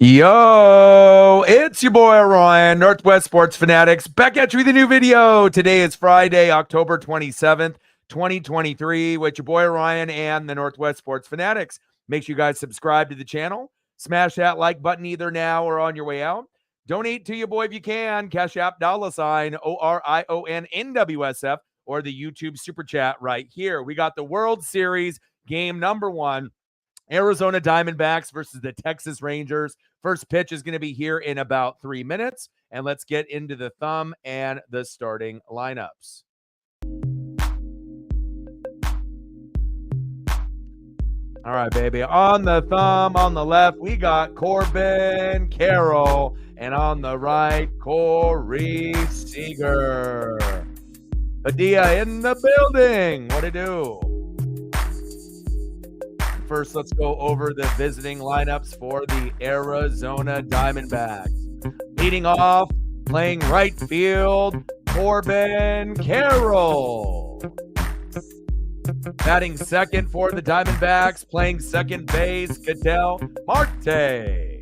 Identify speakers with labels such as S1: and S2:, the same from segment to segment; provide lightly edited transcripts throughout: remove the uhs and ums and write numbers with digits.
S1: Yo, it's your boy Ryan, Northwest Sports Fanatics, back at you with a new video. Today is Friday, October 27th, 2023, with your boy Ryan and the Northwest Sports Fanatics. Make sure you guys subscribe to the channel. Smash that like button either now or on your way out. Donate to your boy if you can. Cash App $ORION NWSF or the YouTube Super Chat right here. We got the World Series game number 1. Arizona Diamondbacks versus the Texas Rangers. First pitch is going to be here in about 3 minutes. And let's get into the thumb and the starting lineups. All right, baby. On the thumb, on the left, we got Corbin Carroll. And on the right, Corey Seager. Padilla in the building. What to do? First, let's go over the visiting lineups for the Arizona Diamondbacks. Leading off, playing right field, Corbin Carroll. Batting second for the Diamondbacks, playing second base, Ketel Marte.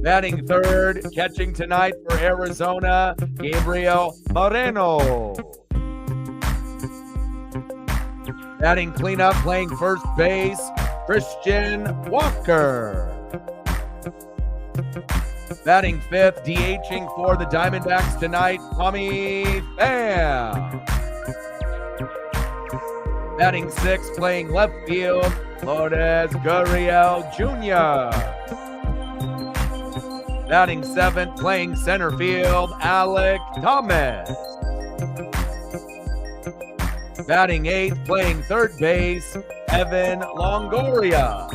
S1: Batting third, catching tonight for Arizona, Gabriel Moreno. Batting cleanup, playing first base, Christian Walker. Batting fifth, DHing for the Diamondbacks tonight, Tommy Pham. Batting sixth, playing left field, Lourdes Gurriel Jr. Batting seventh, playing center field, Alek Thomas. Batting eighth, playing third base, Evan Longoria.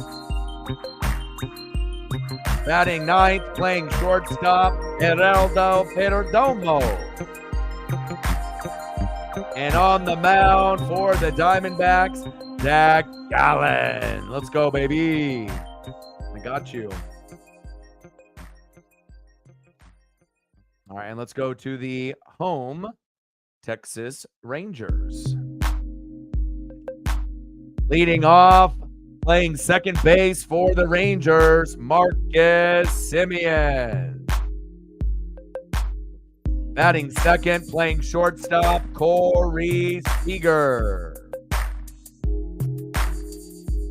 S1: Batting ninth, playing shortstop, Geraldo Perdomo. And on the mound for the Diamondbacks, Zach Gallen. Let's go, baby. I got you. All right, and let's go to the home Texas Rangers. Leading off, playing second base for the Rangers, Marcus Semien. Batting second, playing shortstop, Corey Seager.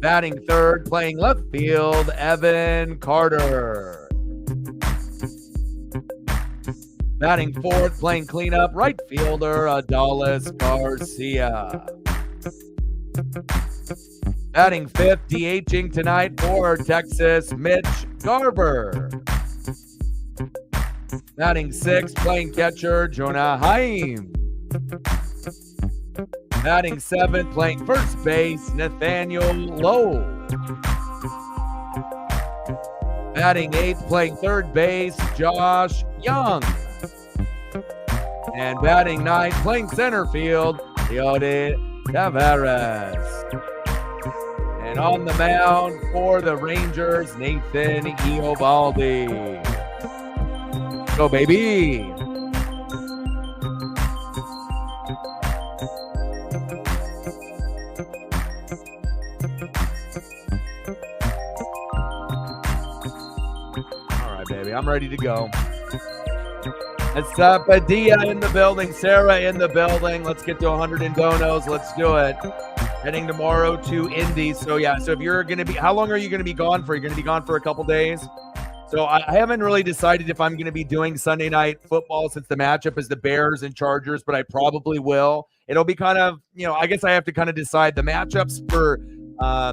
S1: Batting third, playing left field, Evan Carter. Batting fourth, playing cleanup, right fielder, Adolis Garcia. Batting fifth, DHing tonight for Texas, Mitch Garver. Batting sixth, playing catcher, Jonah Heim. Batting seventh, playing first base, Nathaniel Lowe. Batting eighth, playing third base, Josh Young. And batting ninth, playing center field, Leody Taveras. And on the mound for the Rangers, Nathan Eovaldi. Go, baby. All right, baby. I'm ready to go. It's Padilla in the building, Sarah in the building. Let's get to 100 in donos. Let's do it. Heading tomorrow to Indy. So, yeah, so if you're going to be, how long are you going to be gone for? You're going to be gone for a couple days? So I haven't really decided if I'm going to be doing Sunday night football since the matchup is the Bears and Chargers, but I probably will. It'll be kind of, I guess I have to kind of decide. The matchups for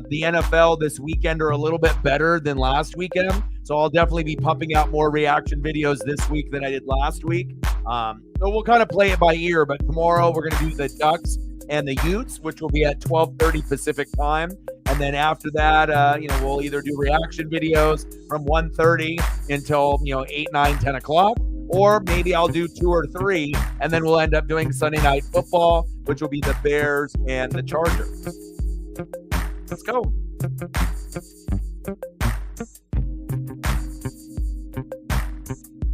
S1: the NFL this weekend are a little bit better than last weekend. So I'll definitely be pumping out more reaction videos this week than I did last week. So we'll kind of play it by ear, but tomorrow we're going to do the Ducks and the Utes, which will be at 12:30 Pacific time. And then after that, we'll either do reaction videos from 1:30 until, 8, 9, 10 o'clock, or maybe I'll do 2 or 3, and then we'll end up doing Sunday Night Football, which will be the Bears and the Chargers. Let's go.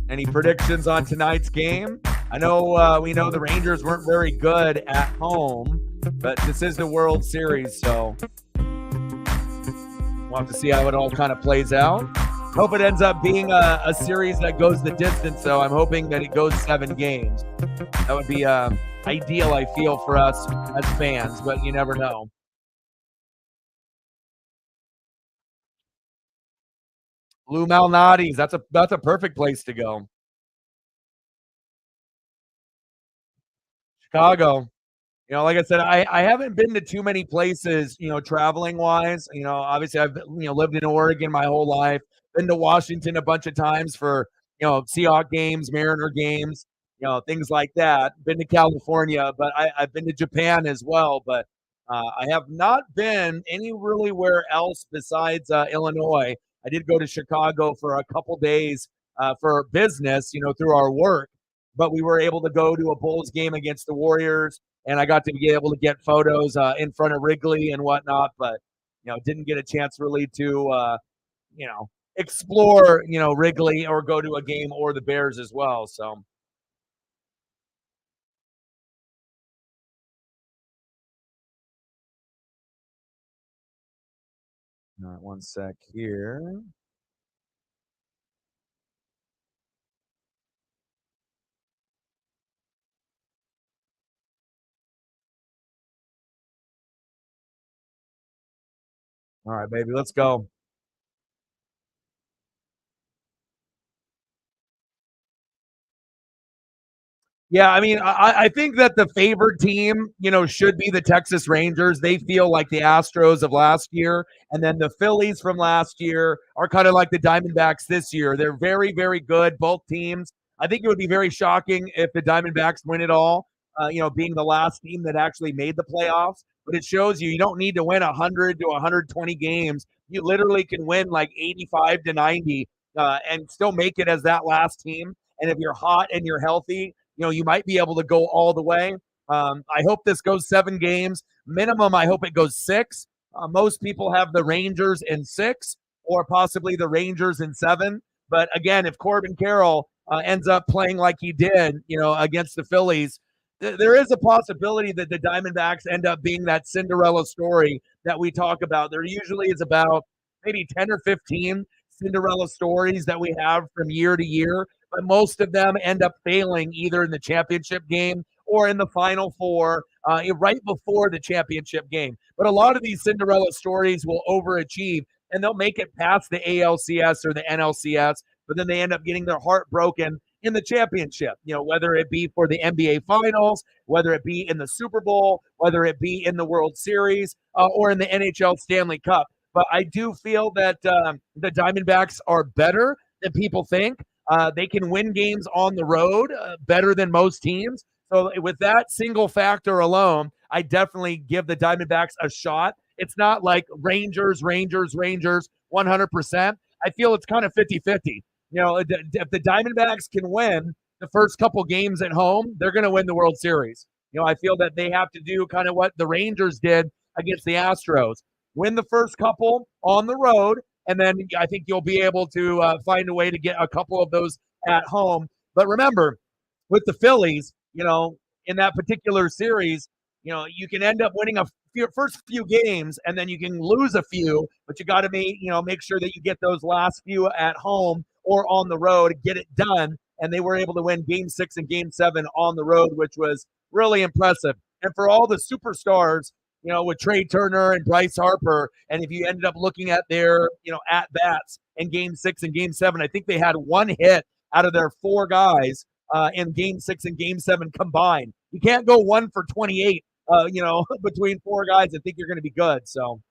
S1: Any predictions on tonight's game? I know we know the Rangers weren't very good at home, but this is the World Series, so We'll have to see how it all kind of plays out. Hope it ends up being a series that goes the distance. So I'm hoping that it goes 7 games. That would be ideal, I feel, for us as fans, but you never know. Lou Malnati's, that's a perfect place to go. Chicago. Like I said, I haven't been to too many places, traveling wise. Obviously I've lived in Oregon my whole life, been to Washington a bunch of times for, Seahawks games, Mariner games, things like that. Been to California, but I've been to Japan as well. But I have not been anywhere else besides Illinois. I did go to Chicago for a couple days for business, through our work, but we were able to go to a Bulls game against the Warriors, and I got to be able to get photos in front of Wrigley and whatnot, but didn't get a chance really to you know explore Wrigley or go to a game or the Bears as well. So all right, one sec here. All right, baby, let's go. Yeah, I mean, I think that the favored team, should be the Texas Rangers. They feel like the Astros of last year, and then the Phillies from last year are kind of like the Diamondbacks this year. They're very, very good, both teams. I think it would be very shocking if the Diamondbacks win it all, being the last team that actually made the playoffs. But it shows you don't need to win 100 to 120 games. You literally can win like 85 to 90 and still make it as that last team. And if you're hot and you're healthy, you might be able to go all the way. I hope this goes 7 games. Minimum, I hope it goes 6. Most people have the Rangers in 6 or possibly the Rangers in 7. But again, if Corbin Carroll ends up playing like he did, against the Phillies, there is a possibility that the Diamondbacks end up being that Cinderella story that we talk about. There usually is about maybe 10 or 15 Cinderella stories that we have from year to year, but most of them end up failing either in the championship game or in the final four right before the championship game. But a lot of these Cinderella stories will overachieve and they'll make it past the ALCS or the NLCS, but then they end up getting their heart broken in the championship, whether it be for the NBA Finals, whether it be in the Super Bowl, whether it be in the World Series, or in the NHL Stanley Cup. But I do feel that the Diamondbacks are better than people think. They can win games on the road better than most teams. So with that single factor alone, I definitely give the Diamondbacks a shot. It's not like Rangers, Rangers, Rangers 100%. I feel it's kind of 50-50. If the Diamondbacks can win the first couple games at home, they're going to win the World Series. I feel that they have to do kind of what the Rangers did against the Astros. Win the first couple on the road, and then I think you'll be able to find a way to get a couple of those at home. But remember, with the Phillies, in that particular series, you can end up winning first few games, and then you can lose a few, but you got to make sure that you get those last few at home or on the road, get it done. And they were able to win Game 6 and Game 7 on the road, which was really impressive. And for all the superstars, with Trey Turner and Bryce Harper. And if you ended up looking at their, at bats in Game 6 and Game 7, I think they had one hit out of their 4 guys in Game 6 and Game 7 combined. You can't go 1 for 28, between 4 guys and think you're going to be good. So,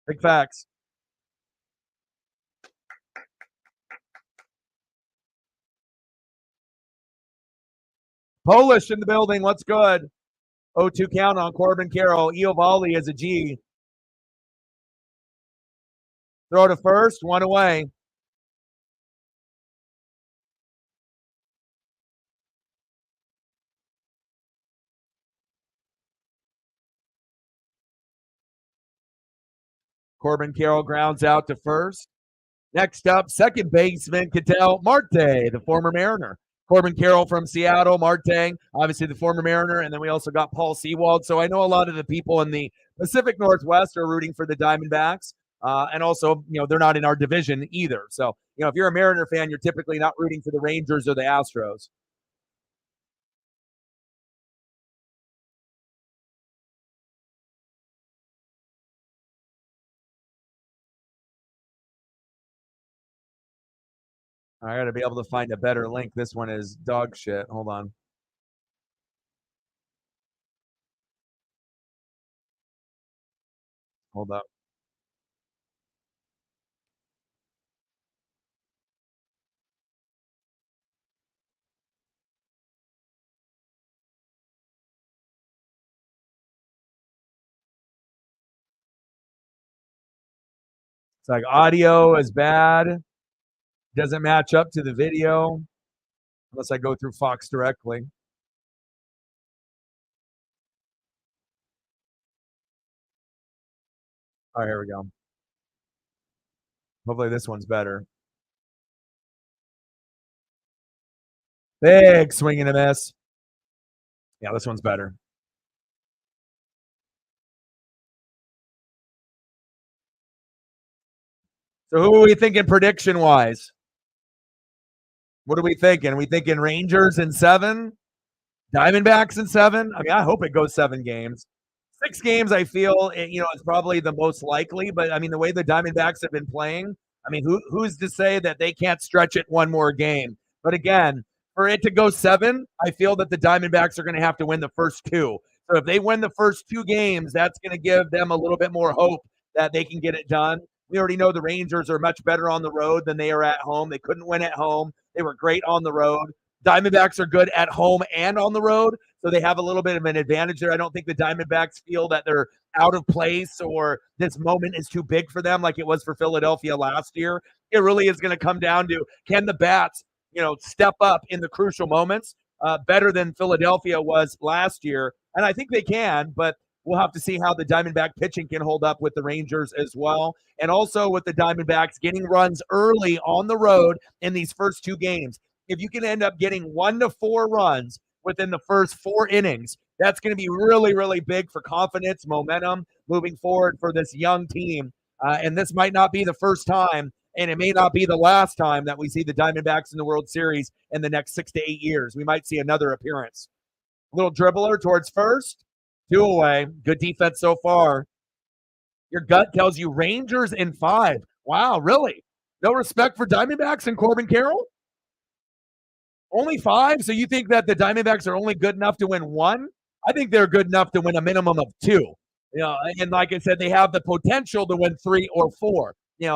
S1: big facts. Polish in the building. What's good? 0-2 count on Corbin Carroll. Iovali is a G. Throw to first, 1 away. Corbin Carroll grounds out to first. Next up, second baseman Ketel Marte, the former Mariner. Corbin Carroll from Seattle, Marte, obviously the former Mariner, and then we also got Paul Sewald. So I know a lot of the people in the Pacific Northwest are rooting for the Diamondbacks. And also, they're not in our division either. So, if you're a Mariner fan, you're typically not rooting for the Rangers or the Astros. I got to be able to find a better link. This one is dog shit. Hold on. Hold up. It's like audio is bad. Doesn't match up to the video unless I go through Fox directly. All right, here we go. Hopefully this one's better. Big swing and a miss. Yeah, this one's better. So who are we thinking prediction-wise? What are we thinking? Are we thinking Rangers in 7? Diamondbacks in 7? I mean, I hope it goes 7 games. 6 games, I feel, it's probably the most likely. But, I mean, the way the Diamondbacks have been playing, I mean, who's to say that they can't stretch it one more game? But, again, for it to go 7, I feel that the Diamondbacks are going to have to win the first 2. So if they win the first 2 games, that's going to give them a little bit more hope that they can get it done. We already know the Rangers are much better on the road than they are at home. They couldn't win at home. They were great on the road. Diamondbacks are good at home and on the road, so they have a little bit of an advantage there. I don't think the Diamondbacks feel that they're out of place or this moment is too big for them like it was for Philadelphia last year. It really is going to come down to, can the Bats, step up in the crucial moments better than Philadelphia was last year? And I think they can, but we'll have to see how the Diamondback pitching can hold up with the Rangers as well. And also with the Diamondbacks getting runs early on the road in these first 2 games. If you can end up getting 1 to 4 runs within the first 4 innings, that's going to be really, really big for confidence, momentum moving forward for this young team. And this might not be the first time, and it may not be the last time that we see the Diamondbacks in the World Series in the next 6 to 8 years. We might see another appearance. Little dribbler towards first. 2 away. Good defense so far. Your gut tells you Rangers in 5. Wow, really? No respect for Diamondbacks and Corbin Carroll? Only 5? So you think that the Diamondbacks are only good enough to win 1? I think they're good enough to win a minimum of 2. And like I said, they have the potential to win 3 or 4.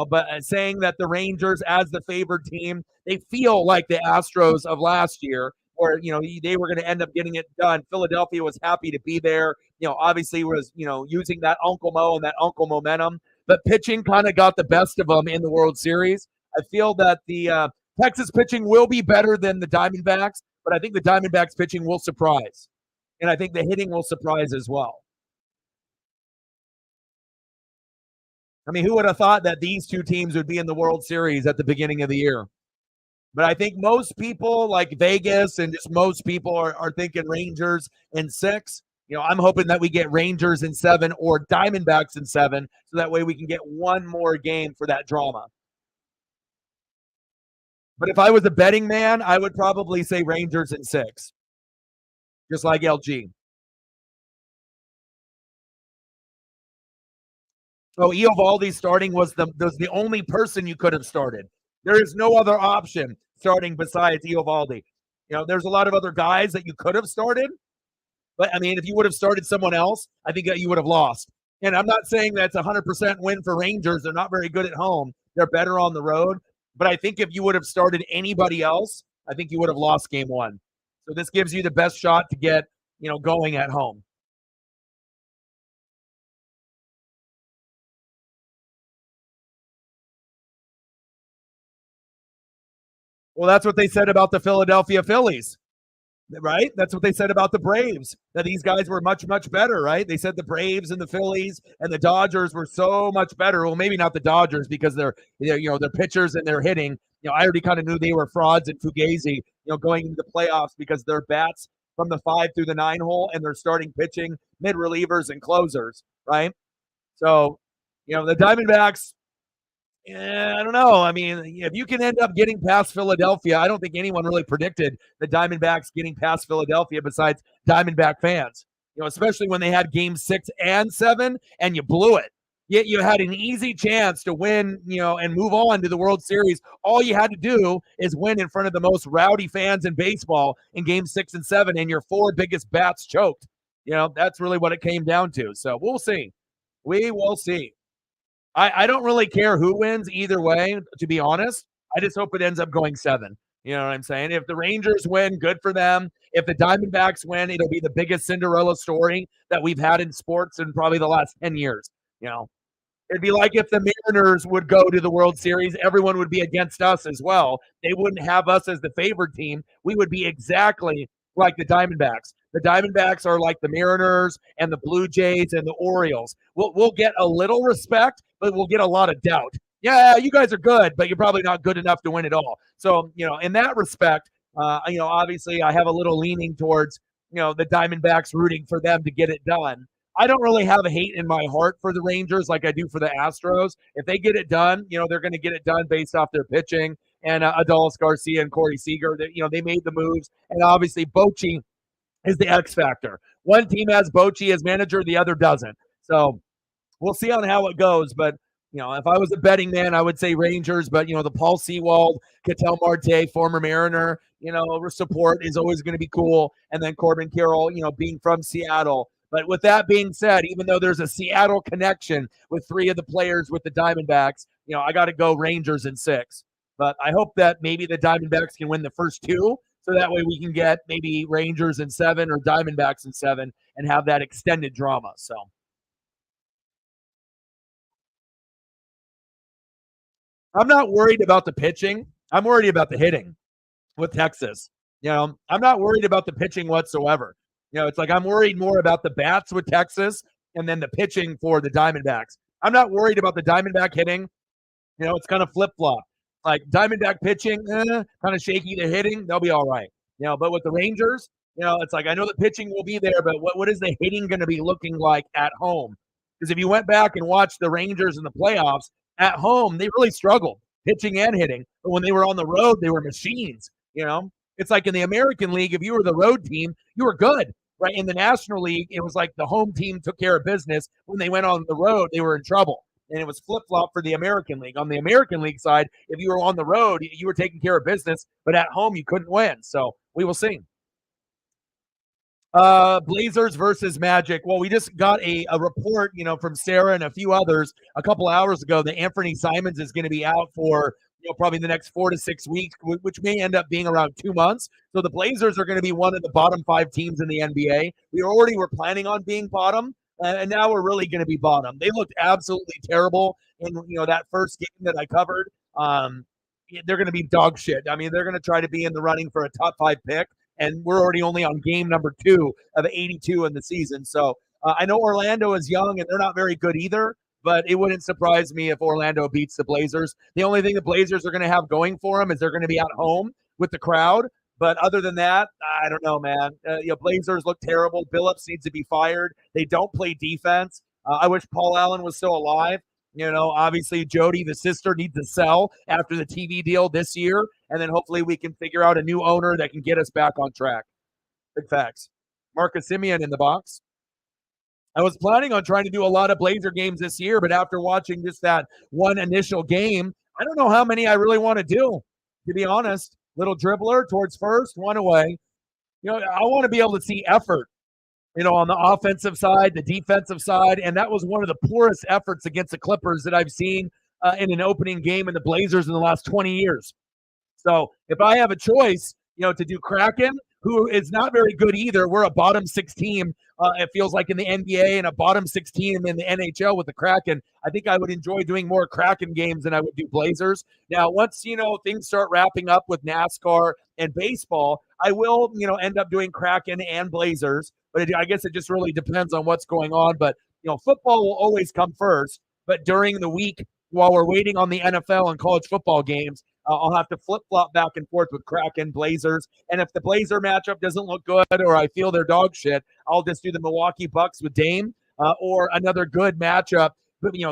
S1: But saying that the Rangers, as the favored team, they feel like the Astros of last year, where they were going to end up getting it done. Philadelphia was happy to be there. Obviously was using that Uncle Mo and that Uncle momentum, but pitching kind of got the best of them in the World Series. I feel that the Texas pitching will be better than the Diamondbacks, but I think the Diamondbacks pitching will surprise, and I think the hitting will surprise as well. I mean, who would have thought that these 2 teams would be in the World Series at the beginning of the year? But I think most people, like Vegas and just most people, are thinking Rangers in 6. I'm hoping that we get Rangers in 7 or Diamondbacks in 7, so that way we can get one more game for that drama. But if I was a betting man, I would probably say Rangers in 6, just like LG. So Eovaldi starting was the only person you could have started. There is no other option starting besides Eovaldi. There's a lot of other guys that you could have started, but I mean, if you would have started someone else, I think that you would have lost. And I'm not saying that's a 100% win for Rangers. They're not very good at home. They're better on the road. But I think if you would have started anybody else, I think you would have lost game 1. So this gives you the best shot to get, going at home. Well, that's what they said about the Philadelphia Phillies, right? That's what they said about the Braves, that these guys were much, much better, right? They said the Braves and the Phillies and the Dodgers were so much better. Well, maybe not the Dodgers because they're their pitchers and their hitting. I already kind of knew they were frauds and Fugazi, going into the playoffs because their bats from the 5 through the 9 hole and they're starting pitching, mid relievers and closers, right? So, the Diamondbacks, I don't know. I mean, if you can end up getting past Philadelphia, I don't think anyone really predicted the Diamondbacks getting past Philadelphia besides Diamondback fans. Especially when they had game 6 and 7 and you blew it. Yet you had an easy chance to win, and move on to the World Series. All you had to do is win in front of the most rowdy fans in baseball in game 6 and 7, and your 4 biggest bats choked. That's really what it came down to. So we'll see. We will see. I don't really care who wins either way, to be honest. I just hope it ends up going 7. You know what I'm saying? If the Rangers win, good for them. If the Diamondbacks win, it'll be the biggest Cinderella story that we've had in sports in probably the last 10 years. It'd be like if the Mariners would go to the World Series, everyone would be against us as well. They wouldn't have us as the favored team. We would be exactly like the Diamondbacks. The Diamondbacks are like the Mariners and the Blue Jays and the Orioles. We'll get a little respect, but we'll get a lot of doubt. Yeah, you guys are good, but you're probably not good enough to win it all. So, in that respect, obviously I have a little leaning towards, the Diamondbacks, rooting for them to get it done. I don't really have a hate in my heart for the Rangers like I do for the Astros. If they get it done, they're going to get it done based off their pitching. And Adolis Garcia and Corey Seager, they made the moves. And obviously Bochy is the X factor. One team has Bochy as manager, the other doesn't. So we'll see on how it goes. But, if I was a betting man, I would say Rangers. But, the Paul Sewald, Ketel Marte, former Mariner, support is always going to be cool. And then Corbin Carroll, being from Seattle. But with that being said, even though there's a Seattle connection with 3 of the players with the Diamondbacks, I got to go Rangers in 6. But I hope that maybe the Diamondbacks can win the first 2, so that way we can get maybe Rangers in 7 or Diamondbacks in 7 and have that extended drama. So I'm not worried about the pitching. I'm worried about the hitting with Texas. I'm not worried about the pitching whatsoever. It's like I'm worried more about the bats with Texas and then the pitching for the Diamondbacks. I'm not worried about the Diamondback hitting. It's kind of flip-flop. Like Diamondback pitching, kind of shaky. The hitting, they'll be all right. But with the Rangers, it's like I know the pitching will be there, but what is the hitting going to be looking like at home? Because if you went back and watched the Rangers in the playoffs, at home, they really struggled, pitching and hitting. But when they were on the road, they were machines. It's like in the American League, if you were the road team, you were good. Right? In the National League, it was like the home team took care of business. When they went on the road, they were in trouble. And it was flip-flop for the American League. On the American League side, if you were on the road, you were taking care of business, but at home, you couldn't win. So we will see. Blazers versus Magic. Well, we just got a report, from Sarah and a few others a couple hours ago that Anthony Simons is going to be out for probably the next 4 to 6 weeks, which may end up being around 2 months. So the Blazers are going to be one of the bottom 5 teams in the NBA. We already were planning on being bottom, and now we're really going to be bottom. They looked absolutely terrible in that first game that I covered. They're going to be dog shit. I mean, they're going to try to be in the running for a top 5 pick, and we're already only on game number 2 of 82 in the season. So I know Orlando is young, and they're not very good either. But it wouldn't surprise me if Orlando beats the Blazers. The only thing the Blazers are going to have going for them is they're going to be at home with the crowd. But other than that, I don't know, man. Blazers look terrible. Billups needs to be fired. They don't play defense. I wish Paul Allen was still alive. Obviously Jody, the sister, needs to sell after the TV deal this year. And then hopefully we can figure out a new owner that can get us back on track. Big facts. Marcus Simeon in the box. I was planning on trying to do a lot of Blazer games this year, but after watching just that one initial game, I don't know how many I really want to do, to be honest. Little dribbler towards first, one away. I want to be able to see effort, on the offensive side, the defensive side, and that was one of the poorest efforts against the Clippers that I've seen in an opening game in the Blazers in the last 20 years. So if I have a choice, to do Kraken, who is not very good either. We're a bottom 6 team, it feels like, in the NBA, and a bottom 6 team in the NHL with the Kraken. I think I would enjoy doing more Kraken games than I would do Blazers. Now, once, things start wrapping up with NASCAR and baseball, I will, end up doing Kraken and Blazers. But I guess it just really depends on what's going on. But, football will always come first. But during the week, while we're waiting on the NFL and college football games, I'll have to flip-flop back and forth with Kraken, Blazers. And if the Blazer matchup doesn't look good or I feel they're dog shit, I'll just do the Milwaukee Bucks with Dame or another good matchup.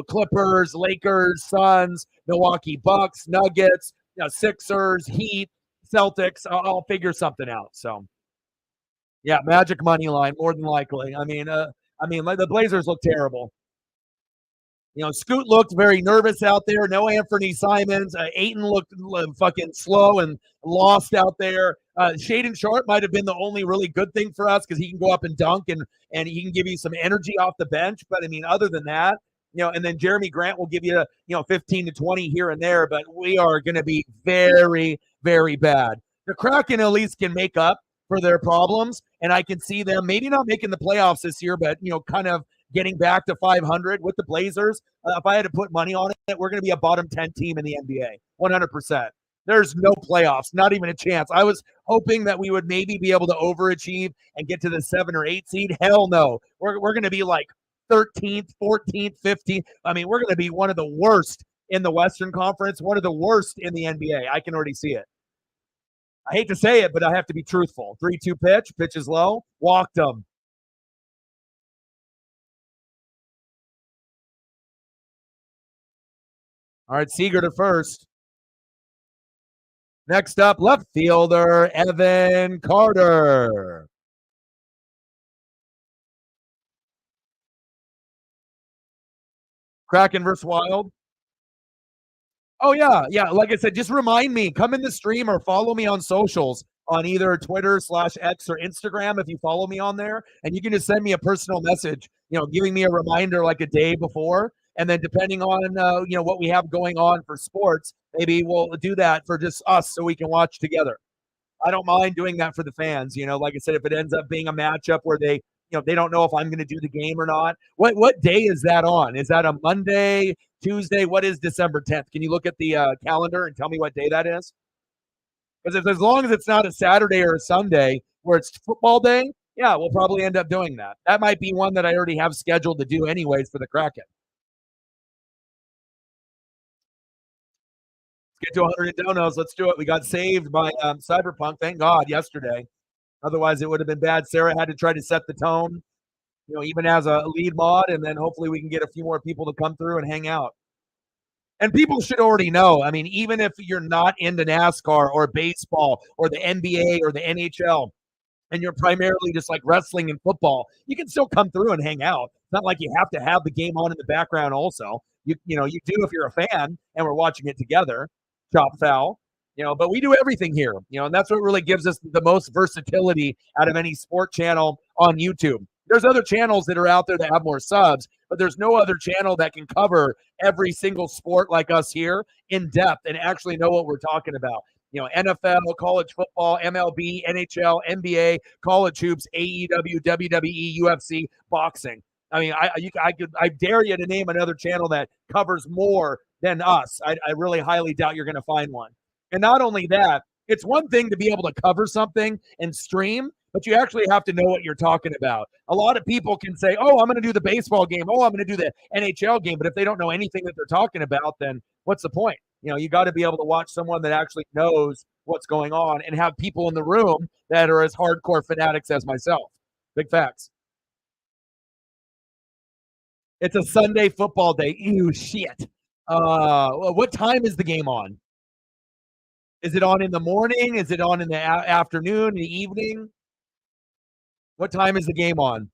S1: Clippers, Lakers, Suns, Milwaukee Bucks, Nuggets, Sixers, Heat, Celtics. I'll figure something out. So, yeah, Magic money line more than likely. I mean, like the Blazers look terrible. Scoot looked very nervous out there. No Anthony Simons. Ayton looked fucking slow and lost out there. Shaden Sharp might have been the only really good thing for us because he can go up and dunk and he can give you some energy off the bench. But I mean, other than that, and then Jeremy Grant will give you 15 to 20 here and there. But we are going to be very, very bad. The Kraken at least can make up for their problems, and I can see them maybe not making the playoffs this year, but kind of getting back to 500 with the Blazers. If I had to put money on it, we're going to be a bottom 10 team in the NBA, 100%. There's no playoffs, not even a chance. I was hoping that we would maybe be able to overachieve and get to the 7 or 8 seed. Hell no. We're going to be like 13th, 14th, 15th. I mean, we're going to be one of the worst in the Western Conference, one of the worst in the NBA. I can already see it. I hate to say it, but I have to be truthful. 3-2 pitch is low, walked them. All right, Seager to first. Next up, left fielder, Evan Carter. Kraken versus Wild. Oh, yeah. Like I said, just remind me. Come in the stream or follow me on socials on either Twitter/X or Instagram if you follow me on there. And you can just send me a personal message, giving me a reminder like a day before. And then depending on, what we have going on for sports, maybe we'll do that for just us so we can watch together. I don't mind doing that for the fans. Like I said, if it ends up being a matchup where they don't know if I'm going to do the game or not. What day is that on? Is that a Monday, Tuesday? What is December 10th? Can you look at the calendar and tell me what day that is? Because as long as it's not a Saturday or a Sunday where it's football day, yeah, we'll probably end up doing that. That might be one that I already have scheduled to do anyways for the Kraken. Let's get to 100 donos. Let's do it. We got saved by Cyberpunk, thank God, yesterday. Otherwise, it would have been bad. Sarah had to try to set the tone, even as a lead mod, and then hopefully we can get a few more people to come through and hang out. And people should already know. I mean, even if you're not into NASCAR or baseball or the NBA or the NHL, and you're primarily just like wrestling and football, you can still come through and hang out. It's not like you have to have the game on in the background also. You do if you're a fan and we're watching it together. Chop foul. But we do everything here, and that's what really gives us the most versatility out of any sport channel on YouTube. There's other channels that are out there that have more subs, but there's no other channel that can cover every single sport like us here in depth and actually know what we're talking about. NFL, college football, MLB, NHL, NBA, college hoops, AEW, WWE, UFC, boxing. I mean, I dare you to name another channel that covers more than us. I really highly doubt you're going to find one. And not only that, it's one thing to be able to cover something and stream, but you actually have to know what you're talking about. A lot of people can say, oh, I'm going to do the baseball game. Oh, I'm going to do the NHL game. But if they don't know anything that they're talking about, then what's the point? You got to be able to watch someone that actually knows what's going on and have people in the room that are as hardcore fanatics as myself. Big facts. It's a Sunday football day. Ew, shit. What time is the game on? Is it on in the morning? Is it on in the afternoon, the evening? What time is the game on?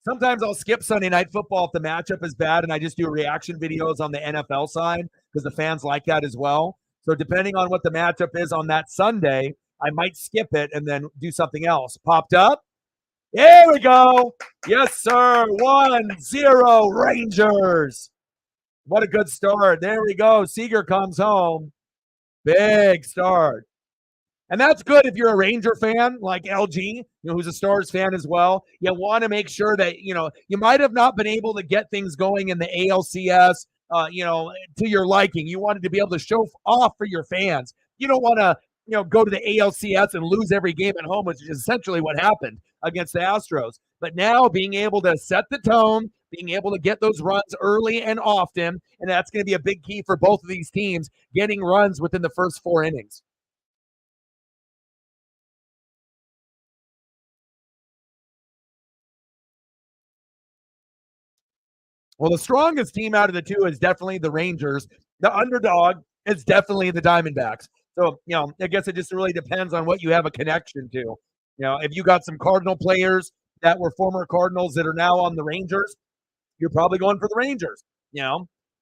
S1: Sometimes I'll skip Sunday night football if the matchup is bad, and I just do reaction videos on the NFL side because the fans like that as well. So depending on what the matchup is on that Sunday, I might skip it and then do something else. Popped up. Here we go. Yes, sir. 1-0 Rangers. What a good start. There we go. Seager comes home. Big start. And that's good if you're a Ranger fan like LG, who's a Stars fan as well. You want to make sure that, you might have not been able to get things going in the ALCS, to your liking. You wanted to be able to show off for your fans. You don't want to, go to the ALCS and lose every game at home, which is essentially what happened against the Astros. But now being able to set the tone, being able to get those runs early and often, and that's going to be a big key for both of these teams, getting runs within the first 4 innings. Well, the strongest team out of the two is definitely the Rangers. The underdog is definitely the Diamondbacks. So, I guess it just really depends on what you have a connection to. If you got some Cardinal players that were former Cardinals that are now on the Rangers, you're probably going for the Rangers.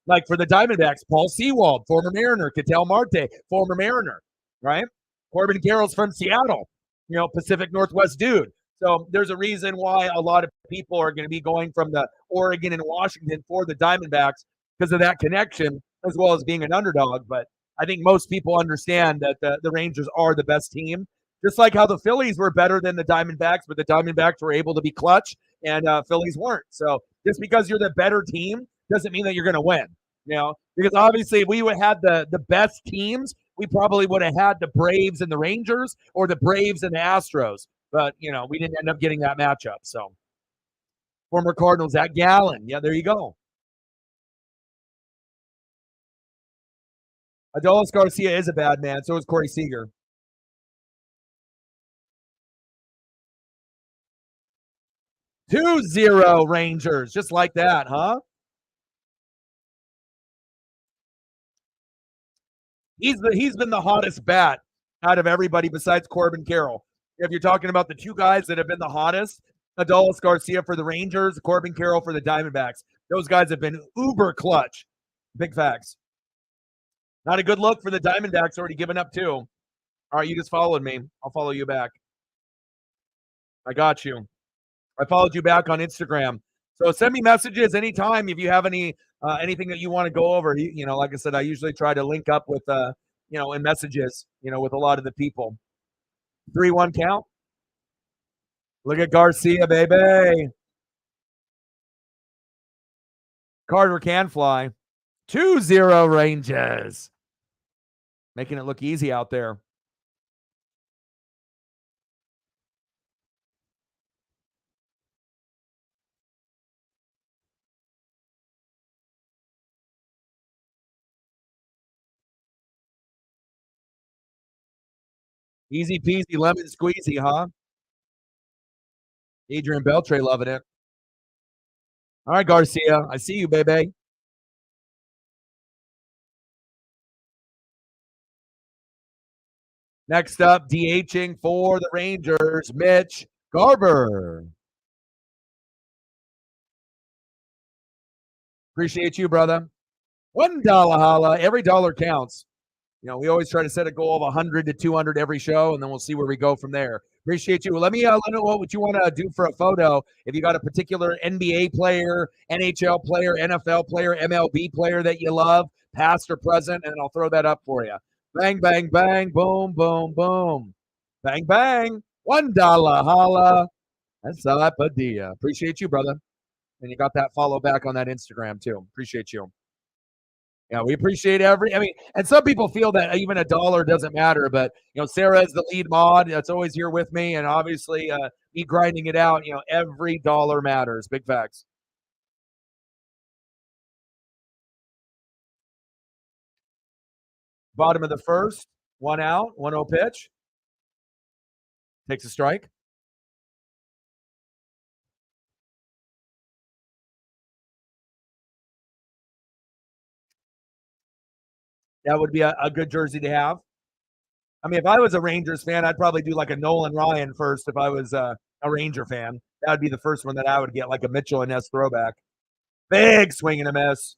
S1: Like for the Diamondbacks, Paul Sewald, former Mariner, Ketel Marte, former Mariner, right? Corbin Carroll's from Seattle, Pacific Northwest dude. So there's a reason why a lot of people are going to be going from the Oregon and Washington for the Diamondbacks because of that connection, as well as being an underdog. But I think most people understand that the Rangers are the best team, just like how the Phillies were better than the Diamondbacks, but the Diamondbacks were able to be clutch and Phillies weren't. So just because you're the better team doesn't mean that you're going to win. Because obviously if we would have had the best teams, we probably would have had the Braves and the Rangers or the Braves and the Astros. But, we didn't end up getting that matchup. So former Cardinals, Zach Gallen. Yeah, there you go. Adolis Garcia is a bad man. So is Corey Seager. 2-0 Rangers. Just like that, huh? He's been the hottest bat out of everybody besides Corbin Carroll. If you're talking about the two guys that have been the hottest, Adolis Garcia for the Rangers, Corbin Carroll for the Diamondbacks. Those guys have been uber clutch. Big facts. Not a good look for the Diamondbacks, already given up 2. All right, you just followed me. I'll follow you back. I got you. I followed you back on Instagram. So send me messages anytime if you have anything that you want to go over. Like I said, I usually try to link up with in messages, with a lot of the people. 3-1 count. Look at Garcia, baby. Carter can fly. 2-0 Rangers. Making it look easy out there. Easy peasy, lemon squeezy, huh? Adrian Beltre loving it. All right, Garcia. I see you, baby. Next up, DHing for the Rangers, Mitch Garber. Appreciate you, brother. $1 holla. Every dollar counts. We always try to set a goal of 100 to 200 every show, and then we'll see where we go from there. Appreciate you. Let me know what you want to do for a photo. If you got a particular NBA player, NHL player, NFL player, MLB player that you love, past or present, and I'll throw that up for you. Bang, bang, bang, boom, boom, boom. Bang, bang. $1 holla. That's Padilla. Appreciate you, brother. And you got that follow back on that Instagram, too. Appreciate you. Yeah, we appreciate and some people feel that even a dollar doesn't matter, but Sarah is the lead mod that's always here with me, and obviously me grinding it out, every dollar matters. Big facts. Bottom of the first, 1 out, 1-0 pitch. Takes a strike. That would be a good jersey to have. I mean, if I was a Rangers fan, I'd probably do like a Nolan Ryan first if I was a Ranger fan. That would be the first one that I would get, like a Mitchell and Ness throwback. Big swing and a miss.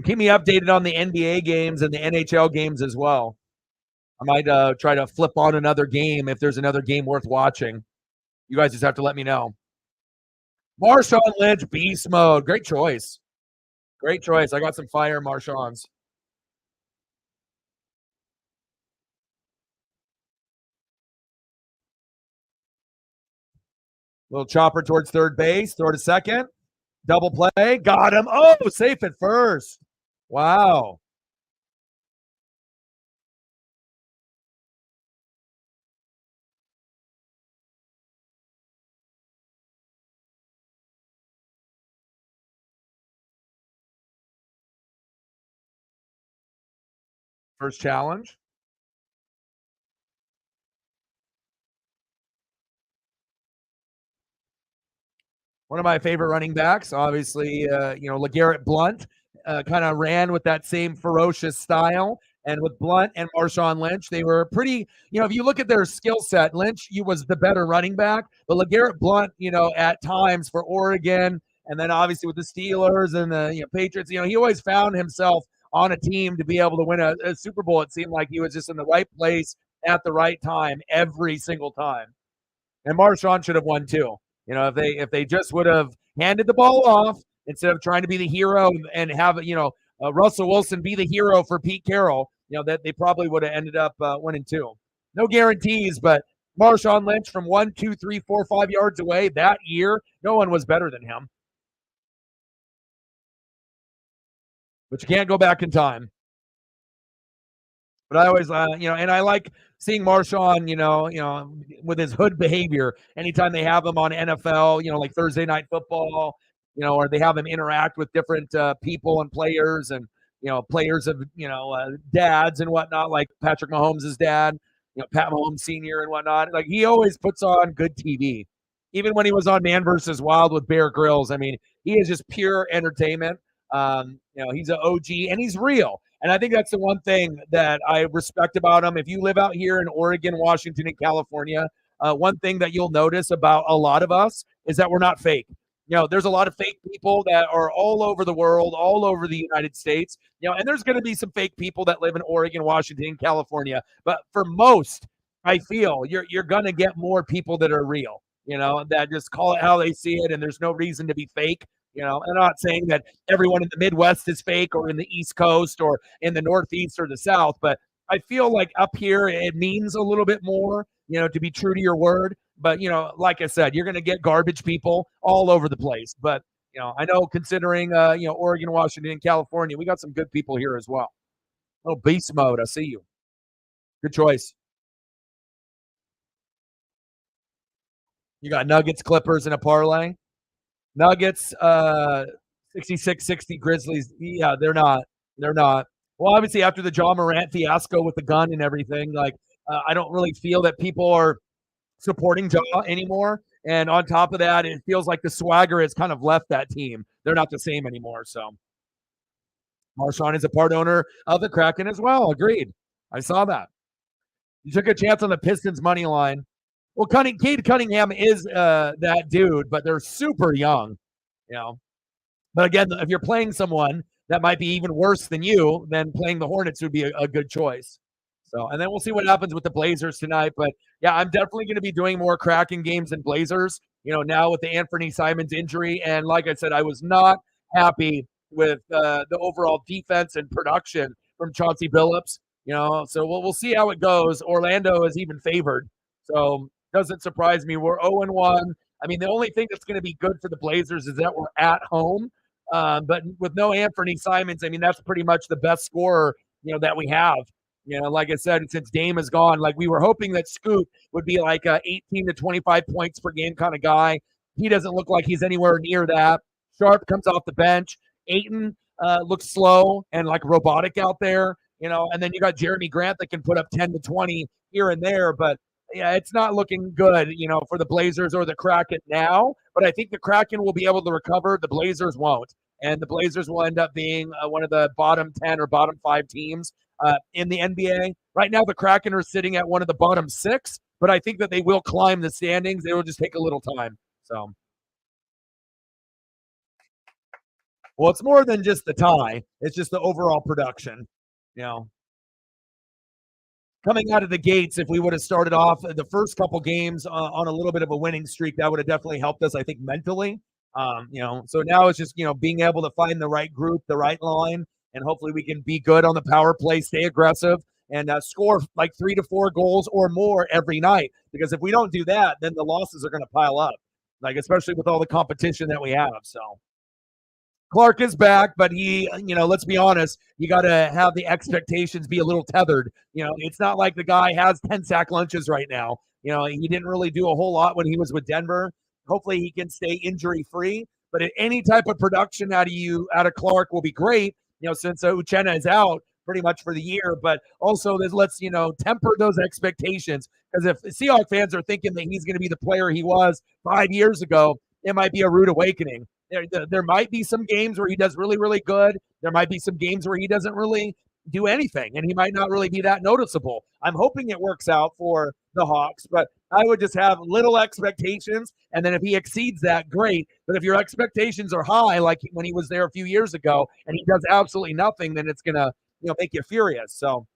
S1: Keep me updated on the NBA games and the NHL games as well. I might try to flip on another game if there's another game worth watching. You guys just have to let me know. Marshawn Lynch, beast mode. Great choice. Great choice. I got some fire Marshawns. Little chopper towards third base. Throw to second. Double play. Got him. Oh, safe at first. Wow. First challenge. One of my favorite running backs, obviously, LeGarrette Blunt kind of ran with that same ferocious style. And with Blunt and Marshawn Lynch, they were pretty, if you look at their skill set, Lynch, you was the better running back, but LeGarrette Blunt, at times for Oregon, and then obviously with the Steelers and the Patriots, he always found himself on a team to be able to win a Super Bowl. It seemed like he was just in the right place at the right time every single time. And Marshawn should have won too. If they just would have handed the ball off instead of trying to be the hero and have Russell Wilson be the hero for Pete Carroll, that they probably would have ended up winning too. No guarantees, but Marshawn Lynch from 1, 2, 3, 4, 5 yards away that year, no one was better than him. But you can't go back in time. But I always, and I like seeing Marshawn, with his hood behavior. Anytime they have him on NFL, like Thursday Night Football, or they have him interact with different people and players, and players of dads and whatnot, like Patrick Mahomes' dad, Pat Mahomes Sr. and whatnot. Like he always puts on good TV. Even when he was on Man versus Wild with Bear Grylls, I mean, he is just pure entertainment. He's an OG and he's real. And I think that's the one thing that I respect about him. If you live out here in Oregon, Washington, and California, one thing that you'll notice about a lot of us is that we're not fake. There's a lot of fake people that are all over the world, all over the United States, and there's going to be some fake people that live in Oregon, Washington, and California. But for most, I feel you're going to get more people that are real, that just call it how they see it, and there's no reason to be fake. I'm not saying that everyone in the Midwest is fake or in the East Coast or in the Northeast or the South, but I feel like up here it means a little bit more, to be true to your word. But, like I said, you're going to get garbage people all over the place. But, I know considering, Oregon, Washington, and California, we got some good people here as well. Oh, beast mode. I see you. Good choice. You got Nuggets, Clippers, and a parlay. Nuggets, 66-60 Grizzlies. Yeah, they're not. They're not. Well, obviously, after the John Morant fiasco with the gun and everything, like, I don't really feel that people are supporting Ja anymore. And on top of that, it feels like the swagger has kind of left that team. They're not the same anymore. So Marshawn is a part owner of the Kraken as well. Agreed. I saw that. You took a chance on the Pistons money line. Well, Cade Cunningham is that dude, but they're super young, you know. But again, if you're playing someone that might be even worse than you, then playing the Hornets would be a good choice. So, and then we'll see what happens with the Blazers tonight. But yeah, I'm definitely going to be doing more Kraken games than Blazers, now with the Anthony Simons injury. And like I said, I was not happy with the overall defense and production from Chauncey Billups, so we'll see how it goes. Orlando is even favored. So doesn't surprise me. We're 0-1. I mean, the only thing that's going to be good for the Blazers is that we're at home. But with no Anthony Simons, I mean, that's pretty much the best scorer, that we have. Like I said, since Dame is gone, like we were hoping that Scoot would be like a 18 to 25 points per game kind of guy. He doesn't look like he's anywhere near that. Sharp comes off the bench. Ayton looks slow and like robotic out there, and then you got Jeremy Grant that can put up 10 to 20 here and there. But yeah, it's not looking good, for the Blazers or the Kraken now. But I think the Kraken will be able to recover. The Blazers won't. And the Blazers will end up being one of the bottom 10 or bottom 5 teams in the NBA. Right now, the Kraken are sitting at one of the bottom 6, but I think that they will climb the standings. They will just take a little time. So, well, it's more than just the tie. It's just the overall production, you know. Coming out of the gates, if we would have started off the first couple games on a little bit of a winning streak, that would have definitely helped us, I think, mentally. So now it's just, being able to find the right group, the right line, and hopefully we can be good on the power play, stay aggressive, and score like 3 to 4 goals or more every night. Because if we don't do that, then the losses are going to pile up, like especially with all the competition that we have. So Clark is back, but let's be honest, you got to have the expectations be a little tethered. It's not like the guy has 10 sack lunches right now. He didn't really do a whole lot when he was with Denver. Hopefully he can stay injury free, but any type of production out of Clark will be great, since Uchenna is out pretty much for the year, but also let's temper those expectations, because if Seahawks fans are thinking that he's going to be the player he was 5 years ago, it might be a rude awakening. There might be some games where he does really, really good. There might be some games where he doesn't really do anything, and he might not really be that noticeable. I'm hoping it works out for the Hawks, but I would just have little expectations, and then if he exceeds that, great. But if your expectations are high, like when he was there a few years ago, and he does absolutely nothing, then it's going to make you furious. So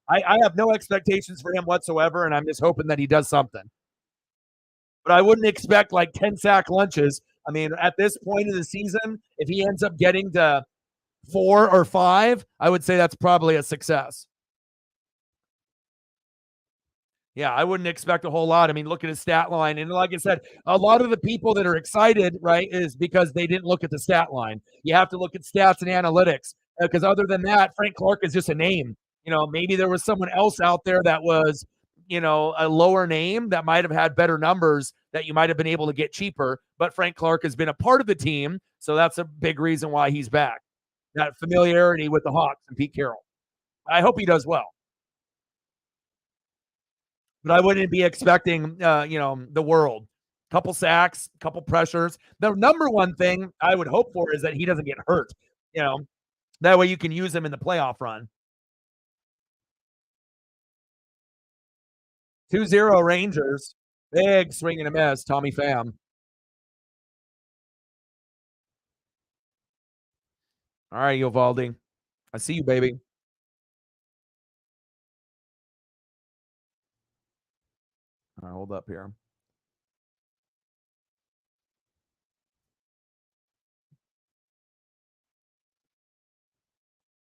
S1: I have no expectations for him whatsoever, and I'm just hoping that he does something. But I wouldn't expect like 10 sack lunches. I mean, at this point of the season, if he ends up getting to 4 or 5, I would say that's probably a success. Yeah, I wouldn't expect a whole lot. I mean, look at his stat line. And like I said, a lot of the people that are excited, right, is because they didn't look at the stat line. You have to look at stats and analytics, because other than that, Frank Clark is just a name. Maybe there was someone else out there that was, a lower name that might have had better numbers that you might have been able to get cheaper. But Frank Clark has been a part of the team, so that's a big reason why he's back. That familiarity with the Hawks and Pete Carroll. I hope he does well. But I wouldn't be expecting, the world. Couple sacks, couple pressures. The number one thing I would hope for is that he doesn't get hurt. That way you can use him in the playoff run. 2-0 Rangers. Big swing and a miss, Tommy Pham. All right, Uvalde. I see you, baby. All right, hold up here.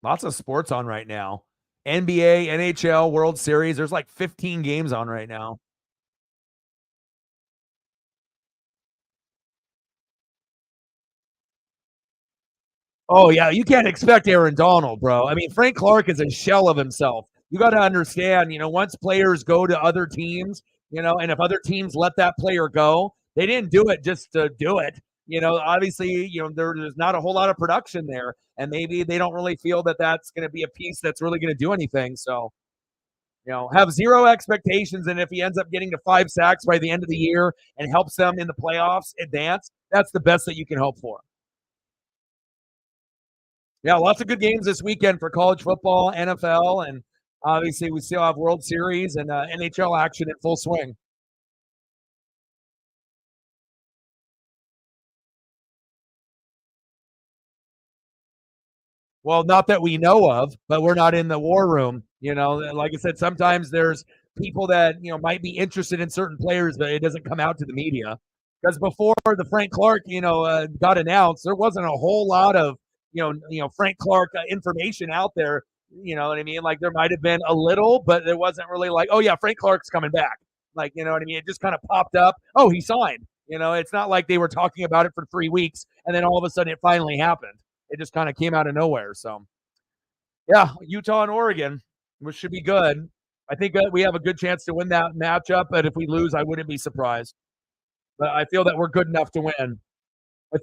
S1: Lots of sports on right now. NBA, NHL, World Series. There's like 15 games on right now. Oh, yeah. You can't expect Aaron Donald, bro. I mean, Frank Clark is a shell of himself. You got to understand, once players go to other teams, and if other teams let that player go, they didn't do it just to do it. Obviously, there's not a whole lot of production there, and maybe they don't really feel that that's going to be a piece that's really going to do anything. So, have zero expectations. And if he ends up getting to 5 sacks by the end of the year and helps them in the playoffs advance, that's the best that you can hope for. Yeah, lots of good games this weekend for college football, NFL, and obviously we still have World Series and NHL action in full swing. Well, not that we know of, but we're not in the war room. Like I said, sometimes there's people that might be interested in certain players, but it doesn't come out to the media. Because before the Frank Clark, got announced, there wasn't a whole lot of Frank Clark information out there. You know what I mean? Like there might have been a little, but there wasn't really like, oh yeah, Frank Clark's coming back. Like you know what I mean? It just kind of popped up. Oh, he signed. It's not like they were talking about it for 3 weeks and then all of a sudden it finally happened. It just kind of came out of nowhere. So, yeah, Utah and Oregon, which should be good. I think we have a good chance to win that matchup, but if we lose, I wouldn't be surprised. But I feel that we're good enough to win.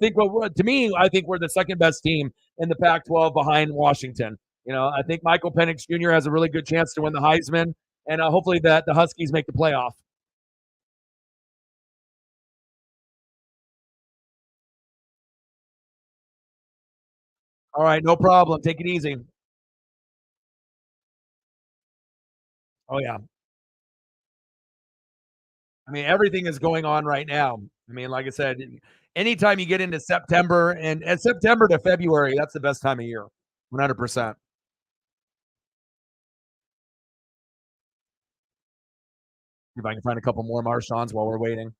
S1: To me, I think we're the second best team in the Pac-12 behind Washington. I think Michael Penix Jr. has a really good chance to win the Heisman, and hopefully that the Huskies make the playoff. All right, no problem. Take it easy. Oh yeah. I mean, everything is going on right now. I mean, like I said, anytime you get into September and September to February, that's the best time of year. 100%. If I can find a couple more Marshawn's while we're waiting.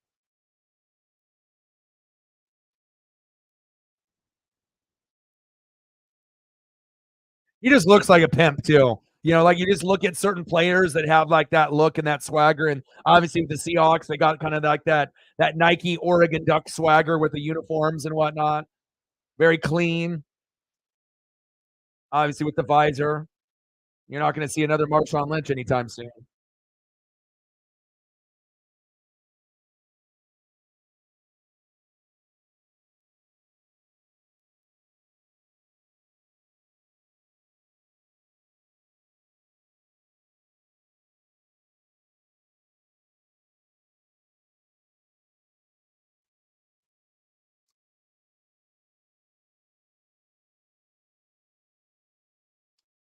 S1: He just looks like a pimp too. Like you just look at certain players that have like that look and that swagger, and obviously with the Seahawks, they got kind of like that Nike Oregon Duck swagger with the uniforms and whatnot. Very clean, obviously with the visor. You're not going to see another Marshawn Lynch anytime soon.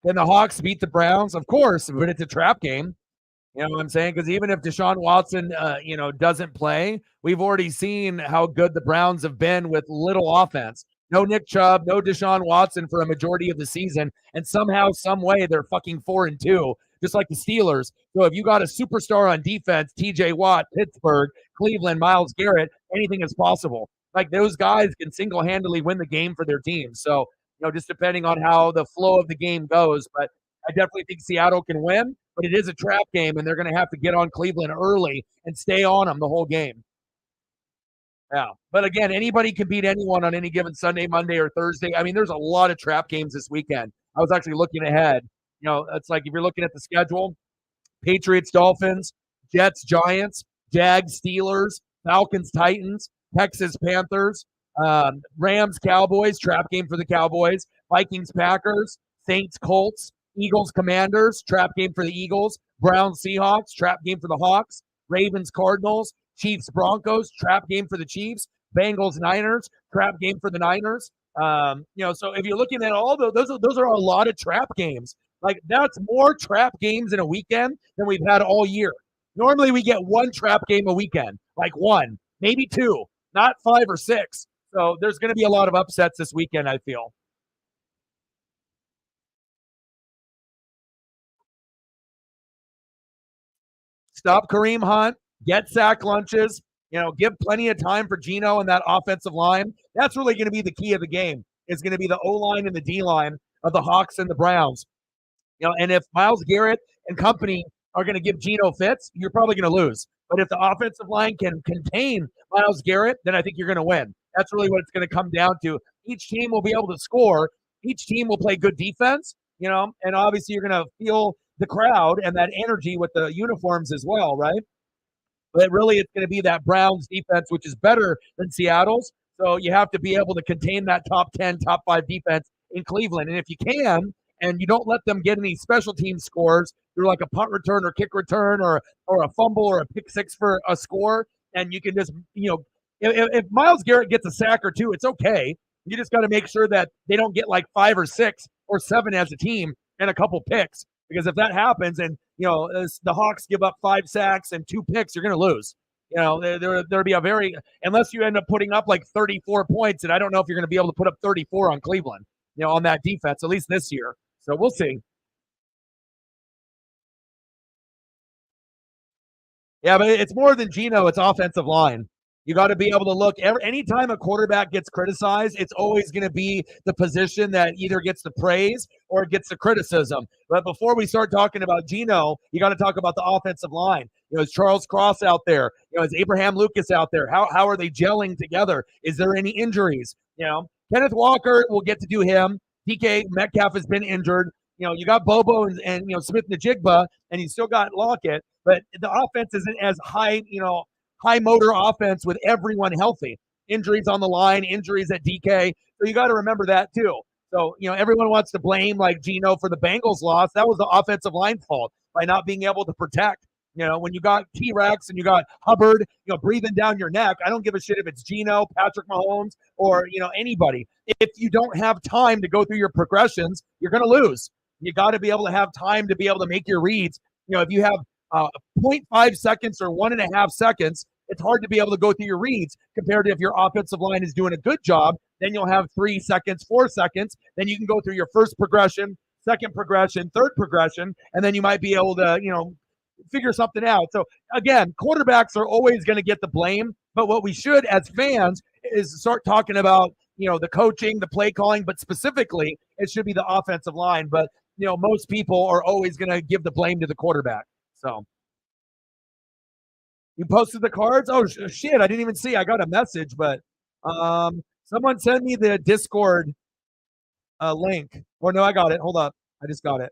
S1: Can the Hawks beat the Browns? Of course, but it's a trap game. You know what I'm saying? Because even if Deshaun Watson, doesn't play, we've already seen how good the Browns have been with little offense. No Nick Chubb, no Deshaun Watson for a majority of the season, and somehow, some way, they're fucking 4-2, just like the Steelers. So if you got a superstar on defense, T.J. Watt, Pittsburgh, Cleveland, Myles Garrett, anything is possible. Like those guys can single-handedly win the game for their team. So just depending on how the flow of the game goes, but I definitely think Seattle can win, but it is a trap game, and they're going to have to get on Cleveland early and stay on them the whole game. Yeah. But again, anybody can beat anyone on any given Sunday, Monday, or Thursday. I mean, there's a lot of trap games this weekend. I was actually looking ahead. It's like if you're looking at the schedule, Patriots, Dolphins, Jets, Giants, Jags, Steelers, Falcons, Titans, Texas, Panthers, Rams, Cowboys, trap game for the Cowboys, Vikings, Packers, Saints, Colts, Eagles, Commanders, trap game for the Eagles, Browns, Seahawks, trap game for the Hawks, Ravens, Cardinals, Chiefs, Broncos, trap game for the Chiefs, Bengals, Niners, trap game for the Niners. So if you're looking at all those are a lot of trap games. Like that's more trap games in a weekend than we've had all year. Normally we get one trap game a weekend, like one, maybe two, not 5 or 6. So there's going to be a lot of upsets this weekend, I feel. Stop Kareem Hunt, get sack lunches, give plenty of time for Geno and that offensive line. That's really going to be the key of the game. It's going to be the O-line and the D-line of the Hawks and the Browns. And if Myles Garrett and company are going to give Geno fits, you're probably going to lose. But if the offensive line can contain Myles Garrett, then I think you're going to win. That's really what it's going to come down to. Each team will be able to score. Each team will play good defense, and obviously you're going to feel the crowd and that energy with the uniforms as well, right? But really it's going to be that Browns defense, which is better than Seattle's. So you have to be able to contain that top 10, top 5 defense in Cleveland. And if you can, and you don't let them get any special team scores through like a punt return or kick return or a fumble or a pick six for a score, and you can just, if Myles Garrett gets a sack or two, it's okay. You just got to make sure that they don't get like 5 or 6 or 7 as a team and a couple picks. Because if that happens and, the Hawks give up 5 sacks and 2 picks, you're going to lose. There'll be unless you end up putting up like 34 points, and I don't know if you're going to be able to put up 34 on Cleveland, on that defense, at least this year. So we'll see. Yeah, but it's more than Geno. It's offensive line. You got to be able to look. Anytime a quarterback gets criticized, it's always going to be the position that either gets the praise or gets the criticism. But before we start talking about Geno, you got to talk about the offensive line. Is Charles Cross out there? Is Abraham Lucas out there? How are they gelling together? Is there any injuries? Kenneth Walker, we'll get to do him. DK Metcalf has been injured. You got Bobo and Smith Najigba, and you still got Lockett, but the offense isn't as high motor offense with everyone healthy. Injuries on the line, injuries at DK. So you got to remember that too. So, everyone wants to blame like Geno for the Bengals loss. That was the offensive line fault by not being able to protect. When you got T-Rex and you got Hubbard, breathing down your neck, I don't give a shit if it's Geno, Patrick Mahomes, or, anybody. If you don't have time to go through your progressions, you're going to lose. You got to be able to have time to be able to make your reads. If you have 0.5 seconds or 1.5 seconds, it's hard to be able to go through your reads compared to if your offensive line is doing a good job. Then you'll have 3 seconds, 4 seconds. Then you can go through your first progression, second progression, third progression, and then you might be able to, figure something out. So again, quarterbacks are always going to get the blame, but what we should as fans is start talking about, the coaching, the play calling, but specifically it should be the offensive line. But, most people are always going to give the blame to the quarterback. So you posted the cards? Oh, shit. I didn't even see. I got a message, but Someone send me the Discord link. Or no, I got it. Hold up. I just got it.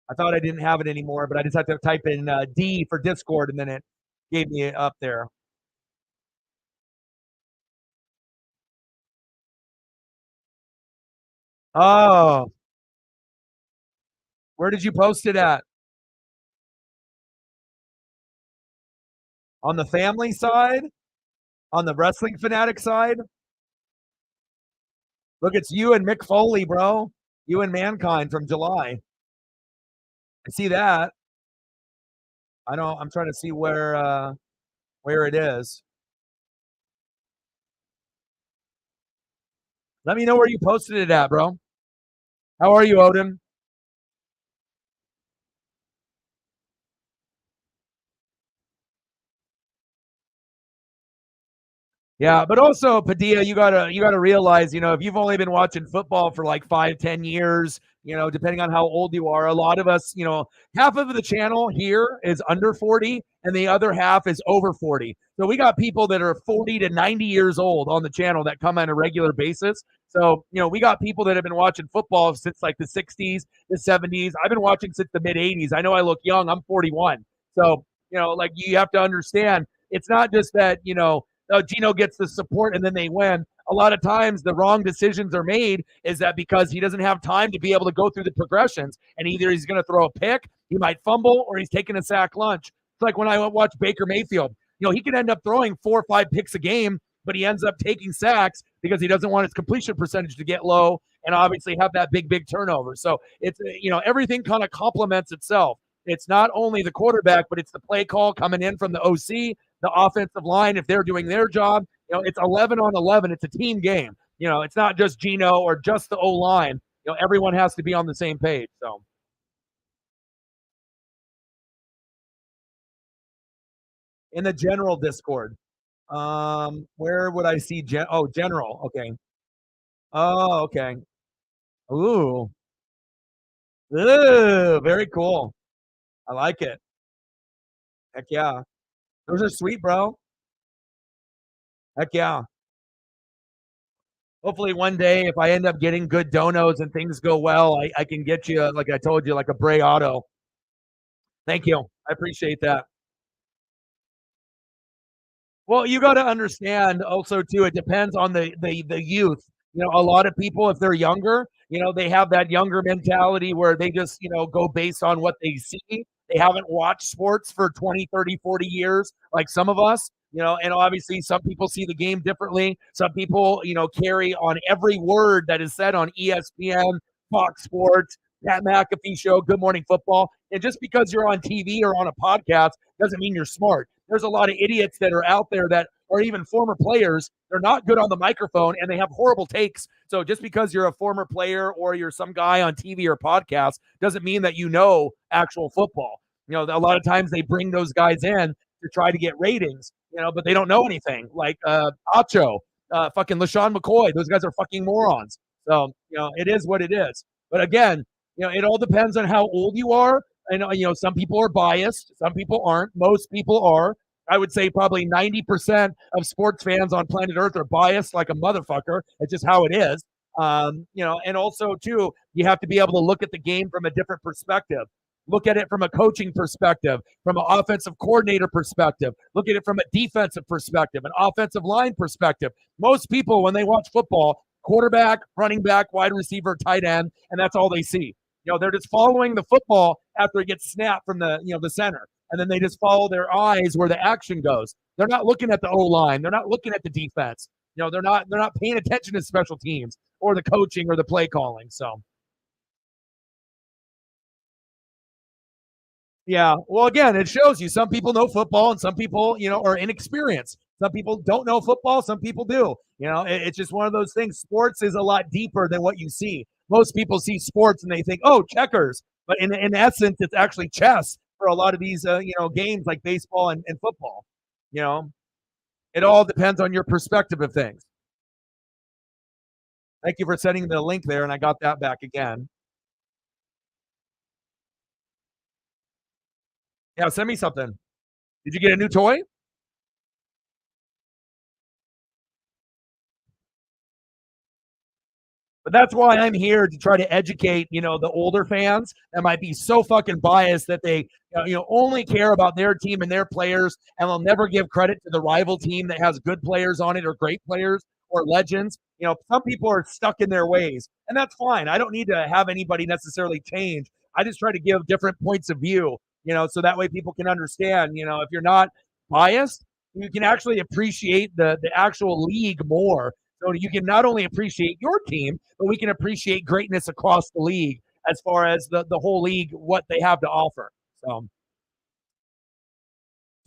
S1: I thought I didn't have it anymore, but I just had to type in D for Discord, and then it gave me it up there. Oh, where did you post it at? On the family side? On the wrestling fanatic side? Look, it's you and Mick Foley, bro. You and Mankind from July. I see that. I don't. I'm trying to see where it is. Let me know where you posted it at, bro. How are you, Odin? Yeah, but also Padilla, you gotta realize, if you've only been watching football for like 5, 10 years, depending on how old you are, a lot of us, half of the channel here is under 40, and the other half is over 40. So we got people that are 40 to 90 years old on the channel that come on a regular basis. So, we got people that have been watching football since like the 60s, the 70s. I've been watching since the mid 80s. I know I look young. I'm 41. So, like you have to understand, it's not just that, Gino gets the support and then they win. A lot of times the wrong decisions are made is that because he doesn't have time to be able to go through the progressions, and either he's going to throw a pick, he might fumble, or he's taking a sack lunch. It's like when I watch Baker Mayfield. He could end up throwing 4 or 5 picks a game, but he ends up taking sacks because he doesn't want his completion percentage to get low and obviously have that big turnover. So it's everything kind of complements itself. It's not only the quarterback, but it's the play call coming in from the OC, the offensive line, if they're doing their job. It's 11 on 11. It's a team game. It's not just Gino or just the O line. Everyone has to be on the same page. So in the general Discord, where would I see? General. Okay. Oh, okay. Ooh, ooh, very cool. I like it. Heck yeah, those are sweet, bro. Heck yeah. Hopefully one day, if I end up getting good donos and things go well, I can get you, like I told you, like a Bray Auto. Thank you. I appreciate that. Well, you got to understand also too. It depends on the youth. A lot of people, if they're younger, they have that younger mentality where they just go based on what they see. They haven't watched sports for 20, 30, 40 years, like some of us. And obviously some people see the game differently. Some people, carry on every word that is said on ESPN, Fox Sports, Pat McAfee show, Good Morning Football. And just because you're on TV or on a podcast doesn't mean you're smart. There's a lot of idiots that are out there that are even former players. They're not good on the microphone and they have horrible takes. So just because you're a former player or you're some guy on TV or podcast doesn't mean that you know actual football. A lot of times they bring those guys in to try to get ratings, but they don't know anything. Like Acho, fucking LaShawn McCoy. Those guys are fucking morons. So, it is what it is. But again, it all depends on how old you are. And some people are biased, some people aren't. Most people are. I would say probably 90% of sports fans on planet Earth are biased like a motherfucker. It's just how it is. And also too, you have to be able to look at the game from a different perspective. Look at it from a coaching perspective, from an offensive coordinator perspective. Look at it from a defensive perspective, an offensive line perspective. Most people, when they watch football, quarterback, running back, wide receiver, tight end, and that's all they see. They're just following the football after it gets snapped from the center, and then they just follow their eyes where the action goes. They're not looking at the O line. They're not looking at the defense. They're not paying attention to special teams or the coaching or the play calling. So yeah. Well, again, it shows you some people know football and some people, are inexperienced. Some people don't know football. Some people do. It's just one of those things. Sports is a lot deeper than what you see. Most people see sports and they think, oh, checkers. But in essence, it's actually chess for a lot of these, games like baseball and football. You know, it all depends on your perspective of things. Thank you for sending the link there, and I got that back again. Yeah, send me something. Did you get a new toy? But that's why I'm here to try to educate, the older fans that might be so fucking biased that they, only care about their team and their players, and will never give credit to the rival team that has good players on it or great players or legends. Some people are stuck in their ways, and that's fine. I don't need to have anybody necessarily change. I just try to give different points of view, so that way people can understand, if you're not biased, you can actually appreciate the actual league more. So you can not only appreciate your team, but we can appreciate greatness across the league as far as the whole league, what they have to offer. So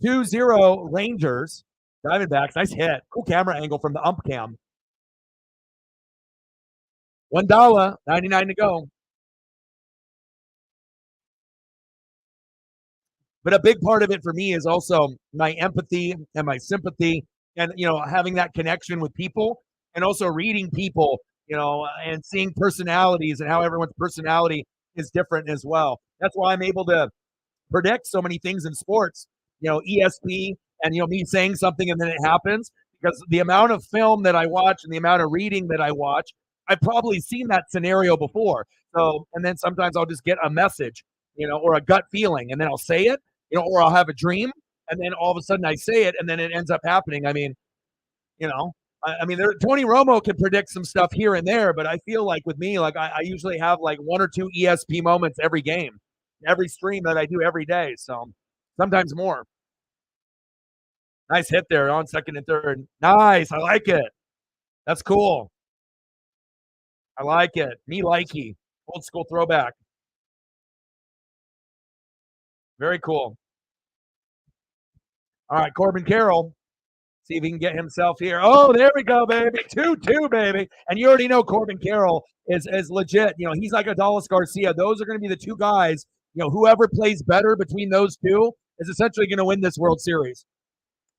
S1: 2-0 Rangers, Diamondbacks. Nice hit. Cool camera angle from the ump cam. $1, 99 to go. But a big part of it for me is also my empathy and my sympathy and, having that connection with people and also reading people, and seeing personalities and how everyone's personality is different as well. That's why I'm able to predict so many things in sports, ESP and, me saying something and then it happens because the amount of film that I watch and the amount of reading that I watch, I've probably seen that scenario before. So, and then sometimes I'll just get a message, or a gut feeling, and then I'll say it, or I'll have a dream, and then all of a sudden I say it, and then it ends up happening. I mean, Tony Romo can predict some stuff here and there, but I feel like with me, like I usually have like 1 or 2 ESP moments every game, every stream that I do every day. So sometimes more. Nice hit there on second and third. Nice. I like it. That's cool. I like it. Me likey. Old school throwback. Very cool. All right, Corbin Carroll. See if he can get himself here. Oh, there we go, baby. 2-2, baby. And you already know Corbin Carroll is legit. He's like Adolis Garcia. Those are going to be the two guys. Whoever plays better between those two is essentially going to win this World Series.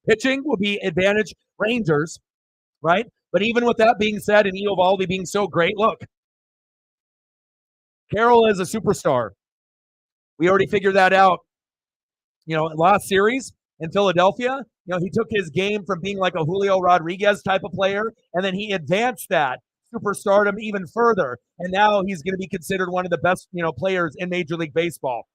S1: Pitching will be advantage Rangers, right? But even with that being said, and Eovaldi being so great, look, Carroll is a superstar. We already figured that out. Last series in Philadelphia, he took his game from being like a Julio Rodriguez type of player, and then he advanced that superstardom even further. And now he's going to be considered one of the best, players in Major League Baseball.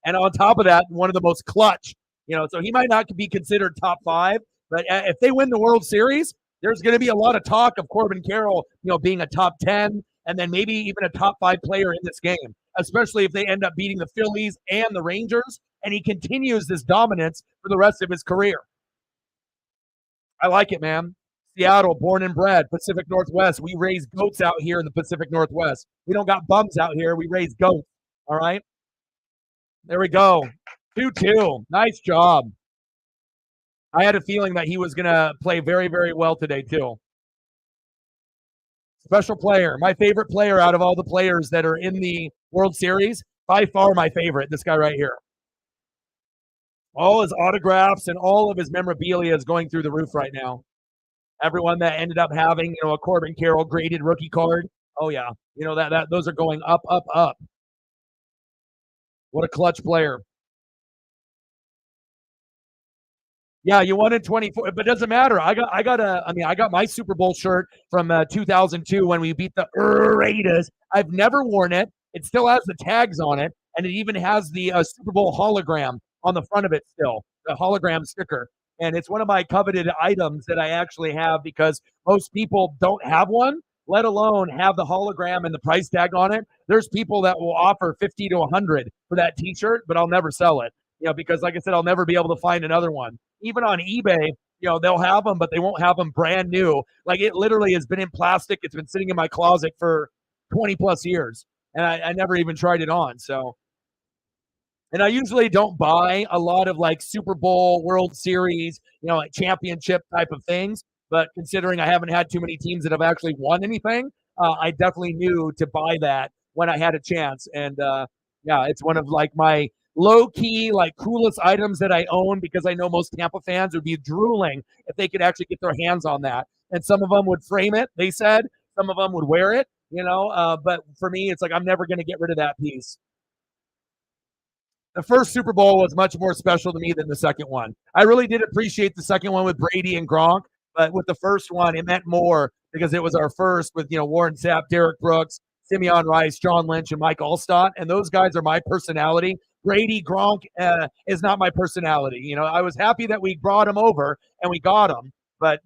S1: And on top of that, one of the most clutch, so he might not be considered top 5, but if they win the World Series, there's going to be a lot of talk of Corbin Carroll, being a top 10 and then maybe even a top 5 player in this game, especially if they end up beating the Phillies and the Rangers, and he continues this dominance for the rest of his career. I like it, man. Seattle, born and bred, Pacific Northwest. We raise goats out here in the Pacific Northwest. We don't got bums out here. We raise goats, all right? There we go. 2-2. Nice job. I had a feeling that he was going to play very, very well today, too. Special player. My favorite player out of all the players that are in the World Series, by far my favorite, this guy right here. All his autographs and all of his memorabilia is going through the roof right now. Everyone that ended up having, a Corbin Carroll graded rookie card. Oh, yeah. That those are going up, up, up. What a clutch player. Yeah, you won in 24, but it doesn't matter. I got my Super Bowl shirt from 2002 when we beat the Raiders. I've never worn it. It still has the tags on it, and it even has the Super Bowl hologram on the front of it still, the hologram sticker. And it's one of my coveted items that I actually have because most people don't have one, let alone have the hologram and the price tag on it. There's people that will offer $50 to $100 for that T-shirt, but I'll never sell it, because like I said, I'll never be able to find another one. Even on eBay, they'll have them, but they won't have them brand new. Like it literally has been in plastic. It's been sitting in my closet for 20 plus years, and I never even tried it on. So. And I usually don't buy a lot of like Super Bowl, World Series, like championship type of things. But considering I haven't had too many teams that have actually won anything, I definitely knew to buy that when I had a chance. And it's one of like my low key, like coolest items that I own because I know most Tampa fans would be drooling if they could actually get their hands on that. And some of them would frame it, they said. Some of them would wear it, but for me, it's like I'm never going to get rid of that piece. The first Super Bowl was much more special to me than the second one. I really did appreciate the second one with Brady and Gronk, but with the first one, it meant more because it was our first with, Warren Sapp, Derek Brooks, Simeon Rice, John Lynch, and Mike Allstott. And those guys are my personality. Brady, Gronk is not my personality. I was happy that we brought him over and we got him. But,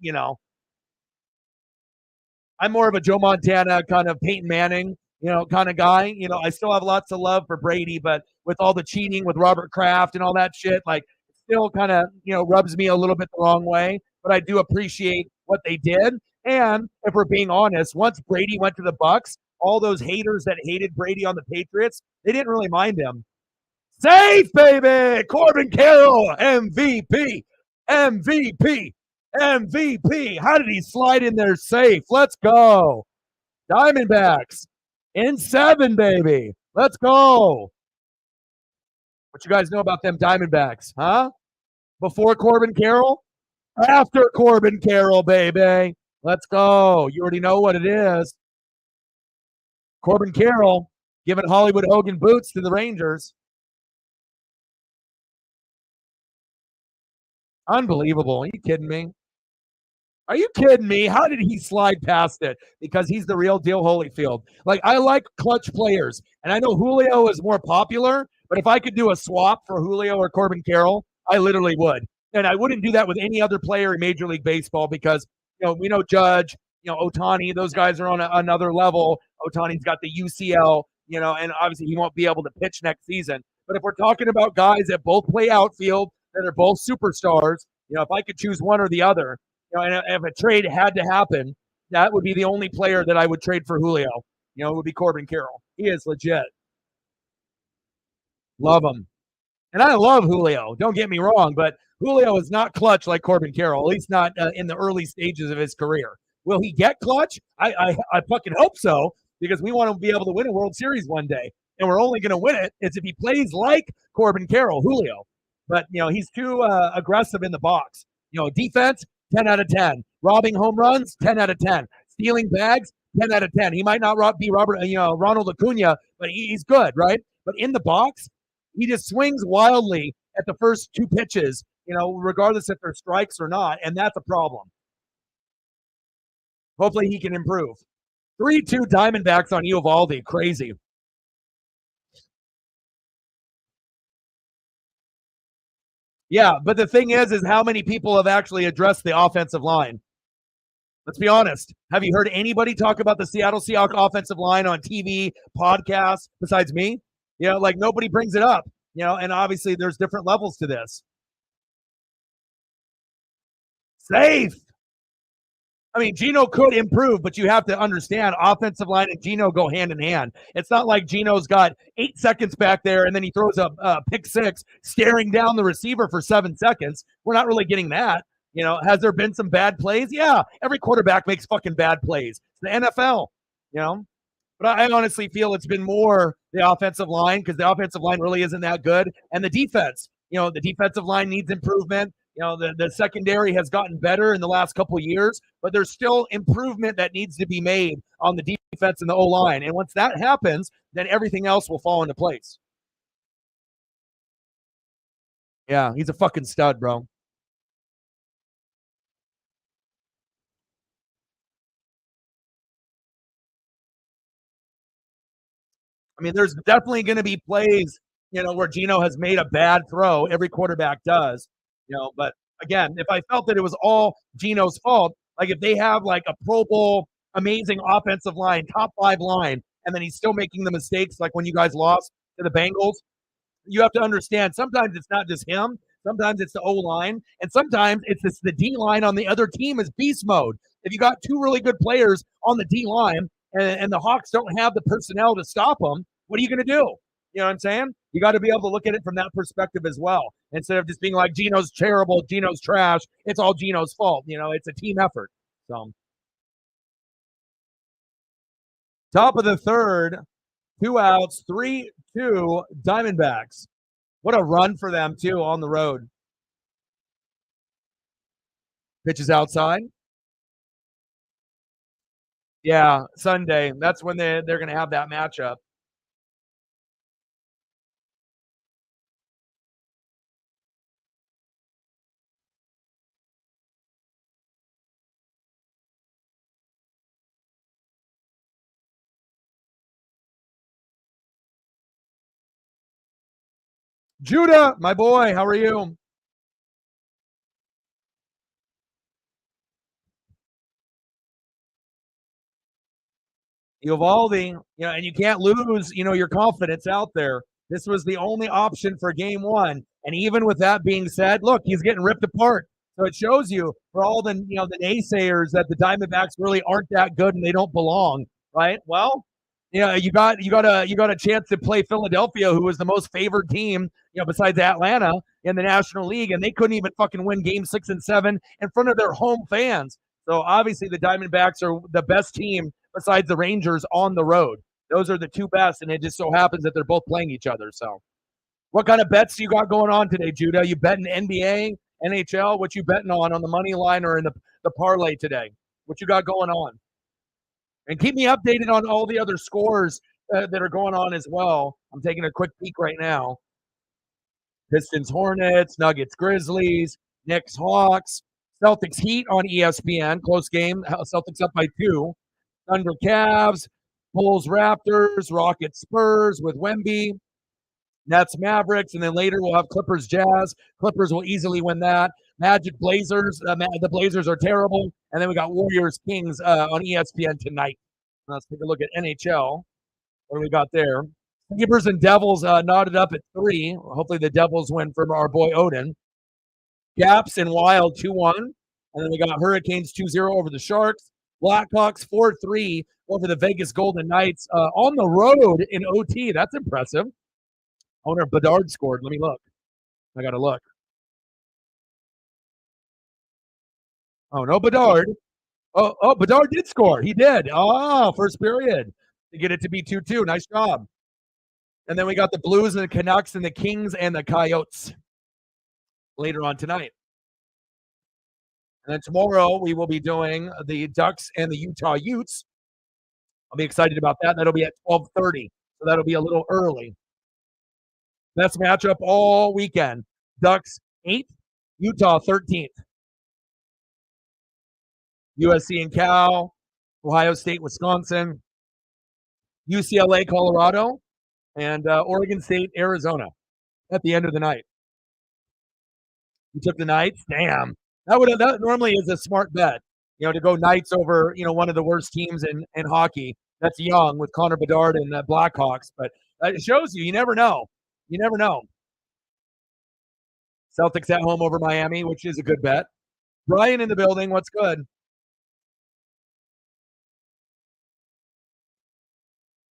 S1: I'm more of a Joe Montana kind of Peyton Manning, kind of guy. I still have lots of love for Brady, but with all the cheating with Robert Kraft and all that shit, like, it still kind of, rubs me a little bit the wrong way. But I do appreciate what they did. And if we're being honest, once Brady went to the Bucks, all those haters that hated Brady on the Patriots, they didn't really mind him. Safe, baby! Corbin Carroll, MVP, MVP, MVP. How did he slide in there safe? Let's go. Diamondbacks in 7, baby. Let's go. What you guys know about them Diamondbacks, huh? Before Corbin Carroll? After Corbin Carroll, baby. Let's go. You already know what it is. Corbin Carroll giving Hollywood Hogan boots to the Rangers. Unbelievable. Are you kidding me? Are you kidding me? How did he slide past it? Because he's the real deal, Holyfield. Like, I like clutch players, and I know Julio is more popular, but if I could do a swap for Julio or Corbin Carroll, I literally would. And I wouldn't do that with any other player in Major League Baseball because, we know Judge, Ohtani, those guys are on another level. Ohtani's got the UCL, and obviously he won't be able to pitch next season. But if we're talking about guys that both play outfield, that are both superstars, if I could choose one or the other, and if a trade had to happen, that would be the only player that I would trade for Julio. It would be Corbin Carroll. He is legit. Love him. And I love Julio. Don't get me wrong, but Julio is not clutch like Corbin Carroll, at least not in the early stages of his career. Will he get clutch? I fucking hope so, because we want to be able to win a World Series one day. And we're only going to win it if he plays like Corbin Carroll, Julio. But, he's too aggressive in the box. Defense, 10 out of 10. Robbing home runs, 10 out of 10. Stealing bags, 10 out of 10. He might not be Ronald Acuna, but he's good, right? But in the box, he just swings wildly at the first 2 pitches, regardless if they're strikes or not, and that's a problem. Hopefully he can improve. 3-2 Diamondbacks on Uvalde. Crazy. Yeah, but the thing is how many people have actually addressed the offensive line? Let's be honest. Have you heard anybody talk about the Seattle Seahawks offensive line on TV, podcasts, besides me? Like, nobody brings it up, and obviously there's different levels to this. Safe. I mean, Geno could improve, but you have to understand offensive line and Geno go hand in hand. It's not like Geno's got 8 seconds back there and then he throws a pick 6 staring down the receiver for 7 seconds. We're not really getting that. Has there been some bad plays? Yeah, every quarterback makes fucking bad plays. It's the NFL, But I honestly feel it's been more the offensive line, because the offensive line really isn't that good. And the defense, the defensive line needs improvement. The secondary has gotten better in the last couple of years, but there's still improvement that needs to be made on the defense and the O-line. And once that happens, then everything else will fall into place. Yeah, he's a fucking stud, bro. I mean, there's definitely going to be plays, where Geno has made a bad throw. Every quarterback does, but again, if I felt that it was all Geno's fault, like if they have like a Pro Bowl amazing offensive line, top 5 line, and then he's still making the mistakes like when you guys lost to the Bengals, you have to understand sometimes it's not just him. Sometimes it's the O line, and sometimes it's the D line on the other team is beast mode. If you got 2 really good players on the D line and the Hawks don't have the personnel to stop them, what are you going to do? You know what I'm saying? You got to be able to look at it from that perspective as well, instead of just being like Geno's terrible, Geno's trash. It's all Geno's fault. It's a team effort. So, top of the third, 2 outs, 3-2 Diamondbacks. What a run for them, too, on the road. Pitches outside. Yeah, Sunday. That's when they're going to have that matchup. Judah, my boy, how are you? Uvalde, and you can't lose, your confidence out there. This was the only option for game one. And even with that being said, look, he's getting ripped apart. So it shows you for all the naysayers that the Diamondbacks really aren't that good and they don't belong, right? Well, you got a chance to play Philadelphia, who was the most favored team, besides Atlanta in the National League, and they couldn't even fucking win game 6 and 7 in front of their home fans. So obviously the Diamondbacks are the best team besides the Rangers on the road. Those are the two best, and it just so happens that they're both playing each other. So, what kind of bets you got going on today, Judah? You betting NBA, NHL? What you betting on the money line or in the parlay today? What you got going on? And keep me updated on all the other scores that are going on as well. I'm taking a quick peek right now. Pistons, Hornets, Nuggets, Grizzlies, Knicks, Hawks, Celtics, Heat on ESPN. Close game. Celtics up by 2. Thunder, Cavs, Bulls, Raptors, Rockets, Spurs with Wemby, Nets, Mavericks, and then later we'll have Clippers, Jazz. Clippers will easily win that. Magic, Blazers. The Blazers are terrible. And then we got Warriors, Kings on ESPN tonight. Let's take a look at NHL. What do we got there? Sabres and Devils knotted up at 3. Hopefully the Devils win from our boy Odin. Caps and Wild 2-1. And then we got Hurricanes 2-0 over the Sharks. Blackhawks 4-3 over the Vegas Golden Knights on the road in OT. That's impressive. I wonder if Bedard scored. Let me look. I got to look. Oh, no, Bedard. Oh, Bedard did score. He did. Oh, first period to get it to be 2-2. Nice job. And then we got the Blues and the Canucks and the Kings and the Coyotes later on tonight. And then tomorrow we will be doing the Ducks and the Utah Utes. I'll be excited about that. That'll be at 12:30, so that'll be a little early. Best matchup all weekend. Ducks 8th, Utah 13th. USC and Cal, Ohio State, Wisconsin, UCLA, Colorado, and Oregon State, Arizona at the end of the night. You took the Knights? Damn. That normally is a smart bet, to go Knights over, one of the worst teams in hockey. That's young with Connor Bedard and the Blackhawks. But it shows you never know. You never know. Celtics at home over Miami, which is a good bet. Brian in the building. What's good?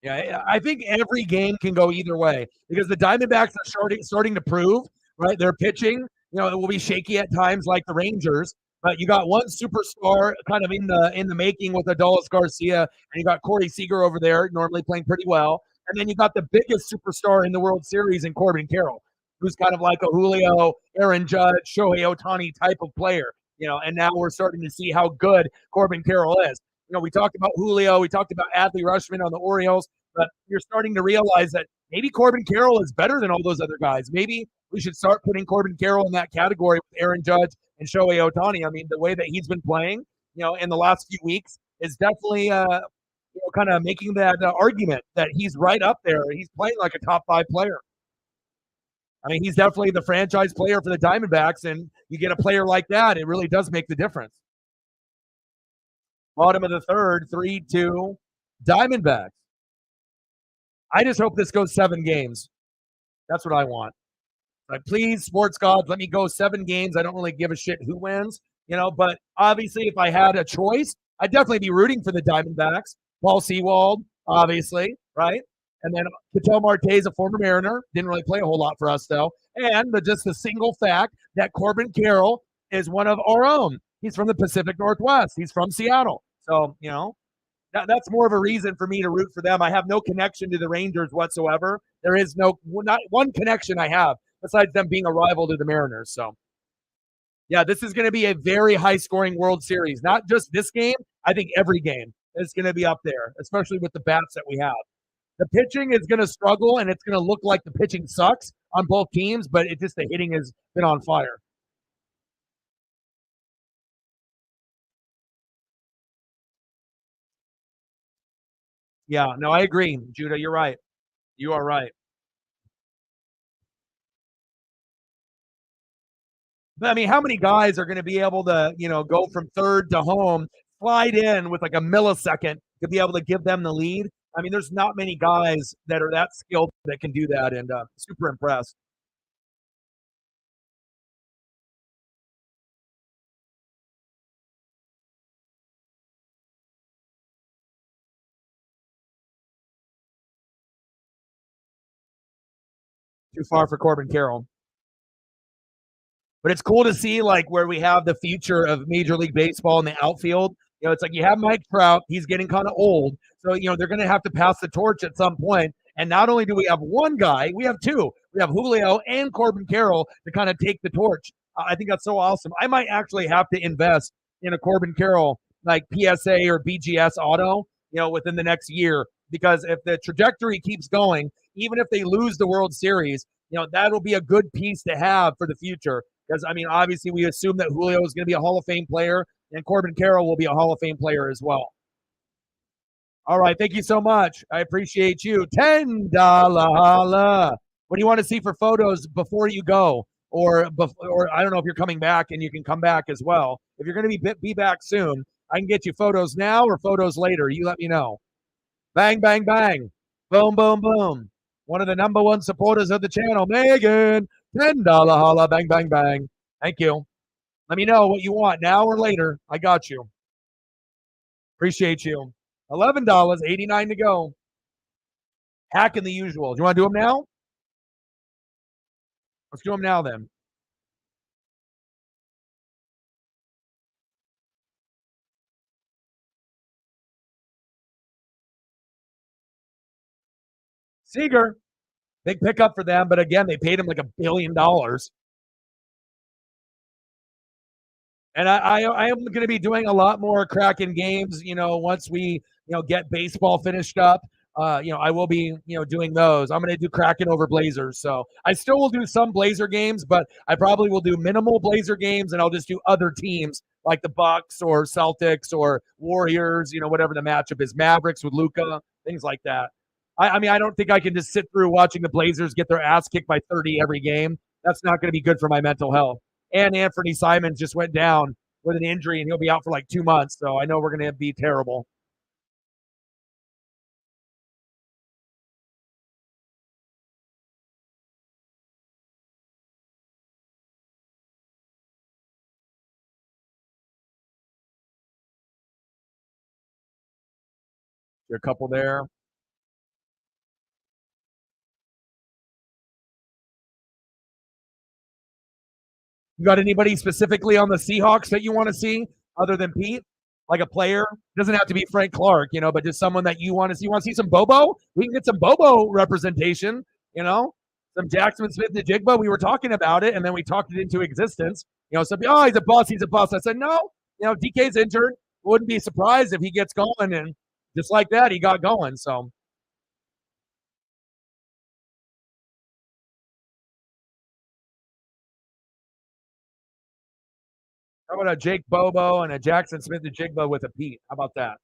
S1: Yeah, I think every game can go either way because the Diamondbacks are starting to prove, right? Their pitching, it will be shaky at times like the Rangers, but you got one superstar kind of in the making with Adolis Garcia, and you got Corey Seager over there, normally playing pretty well, and then you got the biggest superstar in the World Series in Corbin Carroll, who's kind of like a Julio, Aaron Judge, Shohei Ohtani type of player, and now we're starting to see how good Corbin Carroll is. We talked about Julio, we talked about Adley Rushman on the Orioles, but you're starting to realize that maybe Corbin Carroll is better than all those other guys. Maybe we should start putting Corbin Carroll in that category with Aaron Judge and Shohei Ohtani. I mean, the way that he's been playing, in the last few weeks is definitely, kind of making that argument that he's right up there. He's playing like a top 5 player. I mean, he's definitely the franchise player for the Diamondbacks, and you get a player like that, it really does make the difference. Bottom of the third, 3-2, Diamondbacks. I just hope this goes 7 games. That's what I want. Like, please, sports gods, let me go 7 games. I don't really give a shit who wins, but obviously if I had a choice, I'd definitely be rooting for the Diamondbacks. Paul Sewald, obviously, right? And then Ketel Marte is a former Mariner. Didn't really play a whole lot for us, though. And just the single fact that Corbin Carroll is one of our own. He's from the Pacific Northwest. He's from Seattle. So, that's more of a reason for me to root for them. I have no connection to the Rangers whatsoever. There is not one connection I have besides them being a rival to the Mariners. So, yeah, this is going to be a very high-scoring World Series. Not just this game. I think every game is going to be up there, especially with the bats that we have. The pitching is going to struggle, and it's going to look like the pitching sucks on both teams, but the hitting has been on fire. Yeah, no, I agree, Judah. You're right. You are right. But I mean, how many guys are going to be able to, go from third to home, slide in with like a millisecond to be able to give them the lead? I mean, there's not many guys that are that skilled that can do that, and super impressed. Too far for Corbin Carroll. But it's cool to see like where we have the future of Major League Baseball in the outfield. It's like you have Mike Trout, he's getting kind of old. So, they're going to have to pass the torch at some point. And not only do we have one guy, we have two. We have Julio and Corbin Carroll to kind of take the torch. I think that's so awesome. I might actually have to invest in a Corbin Carroll like PSA or BGS auto, within the next year, because if the trajectory keeps going, even if they lose the World Series, that'll be a good piece to have for the future. Because, I mean, obviously, we assume that Julio is going to be a Hall of Fame player, and Corbin Carroll will be a Hall of Fame player as well. All right. Thank you so much. I appreciate you. $10 holla. What do you want to see for photos before you go? Or I don't know if you're coming back and you can come back as well. If you're going to be back soon, I can get you photos now or photos later. You let me know. Bang, bang, bang. Boom, boom, boom. One of the number one supporters of the channel, Megan. $10 holla. Bang, bang, bang. Thank you. Let me know what you want now or later. I got you. Appreciate you. $11, 89 to go. Hacking the usual. Do you want to do them now? Let's do them now then. Seager, big pickup for them, but again, they paid him like $1 billion. And I am going to be doing a lot more Kraken games, once we, get baseball finished up. I will be, doing those. I'm going to do Kraken over Blazers. So I still will do some Blazer games, but I probably will do minimal Blazer games, and I'll just do other teams like the Bucks or Celtics or Warriors, whatever the matchup is, Mavericks with Luka, things like that. I mean, I don't think I can just sit through watching the Blazers get their ass kicked by 30 every game. That's not going to be good for my mental health. And Anthony Simons just went down with an injury, and he'll be out for like 2 months. So I know we're going to be terrible. There are a couple there. You got anybody specifically on the Seahawks that you want to see other than Pete? Like a player? Doesn't have to be Frank Clark, but just someone that you want to see. You want to see some Bobo? We can get some Bobo representation, some Jackson Smith and Jigba. We were talking about it, and then we talked it into existence. Oh, he's a bust. He's a bust. I said, no, DK's injured. Wouldn't be surprised if he gets going. And just like that, he got going. So how about a Jake Bobo and a Jackson Smith and Jigba with a Pete? How about that?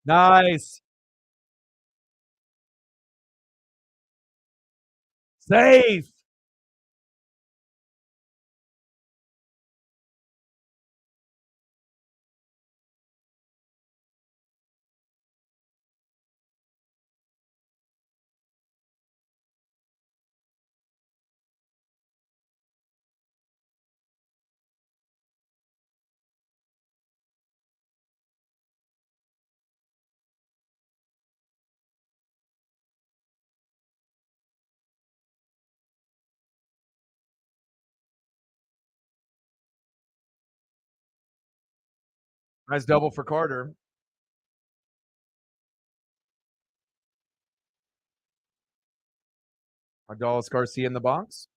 S1: Nice. Safe. Nice double for Carter. Adalis Garcia in the box.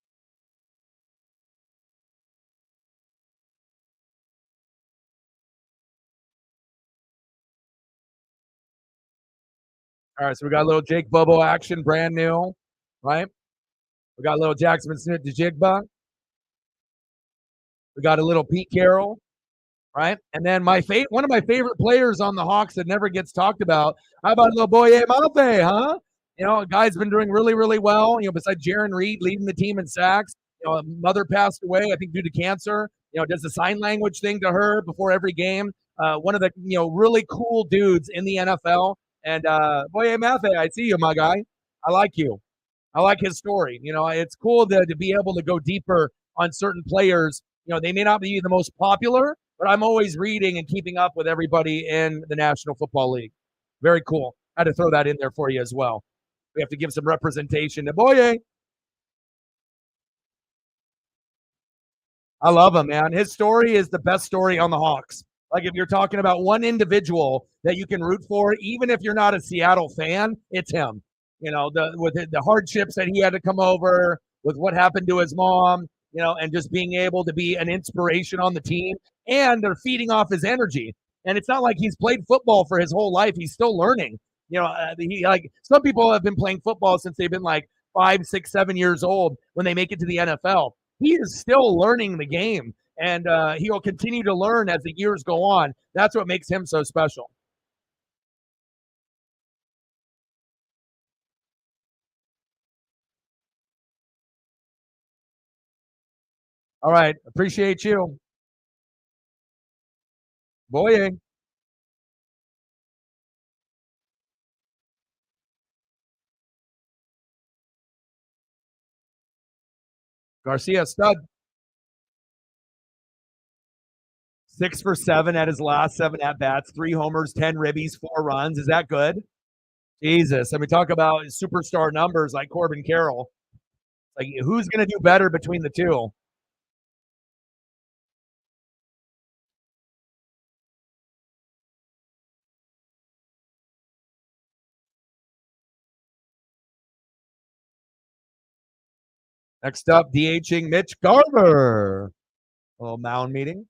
S1: All right, so we got a little Jake Bobo action, brand new, right? We got a little Jackson Smith to Jigba. We got a little Pete Carroll, right? And then one of my favorite players on the Hawks that never gets talked about. How about little Boye Mafe, huh? You know, a guy's been doing really, really well. You know, besides Jaron Reed leading the team in sacks. You know, mother passed away, I think, due to cancer. You know, does the sign language thing to her before every game. One of the really cool dudes in the NFL. And Boye Mafe, I see you, my guy. I like you. I like his story. You know, it's cool to be able to go deeper on certain players. You know, they may not be the most popular, but I'm always reading and keeping up with everybody in the National Football League. Very cool. I had to throw that in there for you as well. We have to give some representation to Boye. I love him, man. His story is the best story on the Hawks. Like if you're talking about one individual that you can root for, even if you're not a Seattle fan, it's him. You know, with the hardships that he had to come over, with what happened to his mom, you know, and just being able to be an inspiration on the team, and they're feeding off his energy. And it's not like he's played football for his whole life; he's still learning. You know, he like some people have been playing football since they've been like 5, 6, 7 years old when they make it to the NFL. He is still learning the game, and he will continue to learn as the years go on. That's what makes him so special. All right. Appreciate you. Boye. Garcia stud. 6 for 7 at his last 7 at bats, 3 homers, 10 ribbies, 4 runs. Is that good? Jesus. I mean, talk about superstar numbers like Corbin Carroll. Like, who's going to do better between the two? Next up, DHing Mitch Garver. A little mound meeting.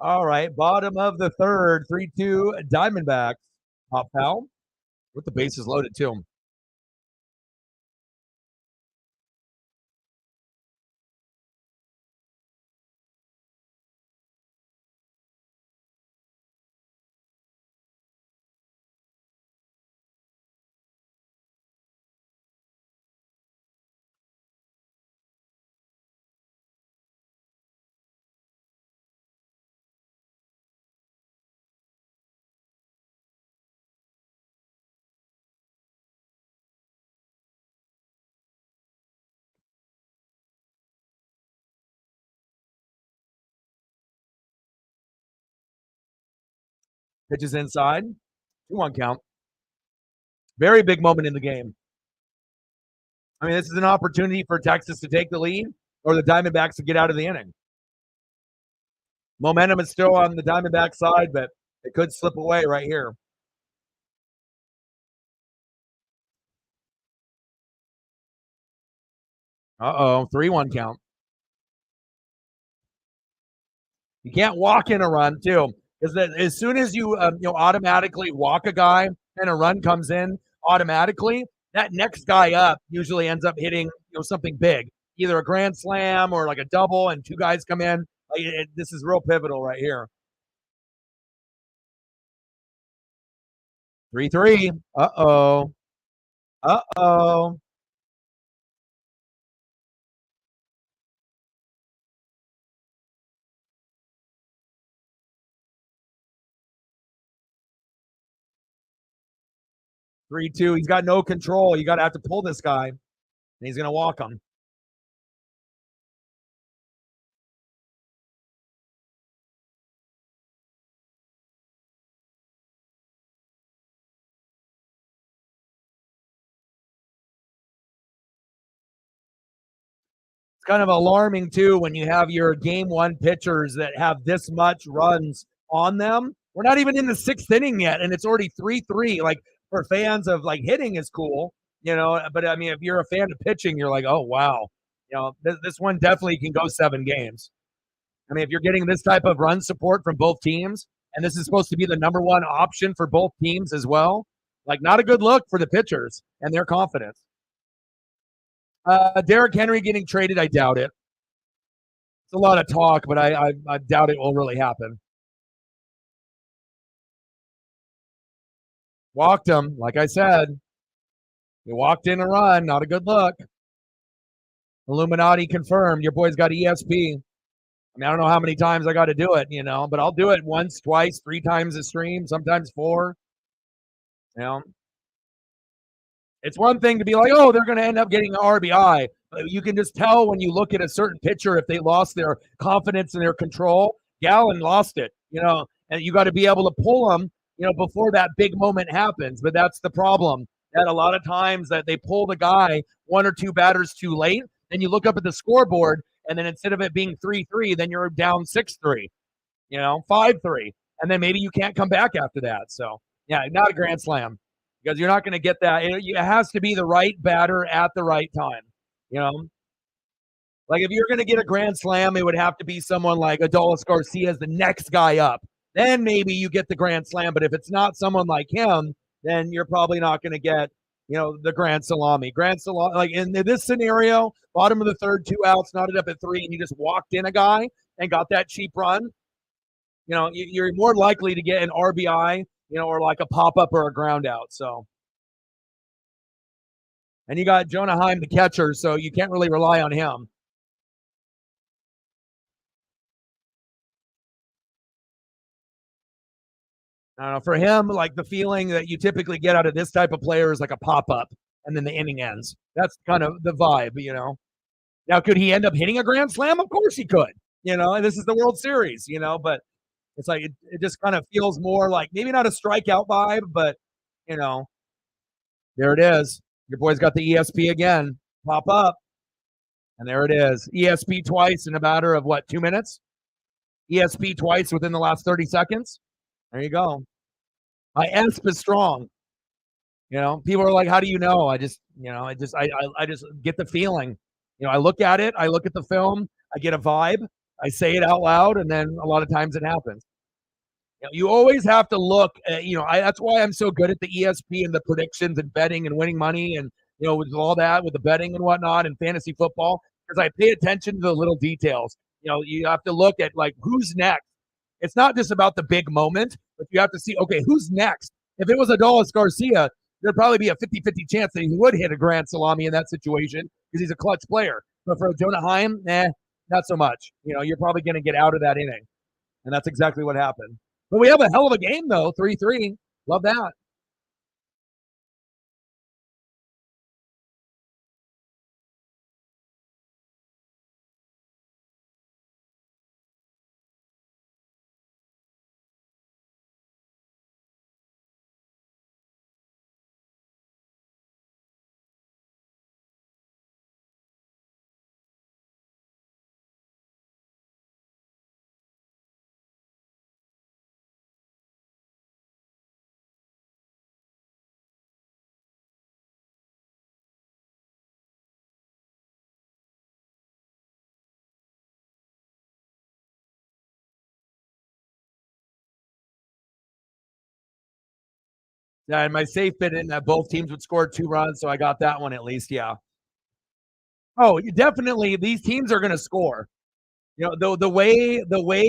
S1: All right, bottom of the third, 3-2 Diamondbacks. Pop foul with the bases loaded, too. Pitches inside. 2-1 count. Very big moment in the game. I mean, this is an opportunity for Texas to take the lead or the Diamondbacks to get out of the inning. Momentum is still on the Diamondback side, but it could slip away right here. Uh-oh, 3-1 count. You can't walk in a run, too, because as soon as you automatically walk a guy and a run comes in automatically, that next guy up usually ends up hitting something big, either a grand slam or like a double, and 2 guys come in. This is real pivotal right here. 3-3. Uh-oh. Uh-oh. 3-2. He's got no control. You got to have to pull this guy, and he's going to walk him. It's kind of alarming, too, when you have your game one pitchers that have this much runs on them. We're not even in the sixth inning yet, and it's already 3-3. Like, for fans of, like, hitting is cool, but, I mean, if you're a fan of pitching, you're like, oh, wow. This one definitely can go 7 games. I mean, if you're getting this type of run support from both teams, and this is supposed to be the number one option for both teams as well, like, not a good look for the pitchers and their confidence. Derrick Henry getting traded, I doubt it. It's a lot of talk, but I doubt it will really happen. Walked him, like I said. He walked in a run, not a good look. Illuminati confirmed. Your boy's got ESP. I mean, I don't know how many times I got to do it, but I'll do it once, twice, 3 times a stream, sometimes 4. It's one thing to be like, oh, they're going to end up getting an RBI. You can just tell when you look at a certain pitcher if they lost their confidence and their control. Gallen lost it, and you got to be able to pull them, before that big moment happens. But that's the problem, that a lot of times that they pull the guy 1 or 2 batters too late, and you look up at the scoreboard, and then instead of it being 3-3, then you're down 6-3, 5-3, and then maybe you can't come back after that. So, yeah, not a grand slam. Because you're not going to get that. It has to be the right batter at the right time. Like if you're going to get a grand slam, it would have to be someone like Adolis Garcia as the next guy up. Then maybe you get the grand slam. But if it's not someone like him, then you're probably not going to get, the grand salami. Like in this scenario, bottom of the third, 2 outs, knotted up at 3, and you just walked in a guy and got that cheap run. You're more likely to get an RBI, or like a pop-up or a ground out. So, and you got Jonah Heim, the catcher, so you can't really rely on him. I don't know. For him, like the feeling that you typically get out of this type of player is like a pop-up, and then the inning ends. That's kind of the vibe, Now, could he end up hitting a grand slam? Of course he could, and this is the World Series, but it's like it just kind of feels more like maybe not a strikeout vibe, but, there it is. Your boy's got the ESP again. Pop up. And there it is. ESP twice in a matter of, 2 minutes? ESP twice within the last 30 seconds? There you go. My ESP is strong. People are like, how do you know? I just get the feeling. I look at it. I look at the film. I get a vibe. I say it out loud, and then a lot of times it happens. You always have to look at, that's why I'm so good at the ESP and the predictions and betting and winning money and, with all that, with the betting and whatnot and fantasy football, because I pay attention to the little details. You have to look at, like, who's next. It's not just about the big moment, but you have to see, okay, who's next? If it was Adolis Garcia, there'd probably be a 50-50 chance that he would hit a grand salami in that situation because he's a clutch player. But for Jonah Heim, not so much. You're probably going to get out of that inning. And that's exactly what happened. But we have a hell of a game, though, 3-3. Love that. Yeah, and my safe bet in that both teams would score 2 runs, so I got that one at least, yeah. Oh, definitely these teams are going to score. The way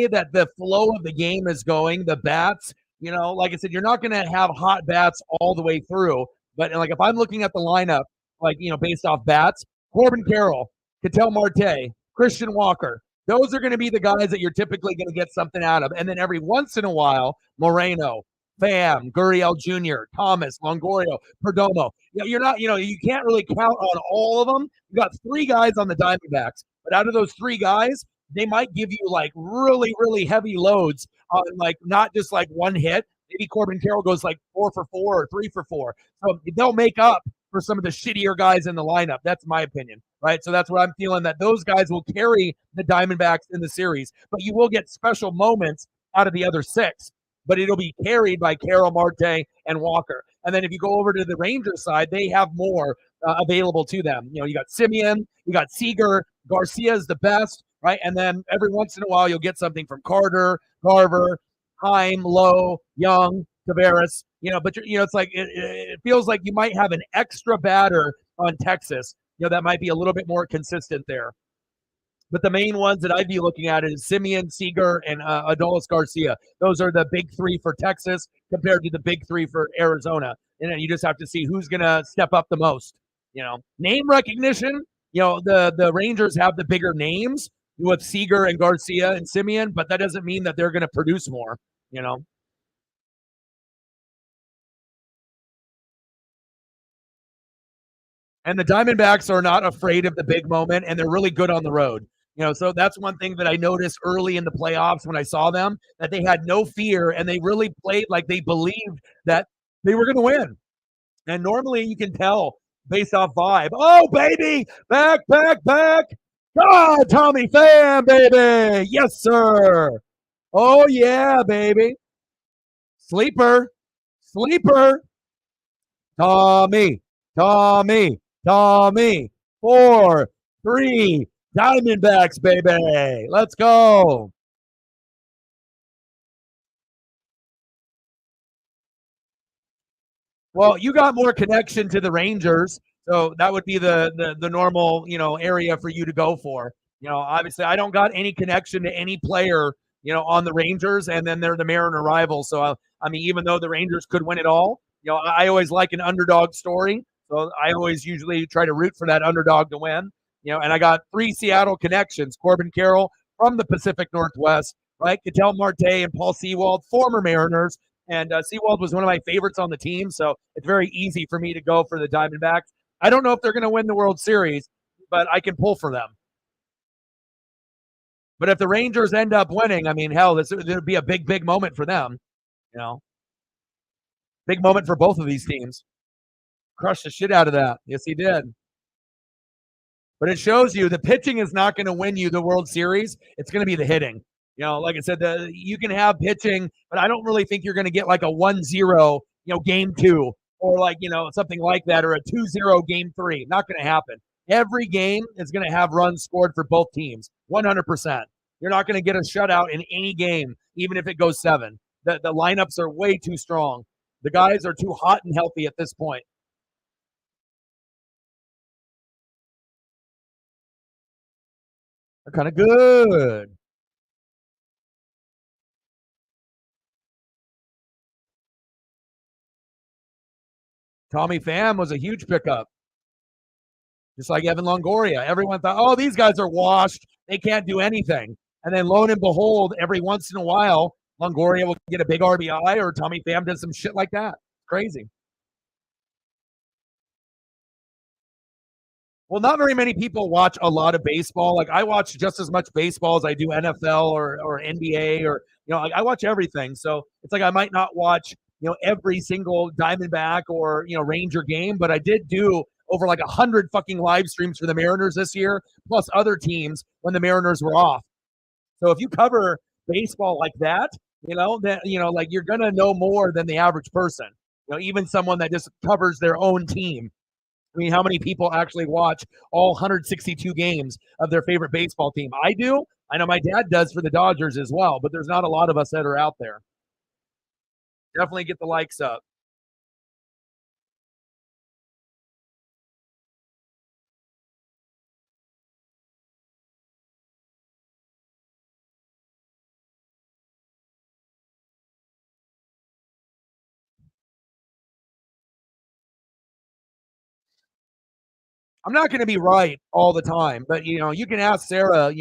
S1: that the flow of the game is going, the bats, like I said, you're not going to have hot bats all the way through. But, like, if I'm looking at the lineup, like, based off bats, Corbin Carroll, Ketel Marte, Christian Walker, those are going to be the guys that you're typically going to get something out of. And then every once in a while, Moreno, Pham, Gurriel Jr., Thomas, Longoria, Perdomo. You're not, you can't really count on all of them. You got three guys on the Diamondbacks, but out of those three guys, they might give you like really, really heavy loads on like not just like one hit. Maybe Corbin Carroll goes like 4 for 4 or 3 for 4. So they'll make up for some of the shittier guys in the lineup. That's my opinion, right? So that's what I'm feeling, that those guys will carry the Diamondbacks in the series, but you will get special moments out of the other six, but it'll be carried by Carroll, Marte, and Walker. And then if you go over to the Rangers side, they have more available to them. You got Simeon, you got Seager, Garcia is the best, right? And then every once in a while, you'll get something from Carter, Garver, Heim, Lowe, Young, Tavares. But it's like it feels like you might have an extra batter on Texas. That might be a little bit more consistent there. But the main ones that I'd be looking at is Simeon, Seager, and Adolis Garcia. Those are the big three for Texas compared to the big three for Arizona. And then you just have to see who's going to step up the most. Name recognition. The Rangers have the bigger names with Seager and Garcia and Simeon, but that doesn't mean that they're going to produce more. And the Diamondbacks are not afraid of the big moment, and they're really good on the road. So that's one thing that I noticed early in the playoffs when I saw them, that they had no fear and they really played like they believed that they were going to win. And normally you can tell based off vibe. Oh, baby, back, back, back. God, Tommy Pham, baby. Yes, sir. Oh, yeah, baby. Sleeper. Tommy. 4, 3, Diamondbacks, baby. Let's go. Well, you got more connection to the Rangers, so that would be the normal, area for you to go for. Obviously, I don't got any connection to any player, on the Rangers, and then they're the Mariner rivals. So, even though the Rangers could win it all, I always like an underdog story. So I always usually try to root for that underdog to win. And I got 3 Seattle connections: Corbin Carroll from the Pacific Northwest, right? Ketel Marte and Paul Sewald, former Mariners. And Sewald was one of my favorites on the team, so it's very easy for me to go for the Diamondbacks. I don't know if they're going to win the World Series, but I can pull for them. But if the Rangers end up winning, hell, this would be a big, big moment for them. Big moment for both of these teams. Crushed the shit out of that. Yes, he did. But it shows you the pitching is not going to win you the World Series. It's going to be the hitting. Like I said, you can have pitching, but I don't really think you're going to get like a 1-0, game 2, or like, something like that, or a 2-0 game 3. Not going to happen. Every game is going to have runs scored for both teams, 100%. You're not going to get a shutout in any game, even if it goes 7. The lineups are way too strong. The guys are too hot and healthy at this point. They're kind of good. Tommy Pham was a huge pickup, just like Evan Longoria. Everyone thought, oh, these guys are washed. They can't do anything. And then lo and behold, every once in a while, Longoria will get a big RBI or Tommy Pham does some shit like that. Crazy. Well, not very many people watch a lot of baseball. Like I watch just as much baseball as I do NFL or NBA or I watch everything. So it's like I might not watch every single Diamondback or Ranger game, but I did do over like 100 fucking live streams for the Mariners this year, plus other teams when the Mariners were off. So if you cover baseball like that, like you're gonna know more than the average person. Even someone that just covers their own team. How many people actually watch all 162 games of their favorite baseball team? I do. I know my dad does for the Dodgers as well, but there's not a lot of us that are out there. Definitely get the likes up. I'm not going to be right all the time, but you can ask Sarah,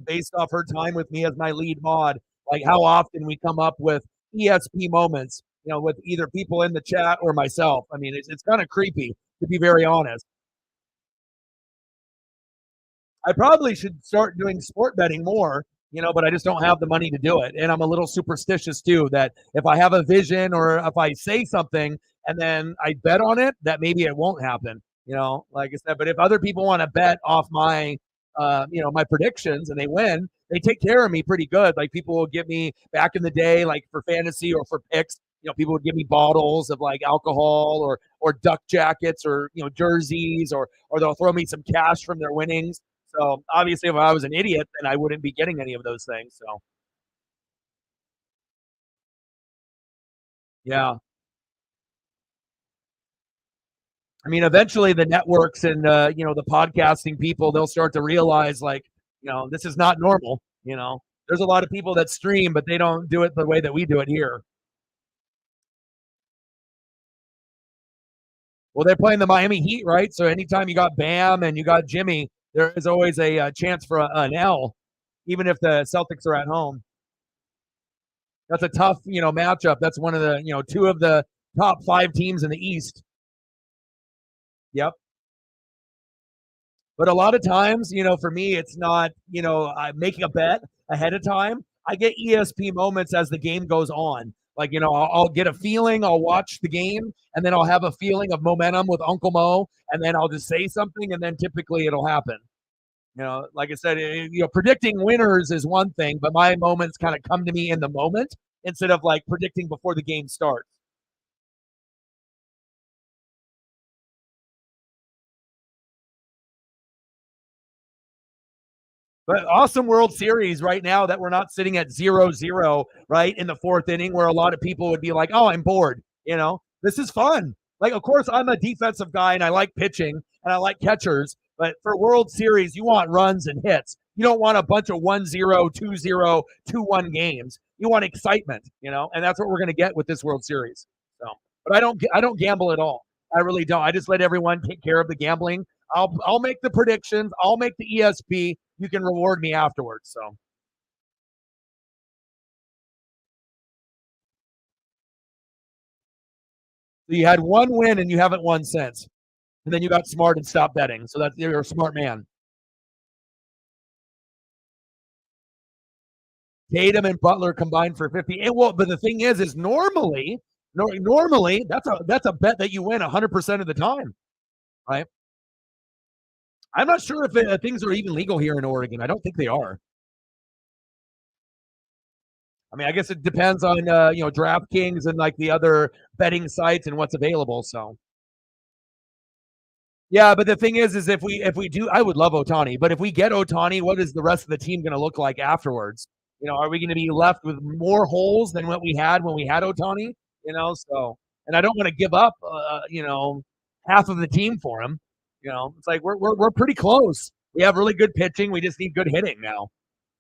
S1: based off her time with me as my lead mod, like how often we come up with ESP moments. with either people in the chat or myself. I mean, it's kind of creepy, to be very honest. I probably should start doing sport betting more, but I just don't have the money to do it. And I'm a little superstitious too, that if I have a vision or if I say something and then I bet on it, that maybe it won't happen, like I said. But if other people want to bet off my predictions and they win, they take care of me pretty good. Like people will give me back in the day, like for fantasy or for picks, people would give me bottles of like alcohol or duck jackets or jerseys or they'll throw me some cash from their winnings. So obviously, if I was an idiot, then I wouldn't be getting any of those things. So yeah, I mean, eventually the networks and the podcasting people they'll start to realize like this is not normal. There's a lot of people that stream, but they don't do it the way that we do it here. Well, they're playing the Miami Heat, right? So anytime you got Bam and you got Jimmy, there is always a chance for an L, even if the Celtics are at home. That's a tough, matchup. That's one of the, two of the top 5 teams in the East. Yep. But a lot of times, for me, it's not, I'm making a bet ahead of time. I get ESP moments as the game goes on. Like, I'll get a feeling, I'll watch the game, and then I'll have a feeling of momentum with Uncle Mo, and then I'll just say something, and then typically it'll happen. Like I said, predicting winners is one thing, but my moments kind of come to me in the moment instead of like predicting before the game starts. But awesome World Series right now that we're not sitting at 0-0, right, in the 4th inning where a lot of people would be like, oh, I'm bored. This is fun. Like, of course, I'm a defensive guy and I like pitching and I like catchers. But for World Series, you want runs and hits. You don't want a bunch of 1-0, 2-0, 2-1 games. You want excitement, and that's what we're going to get with this World Series. So, but I don't gamble at all. I really don't. I just let everyone take care of the gambling. I'll make the predictions. I'll make the ESP. You can reward me afterwards. So you had one win and you haven't won since. And then you got smart and stopped betting. So that's you're a smart man. Tatum and Butler combined for 50. But the thing is normally that's a bet that you win 100% of the time, right? I'm not sure if things are even legal here in Oregon. I don't think they are. I mean, I guess it depends on DraftKings and like the other betting sites and what's available. So yeah, but the thing is if we do, I would love Ohtani, but if we get Ohtani, what is the rest of the team going to look like afterwards? Are we going to be left with more holes than what we had when we had Ohtani? So and I don't want to give up, half of the team for him. It's like we're pretty close. We have really good pitching. We just need good hitting now.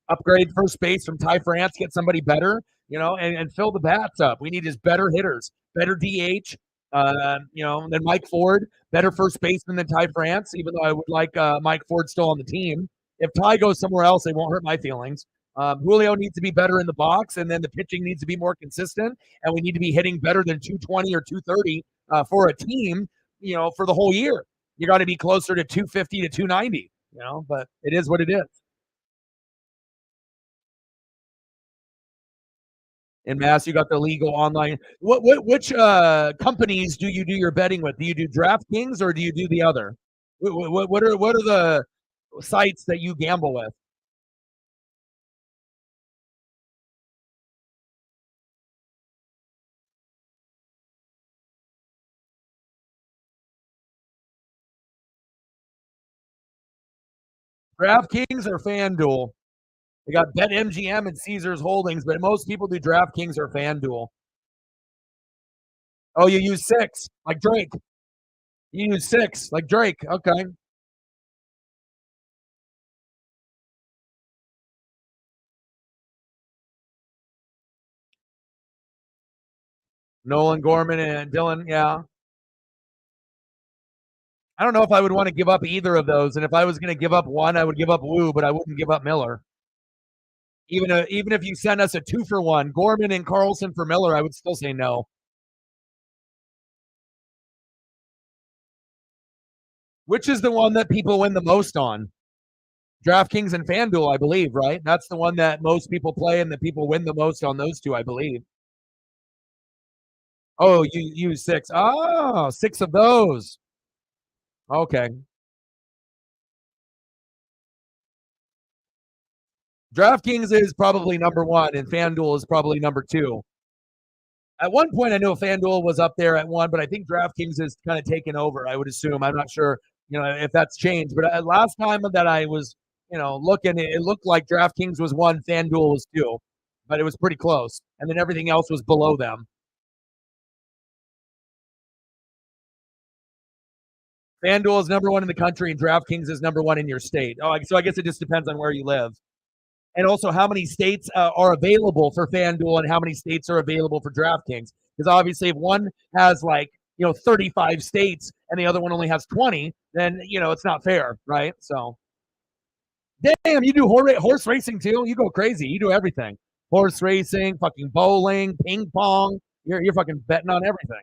S1: Upgrade first base from Ty France, get somebody better, and fill the bats up. We need just better hitters, better DH, than Mike Ford, better first baseman than Ty France, even though I would like Mike Ford still on the team. If Ty goes somewhere else, it won't hurt my feelings. Julio needs to be better in the box, and then the pitching needs to be more consistent, and we need to be hitting better than 220 or 230 for a team, for the whole year. You got to be closer to 250 to 290, but it is what it is. In Mass, you got the legal online. Which companies do you do your betting with? Do you do DraftKings or do you do the other? What are the sites that you gamble with? DraftKings or FanDuel? They got BetMGM and Caesars Holdings, but most people do DraftKings or FanDuel. Oh, you use 6 like Drake. You use 6 like Drake. Okay. Nolan Gorman and Dylan. Yeah. I don't know if I would want to give up either of those. And if I was going to give up one, I would give up Woo, but I wouldn't give up Miller. Even if you send us a 2-for-1, Gorman and Carlson for Miller, I would still say no. Which is the one that people win the most on? DraftKings and FanDuel, I believe, right? That's the one that most people play and that people win the most on those two, I believe. Oh, you use six. Oh, six of those. Okay. DraftKings is probably number one, and FanDuel is probably number two. At one point, I know FanDuel was up there at one, but I think DraftKings is kind of taken over. I would assume. I'm not sure, if that's changed. But last time that I was, looking, it looked like DraftKings was one, FanDuel was two, but it was pretty close. And then everything else was below them. FanDuel is number one in the country, and DraftKings is number one in your state. Oh, so I guess it just depends on where you live. And also how many states are available for FanDuel and how many states are available for DraftKings. Because obviously, if one has 35 states and the other one only has 20, then it's not fair, right? So, damn, you do horse racing too? You go crazy. You do everything: horse racing, fucking bowling, ping pong. You're fucking betting on everything.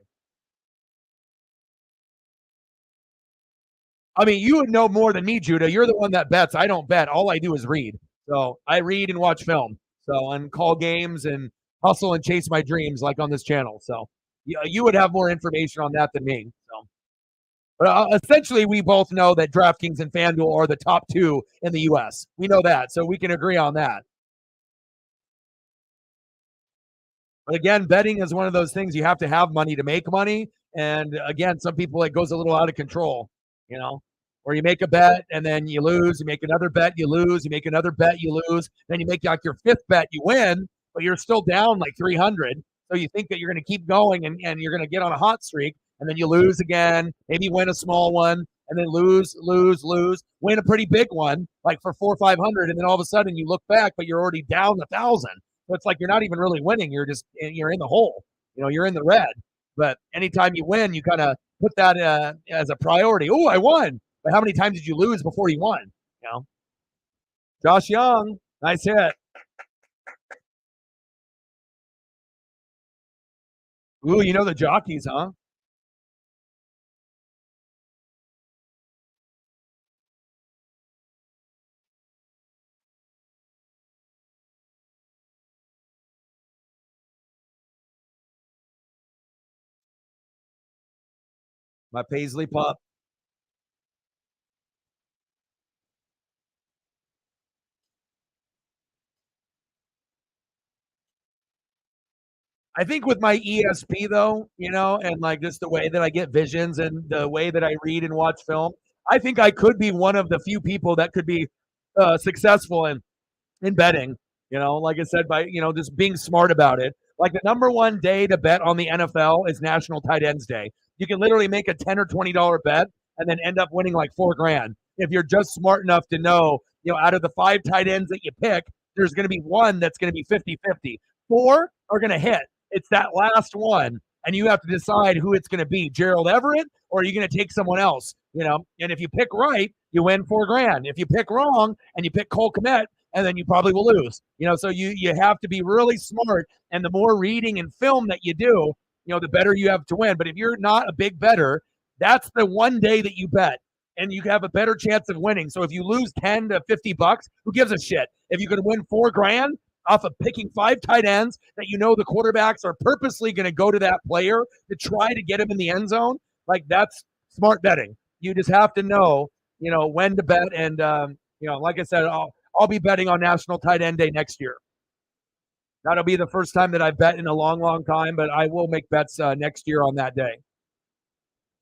S1: I mean, you would know more than me, Judah. You're the one that bets. I don't bet. All I do is read. So I read and watch film. So and call games and hustle and chase my dreams like on this channel. So you would have more information on that than me. So, but essentially, we both know that DraftKings and FanDuel are the top two in the U.S. We know that, so we can agree on that. But again, betting is one of those things you have to have money to make money. And again, some people it goes a little out of control, you know, where you make a bet and then you lose, you make another bet, you lose, you make another bet, you lose, then you make like your fifth bet, you win, but you're still down like 300. So you think that you're going to keep going and you're going to get on a hot streak, and then you lose again, maybe win a small one, and then lose, win a pretty big one, like for 400 or 500, and then all of a sudden you look back, but you're already down 1,000. So it's like you're not even really winning. You're in the hole. You're in the red. But anytime you win, you kind of put that as a priority. Oh, I won. But how many times did you lose before you won? Josh Young, nice hit. Ooh, the jockeys, huh? My Paisley pup. I think with my ESP though, and like just the way that I get visions and the way that I read and watch film, I think I could be one of the few people that could be successful in betting. Like I said, by just being smart about it. Like the number one day to bet on the NFL is National Tight Ends Day. You can literally make a $10 or $20 bet and then end up winning like $4,000 if you're just smart enough to know. Out of the five tight ends that you pick, there's going to be one that's going to be 50-50. Four are going to hit. It's that last one, and you have to decide who it's going to be: Gerald Everett, or are you going to take someone else? And if you pick right, you win $4,000. If you pick wrong and you pick Cole Kmet, and then you probably will lose. So you have to be really smart, and the more reading and film that you do, the better you have to win. But if you're not a big bettor, that's the one day that you bet, and you have a better chance of winning. So if you lose 10 to $50, who gives a shit? If you can win $4,000 off of picking five tight ends that the quarterbacks are purposely going to go to that player to try to get him in the end zone, like that's smart betting. You just have to know, when to bet, and like I said, I'll be betting on National Tight End Day next year. That'll be the first time that I bet in a long, long time, but I will make bets next year on that day.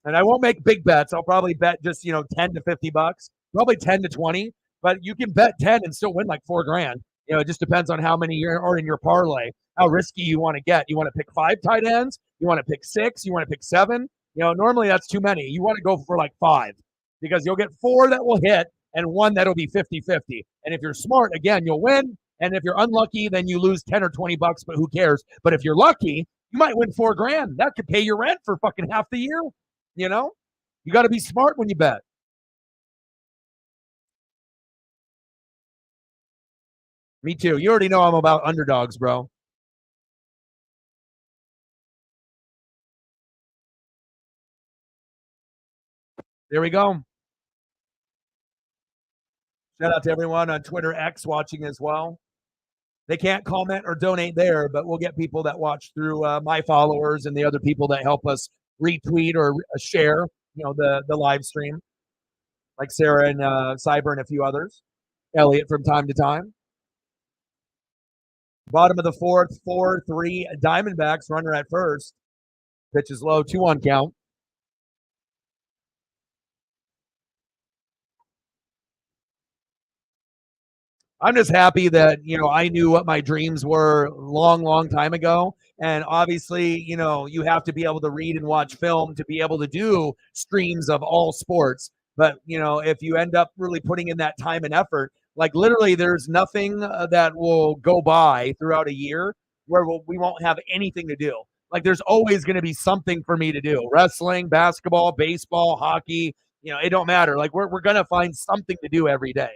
S1: And I won't make big bets. I'll probably bet just, 10 to $50, probably 10 to 20, but you can bet 10 and still win like $4,000. It just depends on how many are in your parlay, how risky you want to get. You want to pick five tight ends, you want to pick six, you want to pick seven. Normally that's too many. You want to go for like five, because you'll get four that will hit and one that'll be 50-50. And if you're smart, again, you'll win. And if you're unlucky, then you lose 10 or $20, but who cares? But if you're lucky, you might win $4,000. That could pay your rent for fucking half the year. You got to be smart when you bet. Me too. You already know I'm about underdogs, bro. There we go. Shout out to everyone on Twitter X watching as well. They can't comment or donate there, but we'll get people that watch through my followers and the other people that help us retweet or share, the live stream, like Sarah and Cyber and a few others. Elliot from time to time. Bottom of the fourth, 4-3 Diamondbacks, runner at first. Pitch is low, 2-1 count. I'm just happy that, I knew what my dreams were long, long time ago. And obviously, you have to be able to read and watch film to be able to do streams of all sports. But, if you end up really putting in that time and effort, like literally there's nothing that will go by throughout a year where we won't have anything to do. Like there's always going to be something for me to do. Wrestling, basketball, baseball, hockey, it don't matter. Like we're going to find something to do every day.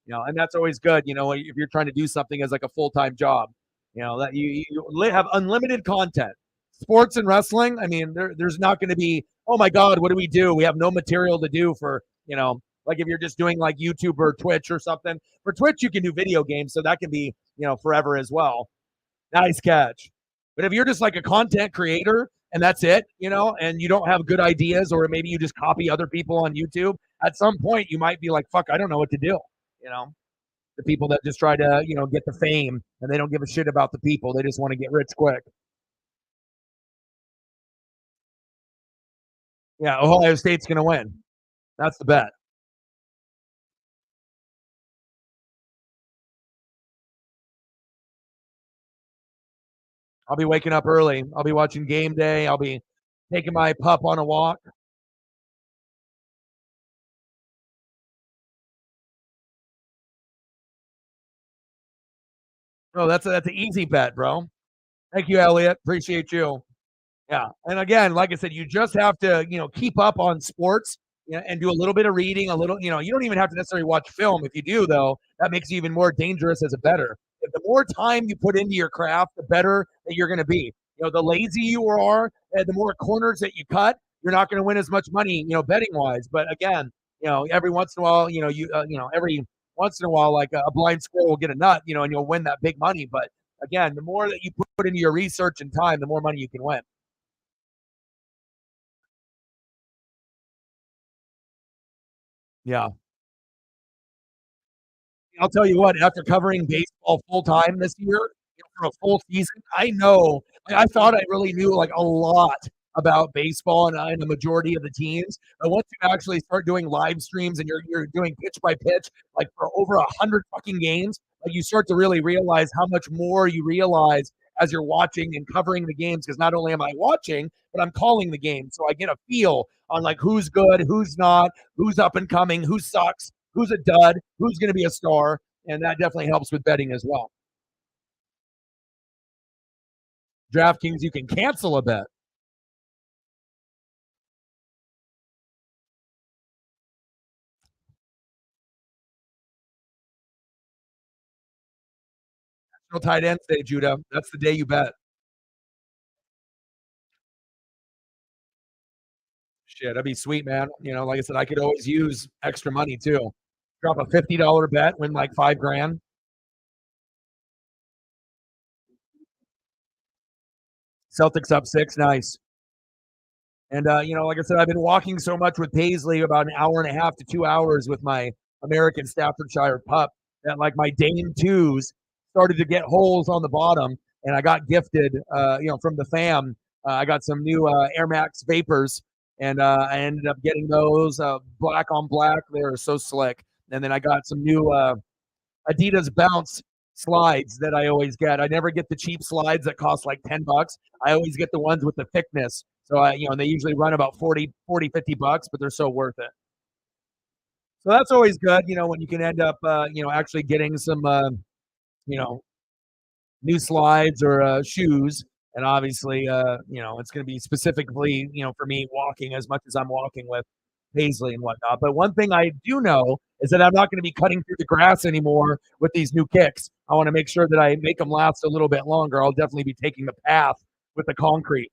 S1: And that's always good, if you're trying to do something as like a full-time job, that you have unlimited content. Sports and wrestling, I mean, there's not going to be, oh my God, what do we do? We have no material to do for, like if you're just doing like YouTube or Twitch or something. For Twitch, you can do video games, so that can be, forever as well. Nice catch. But if you're just like a content creator and that's it, and you don't have good ideas, or maybe you just copy other people on YouTube, at some point you might be like, fuck, I don't know what to do. The people that just try to, get the fame and they don't give a shit about the people. They just want to get rich quick. Yeah, Ohio State's going to win. That's the bet. I'll be waking up early. I'll be watching game day. I'll be taking my pup on a walk. Oh, that's an easy bet, bro. Thank you, Elliot. Appreciate you. Yeah. And again, like I said, you just have to, keep up on sports, and do a little bit of reading, a little, you don't even have to necessarily watch film. If you do, though, that makes you even more dangerous as a bettor. If the more time you put into your craft, the better that you're going to be. The lazy you are, the more corners that you cut, you're not going to win as much money, betting wise. But again, every once in a while, every once in a while, like a blind squirrel will get a nut, and you'll win that big money. But again, the more that you put into your research and time, the more money you can win. Yeah. I'll tell you what, after covering baseball full time this year, for a full season, I know I thought I really knew like a lot about baseball and the majority of the teams. But once you actually start doing live streams and you're doing pitch by pitch, like for over 100 fucking games, like you start to really realize how much more you realize as you're watching and covering the games. Because not only am I watching, but I'm calling the game, so I get a feel on like who's good, who's not, who's up and coming, who sucks, who's a dud, who's going to be a star, and that definitely helps with betting as well. DraftKings, you can cancel a bet. No tight ends day, Judah. That's the day you bet. Shit, that'd be sweet, man. Like I said, I could always use extra money too. Drop a $50 bet, win like 5 grand. Celtics up 6, nice. And like I said, I've been walking so much with Paisley, about an hour and a half to 2 hours with my American Staffordshire pup, that like my Dane twos started to get holes on the bottom, and I got gifted, from the fam. I got some new Air Max Vapors, and I ended up getting those black on black. They were so slick. And then I got some new Adidas Bounce slides that I always get. I never get the cheap slides that cost like $10. I always get the ones with the thickness. So and they usually run about 40, $50, but they're so worth it. So that's always good, when you can end up, actually getting some, you know, new slides or shoes. And obviously, it's going to be specifically, for me walking as much as I'm walking with Paisley and whatnot. But one thing I do know is that I'm not going to be cutting through the grass anymore with these new kicks. I want to make sure that I make them last a little bit longer. I'll definitely be taking the path with the concrete.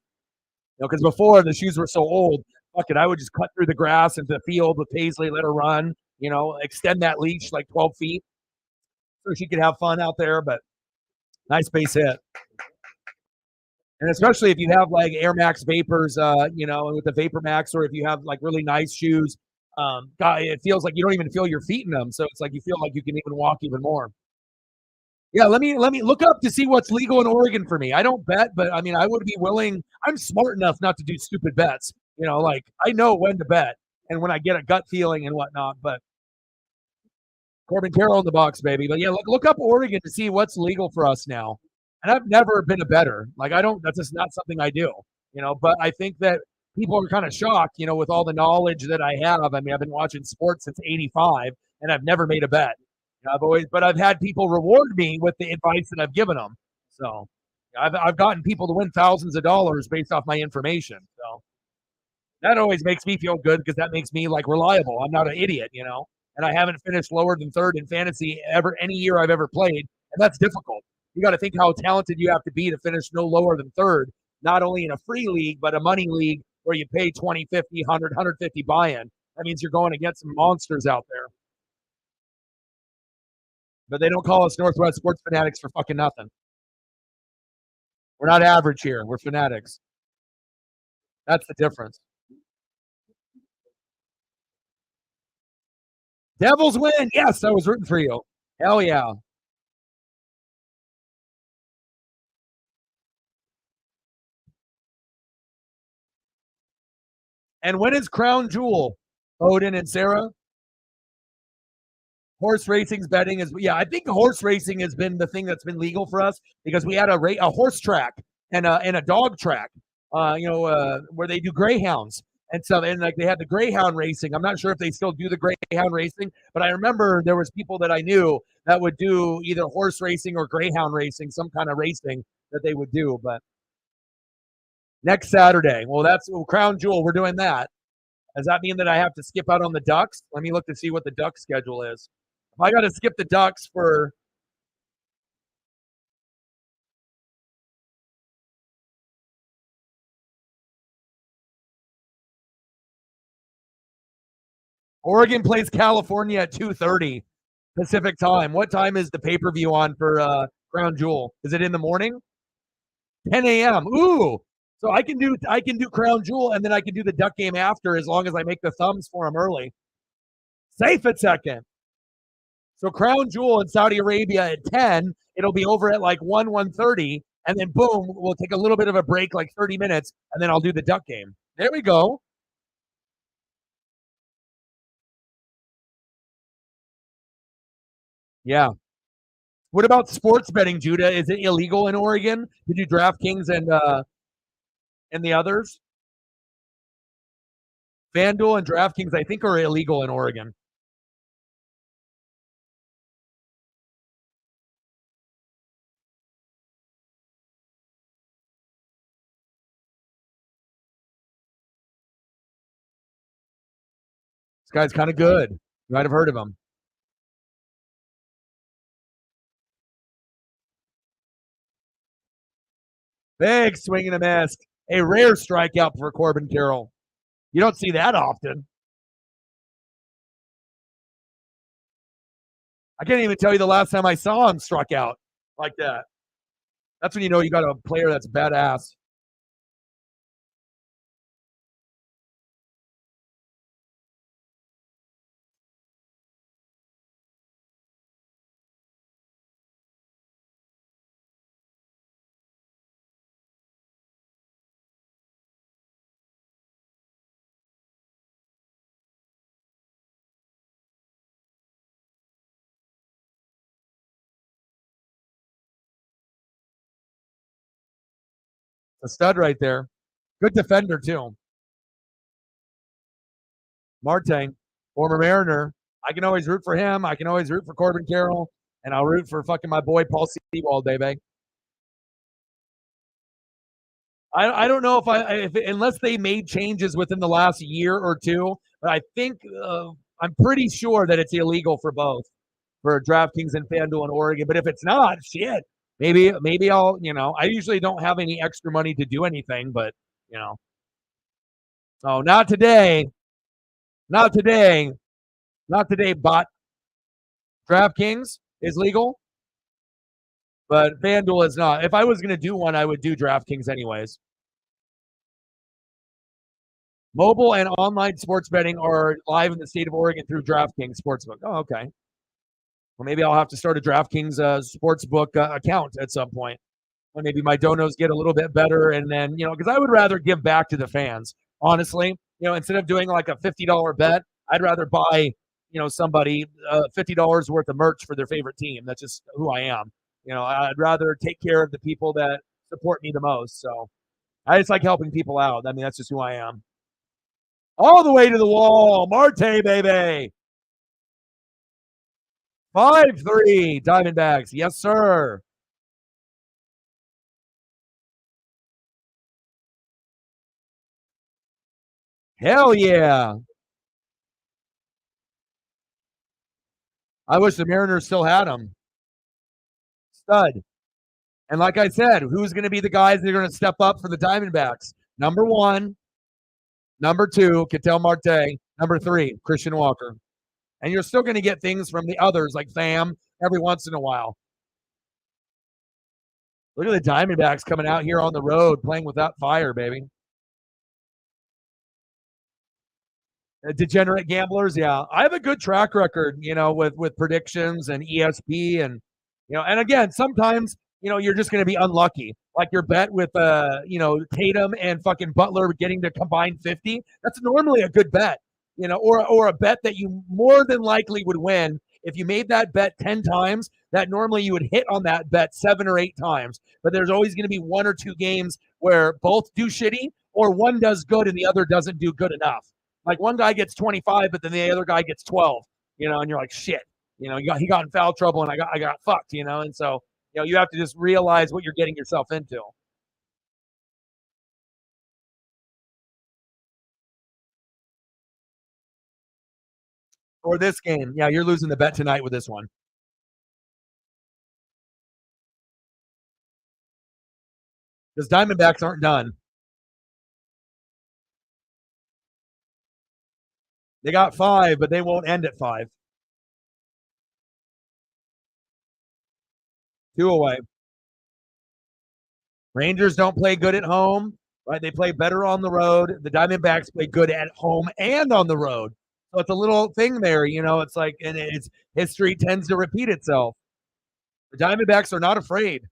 S1: Because before the shoes were so old, fuck it, I would just cut through the grass into the field with Paisley, let her run, extend that leash like 12 feet so she could have fun out there. But nice base hit. And especially if you have like Air Max Vapors, with the Vapor Max, or if you have like really nice shoes, God, it feels like you don't even feel your feet in them. So it's like you feel like you can even walk even more. Yeah, let me look up to see what's legal in Oregon for me. I don't bet, but I mean, I would be willing. I'm smart enough not to do stupid bets. Like I know when to bet and when I get a gut feeling and whatnot. But Corbin Carroll in the box, baby. But yeah, look up Oregon to see what's legal for us now. And I've never been a bettor. Like I don't. That's just not something I do. But I think that people are kind of shocked. With all the knowledge that I have. I mean, I've been watching sports since '85, and I've never made a bet. I've had people reward me with the advice that I've given them. So I've gotten people to win thousands of dollars based off my information. So that always makes me feel good because that makes me like reliable. I'm not an idiot, and I haven't finished lower than third in fantasy ever any year I've ever played. And that's difficult. You got to think how talented you have to be to finish no lower than third, not only in a free league, but a money league where you pay 20, 50, 100, 150 buy-in. That means you're going against some monsters out there. But they don't call us Northwest Sports Fanatics for fucking nothing. We're not average here. We're fanatics. That's the difference. Devils win. Yes, I was rooting for you. Hell yeah. And when is Crown Jewel? Odin and Sarah? Horse racing's betting is, yeah, I think horse racing has been the thing that's been legal for us because we had a horse track and a dog track, where they do greyhounds. And so, and like they had the greyhound racing. I'm not sure if they still do the greyhound racing, but I remember there was people that I knew that would do either horse racing or greyhound racing, some kind of racing that they would do. But next Saturday, well, that's Crown Jewel. We're doing that. Does that mean that I have to skip out on the Ducks? Let me look to see what the Duck schedule is. If I got to skip the Ducks for Oregon plays California at 2:30 Pacific time. What time is the pay-per-view on for Crown Jewel? Is it in the morning? 10 a.m. Ooh. So I can do Crown Jewel and then I can do the Duck game after as long as I make the thumbs for them early. Safe at second. So Crown Jewel in Saudi Arabia at 10, it'll be over at like 1:30, and then boom, we'll take a little bit of a break, like 30 minutes, and then I'll do the Duck game. There we go. Yeah. What about sports betting, Judah? Is it illegal in Oregon to do DraftKings and the others? FanDuel and DraftKings, I think, are illegal in Oregon. This guy's kind of good. You might have heard of him. Big swing and a miss. A rare strikeout for Corbin Carroll. You don't see that often. I can't even tell you the last time I saw him struck out like that. That's when you know you got a player that's badass. A stud right there. Good defender, too. Marte, former Mariner. I can always root for him. I can always root for Corbin Carroll. And I'll root for fucking my boy Paul Seawald, baby. I don't know if unless they made changes within the last year or two, but I think I'm pretty sure that it's illegal for both, for DraftKings and FanDuel in Oregon. But if it's not, shit, maybe I'll, I usually don't have any extra money to do anything, but oh, not today. Not today. Not today, but DraftKings is legal, but FanDuel is not. If I was going to do one, I would do DraftKings anyways. Mobile and online sports betting are live in the state of Oregon through DraftKings Sportsbook. Oh, okay. Well, maybe I'll have to start a DraftKings Sportsbook account at some point. When maybe my donos get a little bit better, and then, because I would rather give back to the fans, honestly. Instead of doing like a $50 bet, I'd rather buy, somebody $50 worth of merch for their favorite team. That's just who I am. I'd rather take care of the people that support me the most. So I just like helping people out. I mean, that's just who I am. All the way to the wall, Marte, baby. 5-3, Diamondbacks. Yes, sir. Hell yeah. I wish the Mariners still had him. Stud. And like I said, who's going to be the guys that are going to step up for the Diamondbacks? Number 1, number 2, Ketel Marte. Number 3, Christian Walker. And you're still going to get things from the others like Pham every once in a while. Look at the Diamondbacks coming out here on the road playing without fire, baby. Degenerate gamblers, yeah. I have a good track record, with predictions and ESP, and and again, sometimes you're just going to be unlucky. Like your bet with Tatum and fucking Butler getting to combine 50. That's normally a good bet, or a bet that you more than likely would win. If you made that bet 10 times, that normally you would hit on that bet 7 or 8 times. But there's always going to be 1 or 2 games where both do shitty, or one does good and the other doesn't do good enough. Like one guy gets 25, but then the other guy gets 12, and you're like, shit, he got in foul trouble and I got fucked, and so, you have to just realize what you're getting yourself into. Or this game. Yeah, you're losing the bet tonight with this one. Because Diamondbacks aren't done. They got 5, but they won't end at 5. 2 away. Rangers don't play good at home, right? They play better on the road. The Diamondbacks play good at home and on the road. So it's a little thing there, it's like, and it's history tends to repeat itself. The Diamondbacks are not afraid.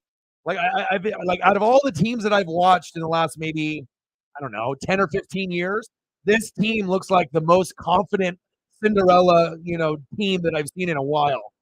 S1: Like I've like out of all the teams that I've watched in the last maybe, I don't know, 10 or 15 years, this team looks like the most confident Cinderella, team that I've seen in a while.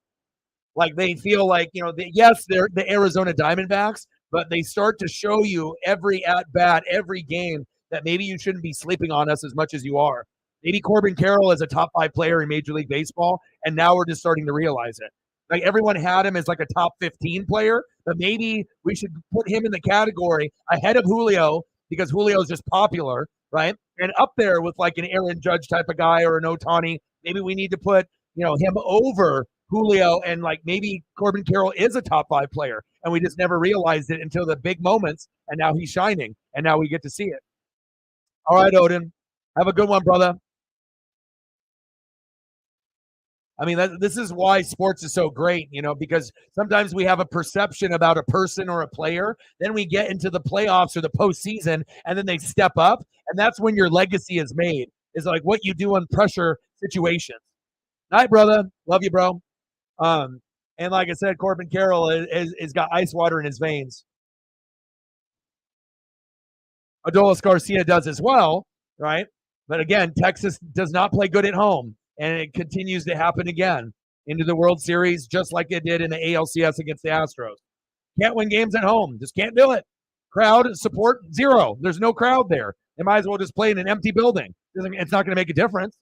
S1: Like they feel like, yes, they're the Arizona Diamondbacks, but they start to show you every at bat, every game that maybe you shouldn't be sleeping on us as much as you are. Maybe Corbin Carroll is a top 5 player in Major League Baseball, and now we're just starting to realize it. Like everyone had him as like a top 15 player, but maybe we should put him in the category ahead of Julio because Julio is just popular, right? And up there with like an Aaron Judge type of guy or an Ohtani. Maybe we need to put, him over Julio, and like maybe Corbin Carroll is a top 5 player, and we just never realized it until the big moments, and now he's shining, and now we get to see it. All right, Odin, have a good one, brother. I mean, this is why sports is so great, because sometimes we have a perception about a person or a player. Then we get into the playoffs or the postseason, and then they step up. And that's when your legacy is made, is like what you do in pressure situations. Night, brother. Love you, bro. And like I said, Corbin Carroll is got ice water in his veins. Adolis Garcia does as well, right? But again, Texas does not play good at home, and it continues to happen again into the World Series, just like it did in the ALCS against the Astros. Can't win games at home. Just can't do it. Crowd support, 0. There's no crowd there. They might as well just play in an empty building. It's not going to make a difference.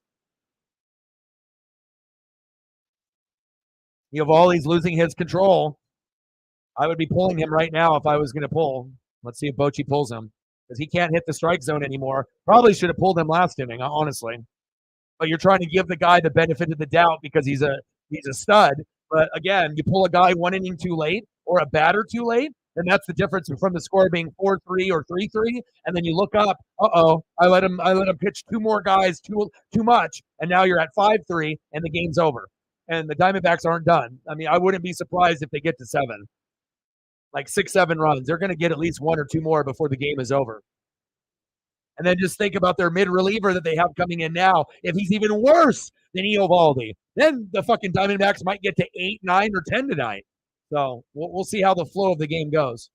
S1: Eovaldi's losing his control. I would be pulling him right now if I was going to pull. Let's see if Bochy pulls him, because he can't hit the strike zone anymore. Probably should have pulled him last inning, honestly. But you're trying to give the guy the benefit of the doubt because he's a stud. But again, you pull a guy 1 inning too late or a batter too late, then that's the difference from the score being 4-3 or 3-3. And then you look up, I let him pitch two more guys too much, and now you're at 5-3, and the game's over. And the Diamondbacks aren't done. I mean, I wouldn't be surprised if they get to 7, like 6-7 runs. They're going to get at least 1 or 2 more before the game is over. And then just think about their mid reliever that they have coming in now. If he's even worse than Eovaldi, then the fucking Diamondbacks might get to 8, 9, or 10 tonight. So we'll see how the flow of the game goes.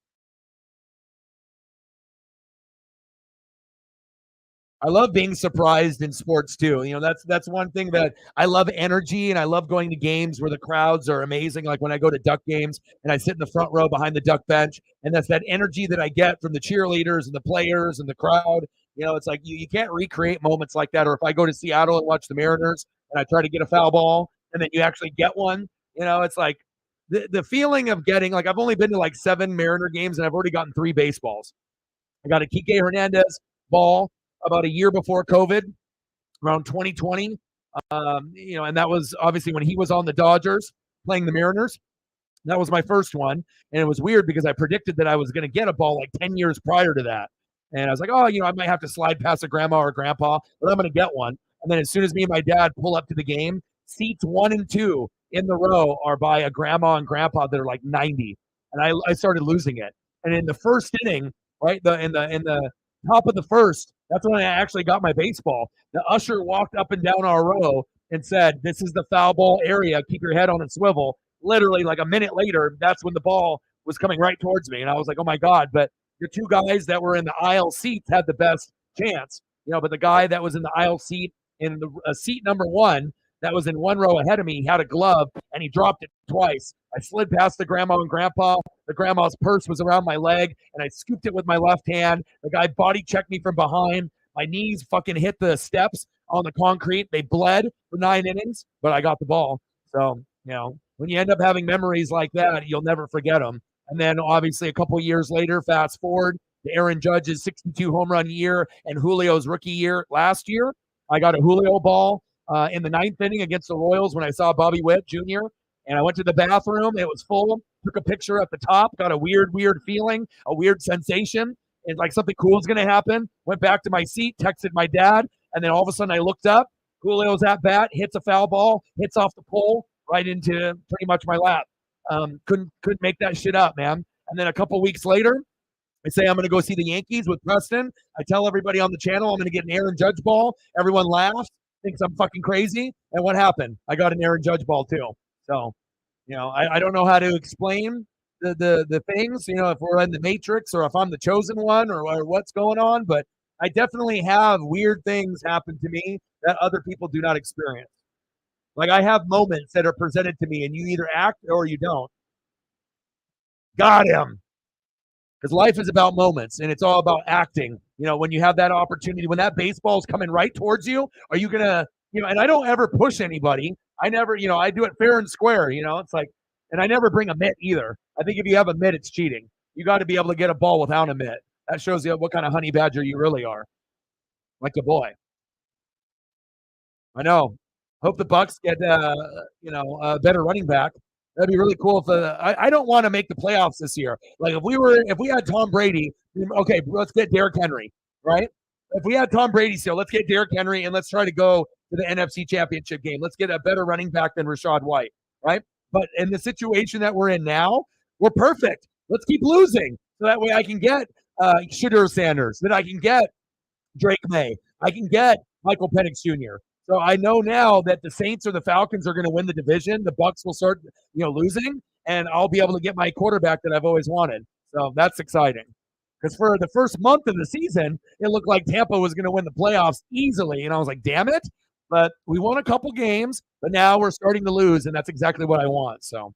S1: I love being surprised in sports too. You know, that's one thing that I love, energy, and I love going to games where the crowds are amazing. Like when I go to Duck games and I sit in the front row behind the Duck bench, and that's that energy that I get from the cheerleaders and the players and the crowd. You know, it's like you can't recreate moments like that. Or if I go to Seattle and watch the Mariners and I try to get a foul ball and then you actually get one, you know, it's like the feeling of getting, like, I've only been to like 7 Mariner games and I've already gotten 3 baseballs. I got a Kike Hernandez ball about a year before COVID, around 2020. You know, and that was obviously when he was on the Dodgers playing the Mariners. That was my first one. And it was weird because I predicted that I was going to get a ball like 10 years prior to that. And I was like, oh, you know, I might have to slide past a grandma or grandpa, but I'm going to get one. And then as soon as me and my dad pull up to the game, seats 1 and 2 in the row are by a grandma and grandpa that are like 90. And I started losing it. And in the first inning, right, in the top of the first, that's when I actually got my baseball. The usher walked up and down our row and said, "This is the foul ball area. Keep your head on a swivel." Literally, like a minute later, that's when the ball was coming right towards me. And I was like, oh my God. But the 2 guys that were in the aisle seats had the best chance, you know, but the guy that was in the aisle seat in the seat number 1, that was in 1 row ahead of me, he had a glove and he dropped it twice. I slid past the grandma and grandpa. The grandma's purse was around my leg, and I scooped it with my left hand. The guy body checked me from behind. My knees fucking hit the steps on the concrete. They bled for 9 innings, but I got the ball. So, you know, when you end up having memories like that, you'll never forget them. And then obviously a couple years later, fast forward to Aaron Judge's 62 home run year and Julio's rookie year last year. I got a Julio ball in the 9th inning against the Royals when I saw Bobby Witt Jr., and I went to the bathroom. It was full. Took a picture at the top. Got a weird feeling, a weird sensation. And like something cool is going to happen. Went back to my seat, texted my dad, and then all of a sudden I looked up. Julio's at bat, hits a foul ball, hits off the pole right into pretty much my lap. Couldn't make that shit up, man. And then a couple weeks later, I say I'm going to go see the Yankees with Preston. I tell everybody on the channel I'm going to get an Aaron Judge ball. Everyone laughs, thinks I'm fucking crazy. And what happened? I got an Aaron Judge ball too. So, you know, I don't know how to explain the things, you know, if we're in the Matrix or if I'm the chosen one or what's going on, but I definitely have weird things happen to me that other people do not experience. Like I have moments that are presented to me and you either act or you don't. Got him. Because life is about moments and it's all about acting. You know, when you have that opportunity, when that baseball is coming right towards you, are you going to, you know, and I don't ever push anybody. I never, you know, I do it fair and square, you know, it's like, and I never bring a mitt either. I think if you have a mitt, it's cheating. You got to be able to get a ball without a mitt. That shows you what kind of honey badger you really are. Like a boy. I know. Hope the Bucks get, you know, a better running back. That'd be really cool. If I don't want to make the playoffs this year. Like if we had Tom Brady, okay, let's get Derrick Henry, right? If we had Tom Brady still, let's get Derrick Henry and let's try to go to the NFC Championship game. Let's get a better running back than Rachaad White, right? But in the situation that we're in now, we're perfect. Let's keep losing so that way I can get Shedeur Sanders, then I can get Drake May, I can get Michael Penix Jr. So I know now that the Saints or the Falcons are going to win the division. The Bucks will start, you know, losing, and I'll be able to get my quarterback that I've always wanted. So that's exciting. Because for the first month of the season, it looked like Tampa was going to win the playoffs easily, and I was like, damn it. But we won a couple games, but now we're starting to lose, and that's exactly what I want. So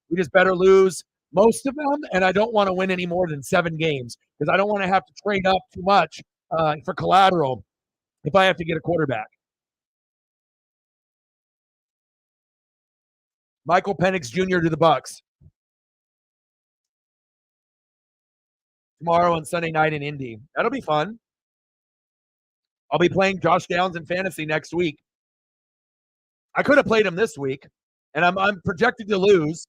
S1: we just better lose most of them, and I don't want to win any more than 7 games because I don't want to have to trade up too much for collateral if I have to get a quarterback. Michael Penix Jr. to the Bucks tomorrow and Sunday night in Indy. That'll be fun. I'll be playing Josh Downs in fantasy next week. I could have played him this week, and I'm projected to lose.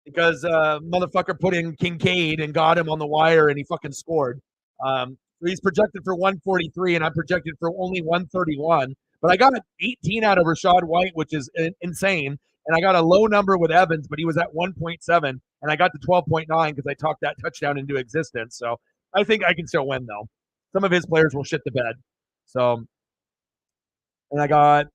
S1: because motherfucker put in Kincaid and got him on the wire and he fucking scored. So he's projected for 143 and I'm projected for only 131. But I got 18 out of Rashad White, which is insane. And I got a low number with Evans, but he was at 1.7 and I got to 12.9 because I talked that touchdown into existence. So I think I can still win though. Some of his players will shit the bed. So, and I got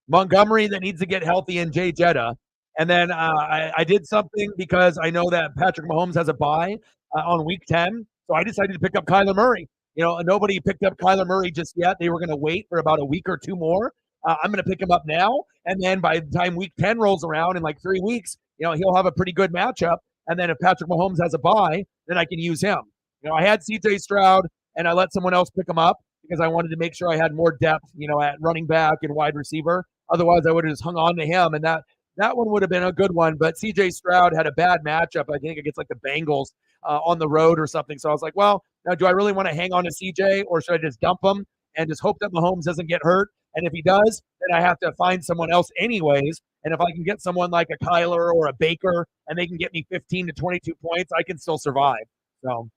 S1: Montgomery that needs to get healthy and Jay Jetta. And then I did something because I know that Patrick Mahomes has a bye on week 10. So I decided to pick up Kyler Murray. You know, nobody picked up Kyler Murray just yet. They were going to wait for about a week or two more. I'm going to pick him up now. And then by the time week 10 rolls around in like 3 weeks, you know, he'll have a pretty good matchup. And then if Patrick Mahomes has a bye, then I can use him. You know, I had CJ Stroud and I let someone else pick him up because I wanted to make sure I had more depth, you know, at running back and wide receiver. Otherwise, I would have just hung on to him, and that one would have been a good one. But C.J. Stroud had a bad matchup, I think, against like the Bengals on the road or something. So I was like, well, now do I really want to hang on to C.J. or should I just dump him and just hope that Mahomes doesn't get hurt? And if he does, then I have to find someone else anyways. And if I can get someone like a Kyler or a Baker and they can get me 15 to 22 points, I can still survive. So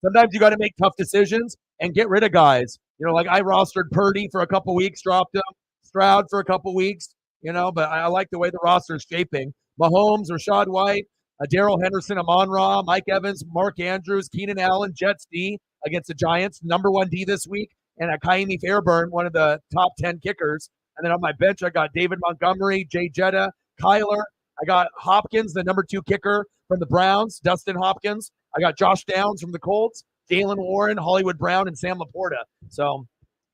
S1: sometimes you got to make tough decisions and get rid of guys. You know, like I rostered Purdy for a couple weeks, dropped him. Stroud for a couple weeks, you know, but I like the way the roster is shaping. Mahomes, Rashad White, Darrell Henderson, Amon-Ra, Mike Evans, Mark Andrews, Keenan Allen, Jets D against the Giants, number 1 D this week, and Kaimi Fairburn, one of the top 10 kickers. And then on my bench, I got David Montgomery, Jay Jetta, Kyler. I got Hopkins, the number 2 kicker from the Browns, Dustin Hopkins. I got Josh Downs from the Colts, Jalen Warren, Hollywood Brown, and Sam Laporta. So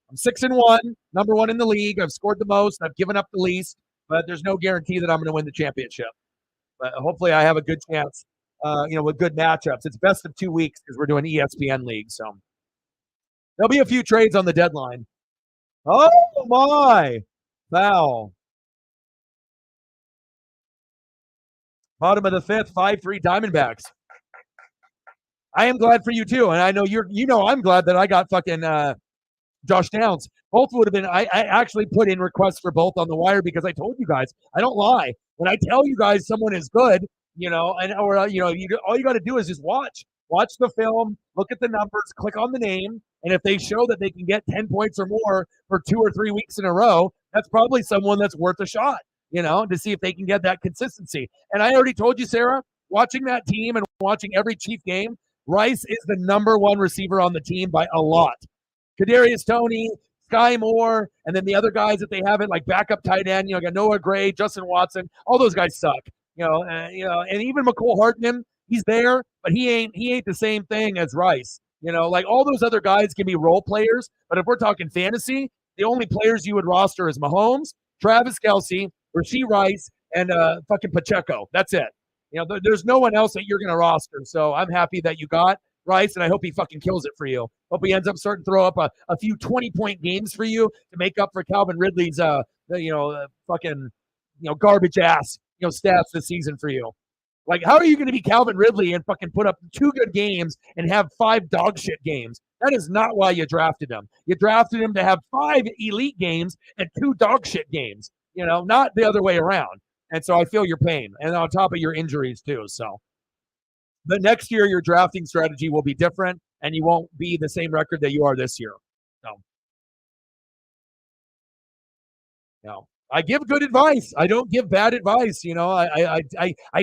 S1: I'm 6-1, number 1 in the league. I've scored the most. I've given up the least, but there's no guarantee that I'm going to win the championship. But hopefully, I have a good chance. You know, with good matchups. It's best of 2 weeks because we're doing ESPN league. So there'll be a few trades on the deadline. Oh my! Foul. Bottom of the 5th, 5-3 Diamondbacks. I am glad for you too, and I know I'm glad that I got fucking Josh Downs. Both would have been. I actually put in requests for both on the wire because I told you guys. I don't lie. When I tell you guys someone is good, you know, and or you know, all you got to do is just watch the film, look at the numbers, click on the name, and if they show that they can get 10 points or more for 2 or 3 weeks in a row, that's probably someone that's worth a shot. You know, to see if they can get that consistency. And I already told you, Sarah, watching that team and watching every Chief game, Rice is the number 1 receiver on the team by a lot. Kadarius Toney, Sky Moore, and then the other guys that they have it like backup tight end. You know, got Noah Gray, Justin Watson. All those guys suck. You know, and even McCole Hardman, he's there, but he ain't the same thing as Rice. You know, like all those other guys can be role players, but if we're talking fantasy, the only players you would roster is Mahomes, Travis Kelce, Rashee Rice, and fucking Pacheco. That's it. You know, there's no one else that you're going to roster. So I'm happy that you got Rice, and I hope he fucking kills it for you. Hope he ends up starting to throw up a few 20-point games for you to make up for Calvin Ridley's, fucking, garbage ass, stats this season for you. Like, how are you going to be Calvin Ridley and fucking put up 2 good games and have 5 dog shit games? That is not why you drafted him. You drafted him to have 5 elite games and 2 dog shit games, not the other way around. And so I feel your pain, and on top of your injuries too. So, but next year your drafting strategy will be different, and you won't be the same record that you are this year. No. I give good advice. I don't give bad advice. I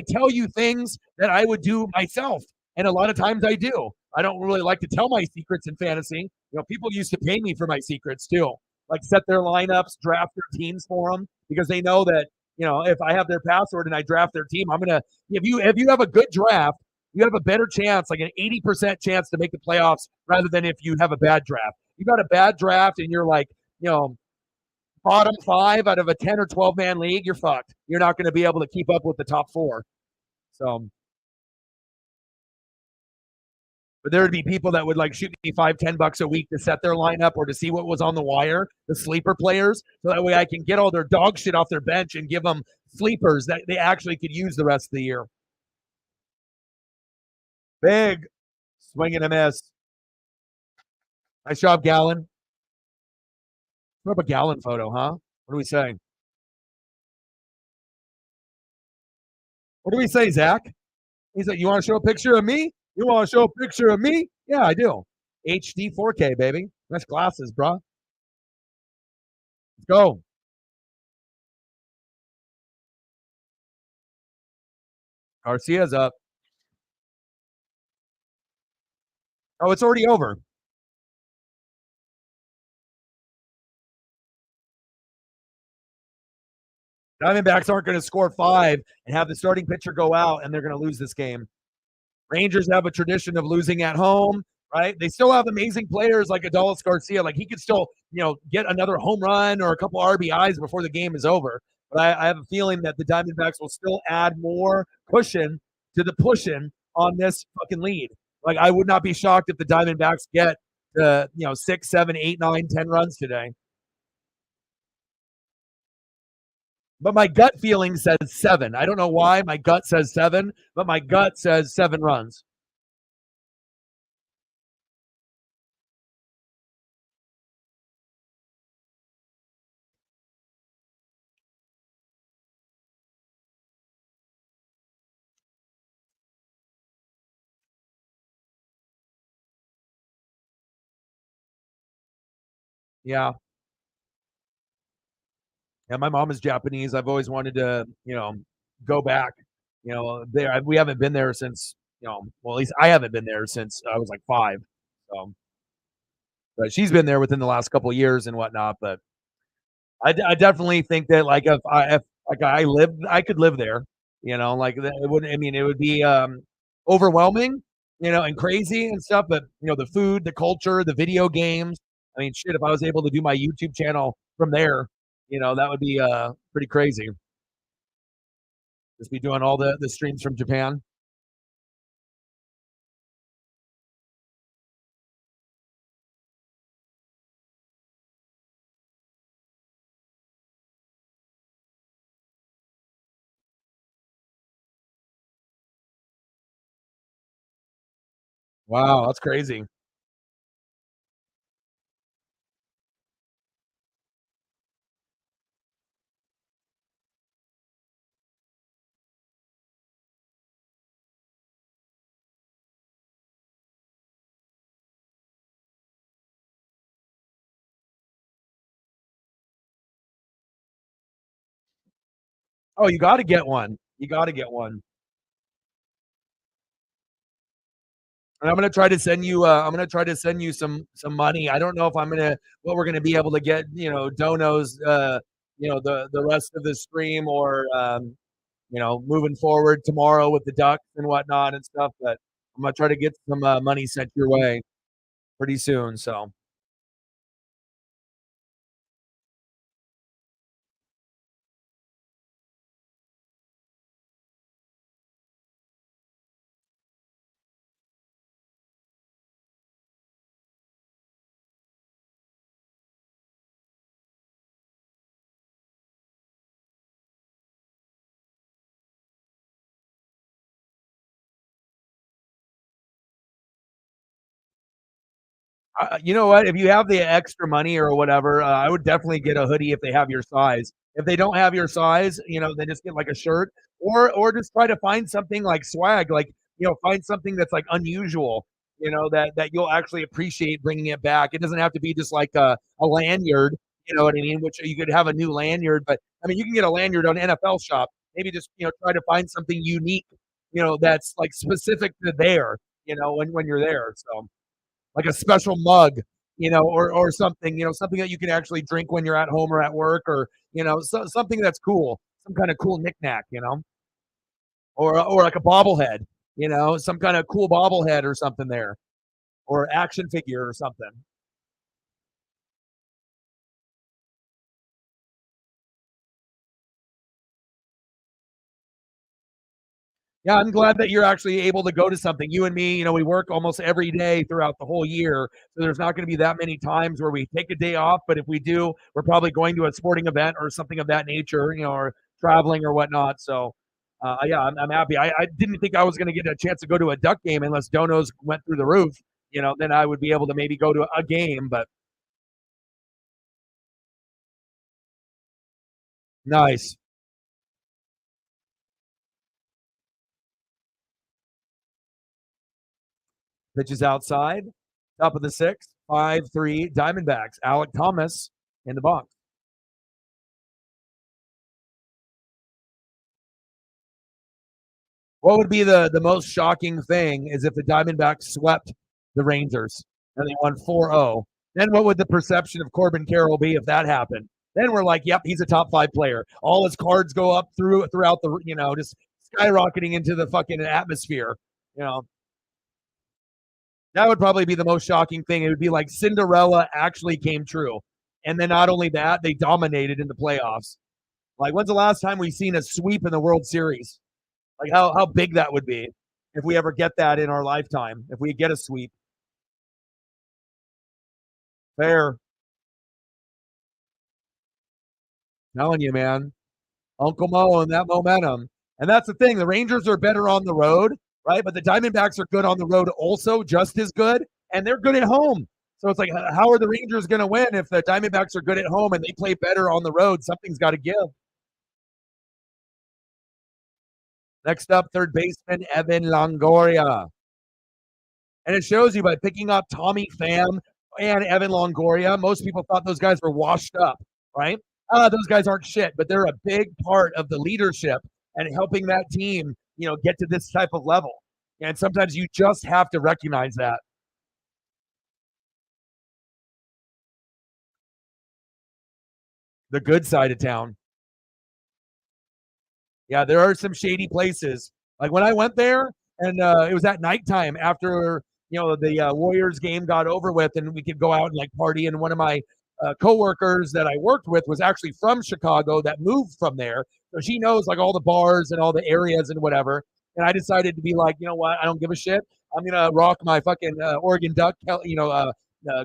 S1: tell you things that I would do myself, and a lot of times I do. I don't really like to tell my secrets in fantasy. People used to pay me for my secrets too, like set their lineups, draft their teams for them, because they know that if I have their password and I draft their team, I'm gonna. If you have a good draft, you have a better chance, like an 80% chance to make the playoffs, rather than if you have a bad draft. You got a bad draft and you're like, bottom 5 out of a 10 or 12 man league, you're fucked. You're not going to be able to keep up with the top 4. So, but there would be people that would like shoot me $5-10 a week to set their lineup or to see what was on the wire, the sleeper players, so that way I can get all their dog shit off their bench and give them sleepers that they actually could use the rest of the year. Big swing and a miss. Nice job, Gallon. Put up a Gallon photo, huh? What are we saying? What do we say, Zach? He's like, you want to show a picture of me? You want to show a picture of me? Yeah, I do. HD 4K, baby. Nice glasses, bro. Let's go. Garcia's up. Oh, it's already over. Diamondbacks aren't going to score 5 and have the starting pitcher go out, and they're going to lose this game. Rangers have a tradition of losing at home, right? They still have amazing players like Adolis Garcia. Like he could still, get another home run or a couple RBIs before the game is over. But I have a feeling that the Diamondbacks will still add more cushion to the pushing on this fucking lead. Like I would not be shocked if the Diamondbacks get to 6, 7, 8, 9, 10 runs today. But my gut feeling says 7. I don't know why my gut says 7, but my gut says 7 runs. Yeah. Yeah, my mom is Japanese. I've always wanted to, go back. There we haven't been there since, well, at least I haven't been there since I was like 5. So, but she's been there within the last couple of years and whatnot. But I definitely think that like if like I lived, I could live there. Like it would. I mean, it would be overwhelming, and crazy and stuff. But the food, the culture, the video games. I mean, shit. If I was able to do my YouTube channel from there, that would be pretty crazy. Just be doing all the streams from Japan. Wow, that's crazy. Oh, you got to get one. You got to get one. And I'm gonna try to send you. I'm gonna try to send you some money. I don't know if I'm gonna what we're gonna be able to get. Donos. The rest of the stream or moving forward tomorrow with the ducks and whatnot and stuff. But I'm gonna try to get some money sent your way pretty soon. So you know what? If you have the extra money or whatever, I would definitely get a hoodie if they have your size. If they don't have your size, then just get like a shirt or just try to find something like swag, like find something that's like unusual, that you'll actually appreciate bringing it back. It doesn't have to be just like a lanyard, you know what I mean? Which you could have a new lanyard, but I mean you can get a lanyard on NFL Shop. Maybe just try to find something unique, that's like specific to there, when you're there. So like a special mug, or something, something that you can actually drink when you're at home or at work, or something that's cool, some kind of cool knickknack, or like a bobblehead, some kind of cool bobblehead or something there, or action figure or something. Yeah, I'm glad that you're actually able to go to something. You and me, we work almost every day throughout the whole year. So there's not going to be that many times where we take a day off. But if we do, we're probably going to a sporting event or something of that nature, or traveling or whatnot. So, yeah, I'm happy. I didn't think I was going to get a chance to go to a duck game unless donos went through the roof. Then I would be able to maybe go to a game. But nice. Pitches outside. Top of the sixth. 5-3 Diamondbacks. Alec Thomas in the box. What would be the most shocking thing is if the Diamondbacks swept the Rangers and they won 4-0. Then what would the perception of Corbin Carroll be if that happened? Then we're like, yep, he's a top 5 player. All his cards go up throughout the, just skyrocketing into the fucking atmosphere. You know, that would probably be the most shocking thing. It would be like Cinderella actually came true. And then not only that, they dominated in the playoffs. Like, when's the last time we've seen a sweep in the World Series? Like how big that would be if we ever get that in our lifetime, if we get a sweep. Fair. Telling you, man. Uncle Mo and that momentum. And that's the thing. The Rangers are better on the road, right? But the Diamondbacks are good on the road also, just as good. And they're good at home. So it's like, how are the Rangers going to win if the Diamondbacks are good at home and they play better on the road? Something's got to give. Next up, third baseman, Evan Longoria. And it shows you by picking up Tommy Pham and Evan Longoria, most people thought those guys were washed up, right? Those guys aren't shit, but they're a big part of the leadership and helping that team, get to this type of level. And sometimes you just have to recognize that. The good side of town. Yeah, there are some shady places. Like when I went there, and it was at nighttime after the Warriors game got over with, and we could go out and like party. And one of my coworkers that I worked with was actually from Chicago that moved from there, so she knows like all the bars and all the areas and whatever. And I decided to be like, you know what? I don't give a shit. I'm gonna rock my fucking Oregon Duck,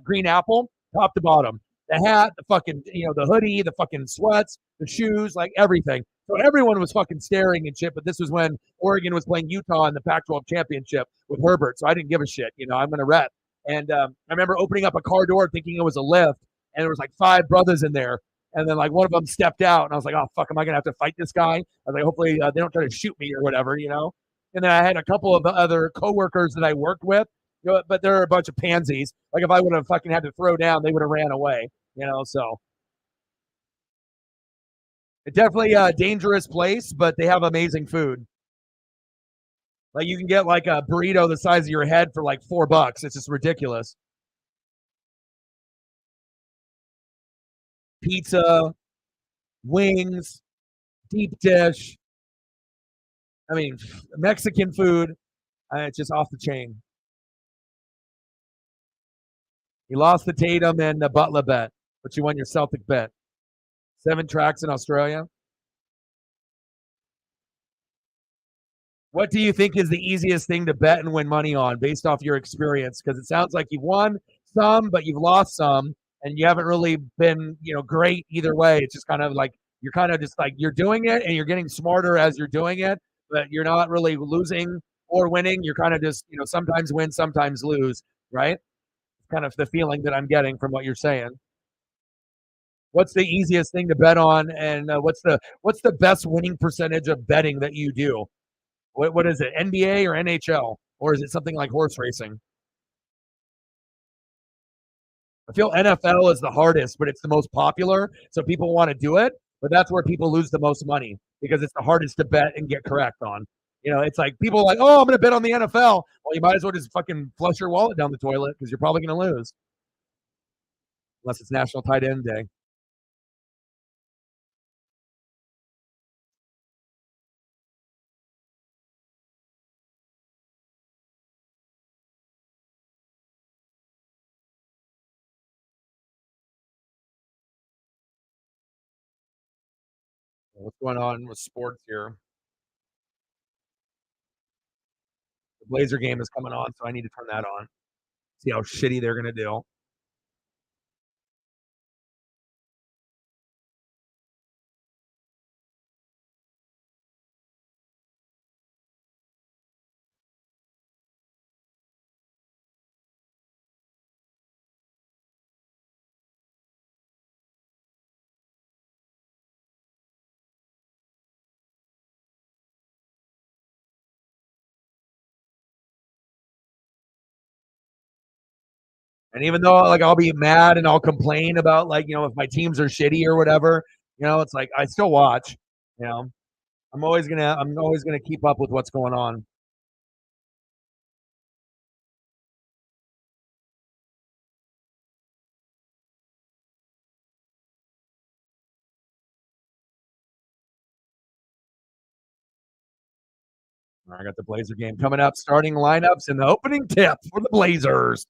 S1: green apple, top to bottom. The hat, the fucking, the hoodie, the fucking sweats, the shoes, like everything. So everyone was fucking staring and shit, but this was when Oregon was playing Utah in the Pac-12 championship with Herbert, so I didn't give a shit. I'm going to rep. And I remember opening up a car door thinking it was a lift, and there was like 5 brothers in there, and then like one of them stepped out, and I was like, oh, fuck, am I going to have to fight this guy? I was like, hopefully they don't try to shoot me or whatever. And then I had a couple of other coworkers that I worked with, but they're a bunch of pansies. Like if I would have fucking had to throw down, they would have ran away. So it's definitely a dangerous place, but they have amazing food. Like you can get like a burrito the size of your head for like $4. It's just ridiculous. Pizza, wings, deep dish. I mean, Mexican food. It's just off the chain. You lost the Tatum and the Butler bet, but you won your Celtic bet. 7 tracks in Australia. What do you think is the easiest thing to bet and win money on based off your experience? Because it sounds like you've won some, but you've lost some, and you haven't really been, great either way. It's just kind of like you're kind of just like you're doing it and you're getting smarter as you're doing it, but you're not really losing or winning. You're kind of just, sometimes win, sometimes lose, right? Kind of the feeling that I'm getting from what you're saying. What's the easiest thing to bet on, and what's the best winning percentage of betting that you do? What is it? NBA or NHL, or is it something like horse racing? I feel NFL is the hardest, but it's the most popular, so people want to do it. But that's where people lose the most money because it's the hardest to bet and get correct on. It's like people are like, oh, I'm going to bet on the NFL. Well, you might as well just fucking flush your wallet down the toilet because you're probably going to lose unless it's National Tight End Day. What's going on with sports here? The Blazer game is coming on, so I need to turn that on. See how shitty they're going to do. And even though like I'll be mad and I'll complain about like, if my teams are shitty or whatever, it's like I still watch. You know, I'm always gonna keep up with what's going on. I got the Blazer game coming up, starting lineups and the opening tip for the Blazers.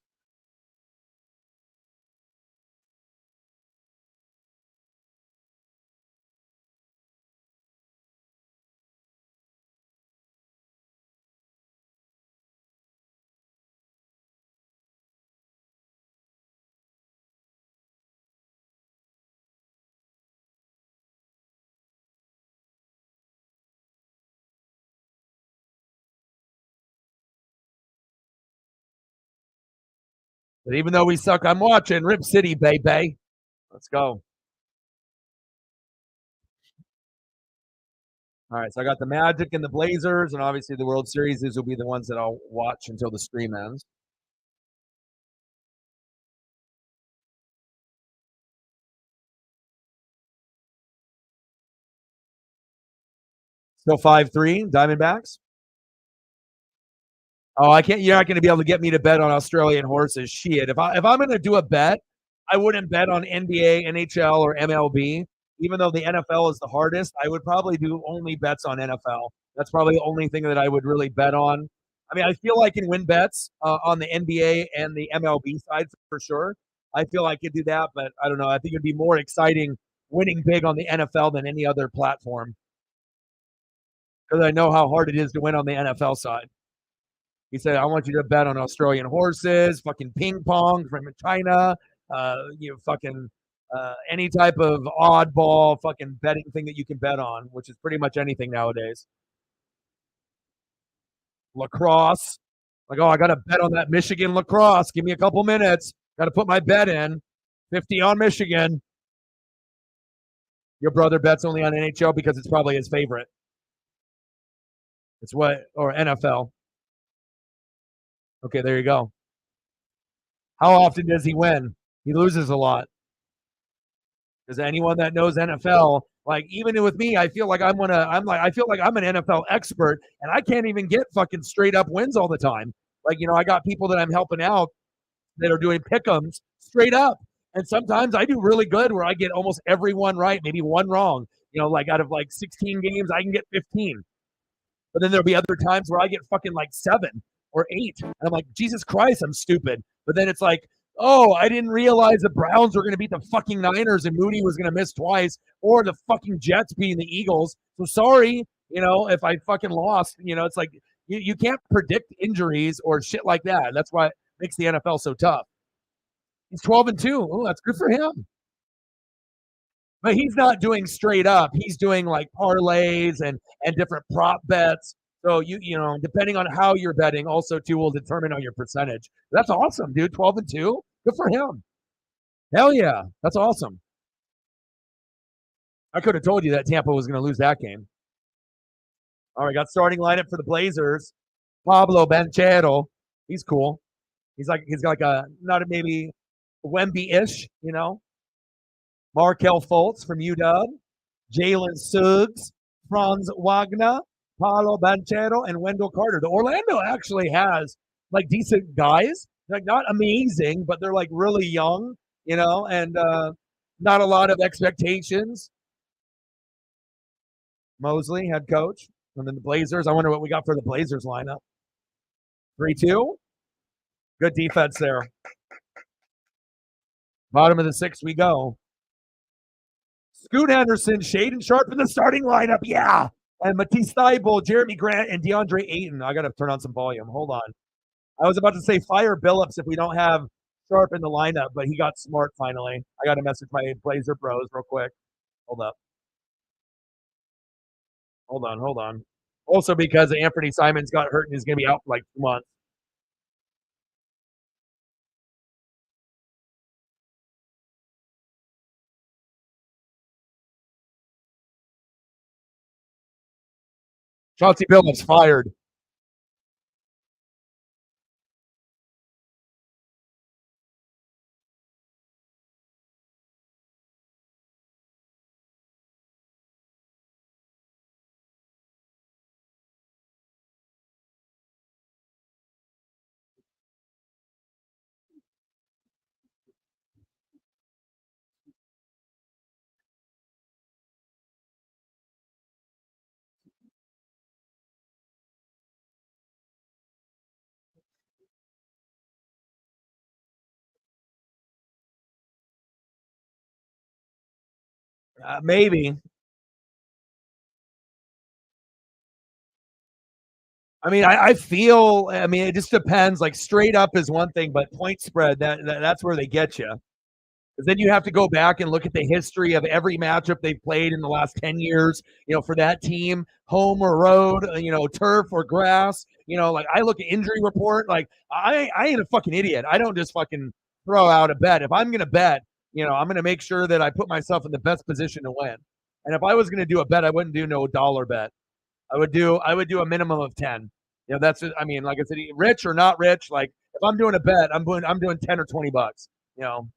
S1: But even though we suck, I'm watching Rip City, baby. Let's go. All right, so I got the Magic and the Blazers, and obviously the World Series. These will be the ones that I'll watch until the stream ends. Still 5-3, Diamondbacks. Oh, I can't. You're not going to be able to get me to bet on Australian horses. Shit. If I'm going to do a bet, I wouldn't bet on NBA, NHL, or MLB. Even though the NFL is the hardest, I would probably do only bets on NFL. That's probably the only thing that I would really bet on. I mean, I feel I can win bets on the NBA and the MLB side for sure. I feel I could do that, but I don't know. I think it'd be more exciting winning big on the NFL than any other platform because I know how hard it is to win on the NFL side. He said, I want you to bet on Australian horses, fucking ping pong from China, fucking any type of oddball fucking betting thing that you can bet on, which is pretty much anything nowadays. Lacrosse. Like, oh, I got to bet on that Michigan lacrosse. Give me a couple minutes. Got to put my bet in. 50 on Michigan. Your brother bets only on NHL because it's probably his favorite. It's what, or NFL. Okay, there you go. How often does he win? He loses a lot. Because anyone that knows NFL, like even with me, I feel like I feel like I'm an NFL expert, and I can't even get fucking straight up wins all the time. Like I got people that I'm helping out that are doing pick'ems straight up, and sometimes I do really good where I get almost every one right, maybe one wrong. Like out of like 16 games, I can get 15. But then there'll be other times where I get fucking like 7 or 8. And I'm like, Jesus Christ, I'm stupid. But then it's like, oh, I didn't realize the Browns were going to beat the fucking Niners and Mooney was going to miss twice, or the fucking Jets beating the Eagles. So sorry, if I fucking lost. It's like you can't predict injuries or shit like that. That's why it makes the NFL so tough. He's 12-2. Oh, that's good for him. But he's not doing straight up. He's doing like parlays and different prop bets. So depending on how you're betting, also too will determine on your percentage. That's awesome, dude. 12-2. Good for him. Hell yeah. That's awesome. I could have told you that Tampa was going to lose that game. All right, got starting lineup for the Blazers. Pablo Banchero. He's cool. He's got like a not a maybe Wemby-ish. Markel Fultz from UW. Jalen Suggs, Franz Wagner, Paulo Banchero, and Wendell Carter. The Orlando actually has like decent guys, like not amazing, but they're like really young, and not a lot of expectations. Mosley, head coach, and then the Blazers. I wonder what we got for the Blazers lineup. 3-2. Good defense there. Bottom of the 6th we go. Scoot Henderson, Shaden Sharp in the starting lineup. Yeah. And Matisse Thybulle, Jeremy Grant, and DeAndre Ayton. I got to turn on some volume. Hold on. I was about to say fire Billups if we don't have Sharp in the lineup, but he got smart finally. I got to message my Blazer bros real quick. Hold up. Hold on. Also because Anthony Simons got hurt and he's going to be out for like 2 months. Chauncey Billups fired. Maybe. I mean, I feel. I mean, it just depends. Like straight up is one thing, but point spread that's where they get you. Because then you have to go back and look at the history of every matchup they've played in the last 10 years, for that team, home or road, turf or grass. Like I look at injury report, like I ain't a fucking idiot. I don't just fucking throw out a bet. If I'm gonna bet, I'm gonna make sure that I put myself in the best position to win. And if I was gonna do a bet, I wouldn't do no dollar bet. I would do a minimum of 10. That's it. I mean, like I said, rich or not rich, like if I'm doing a bet, I'm doing 10 or $20. You know,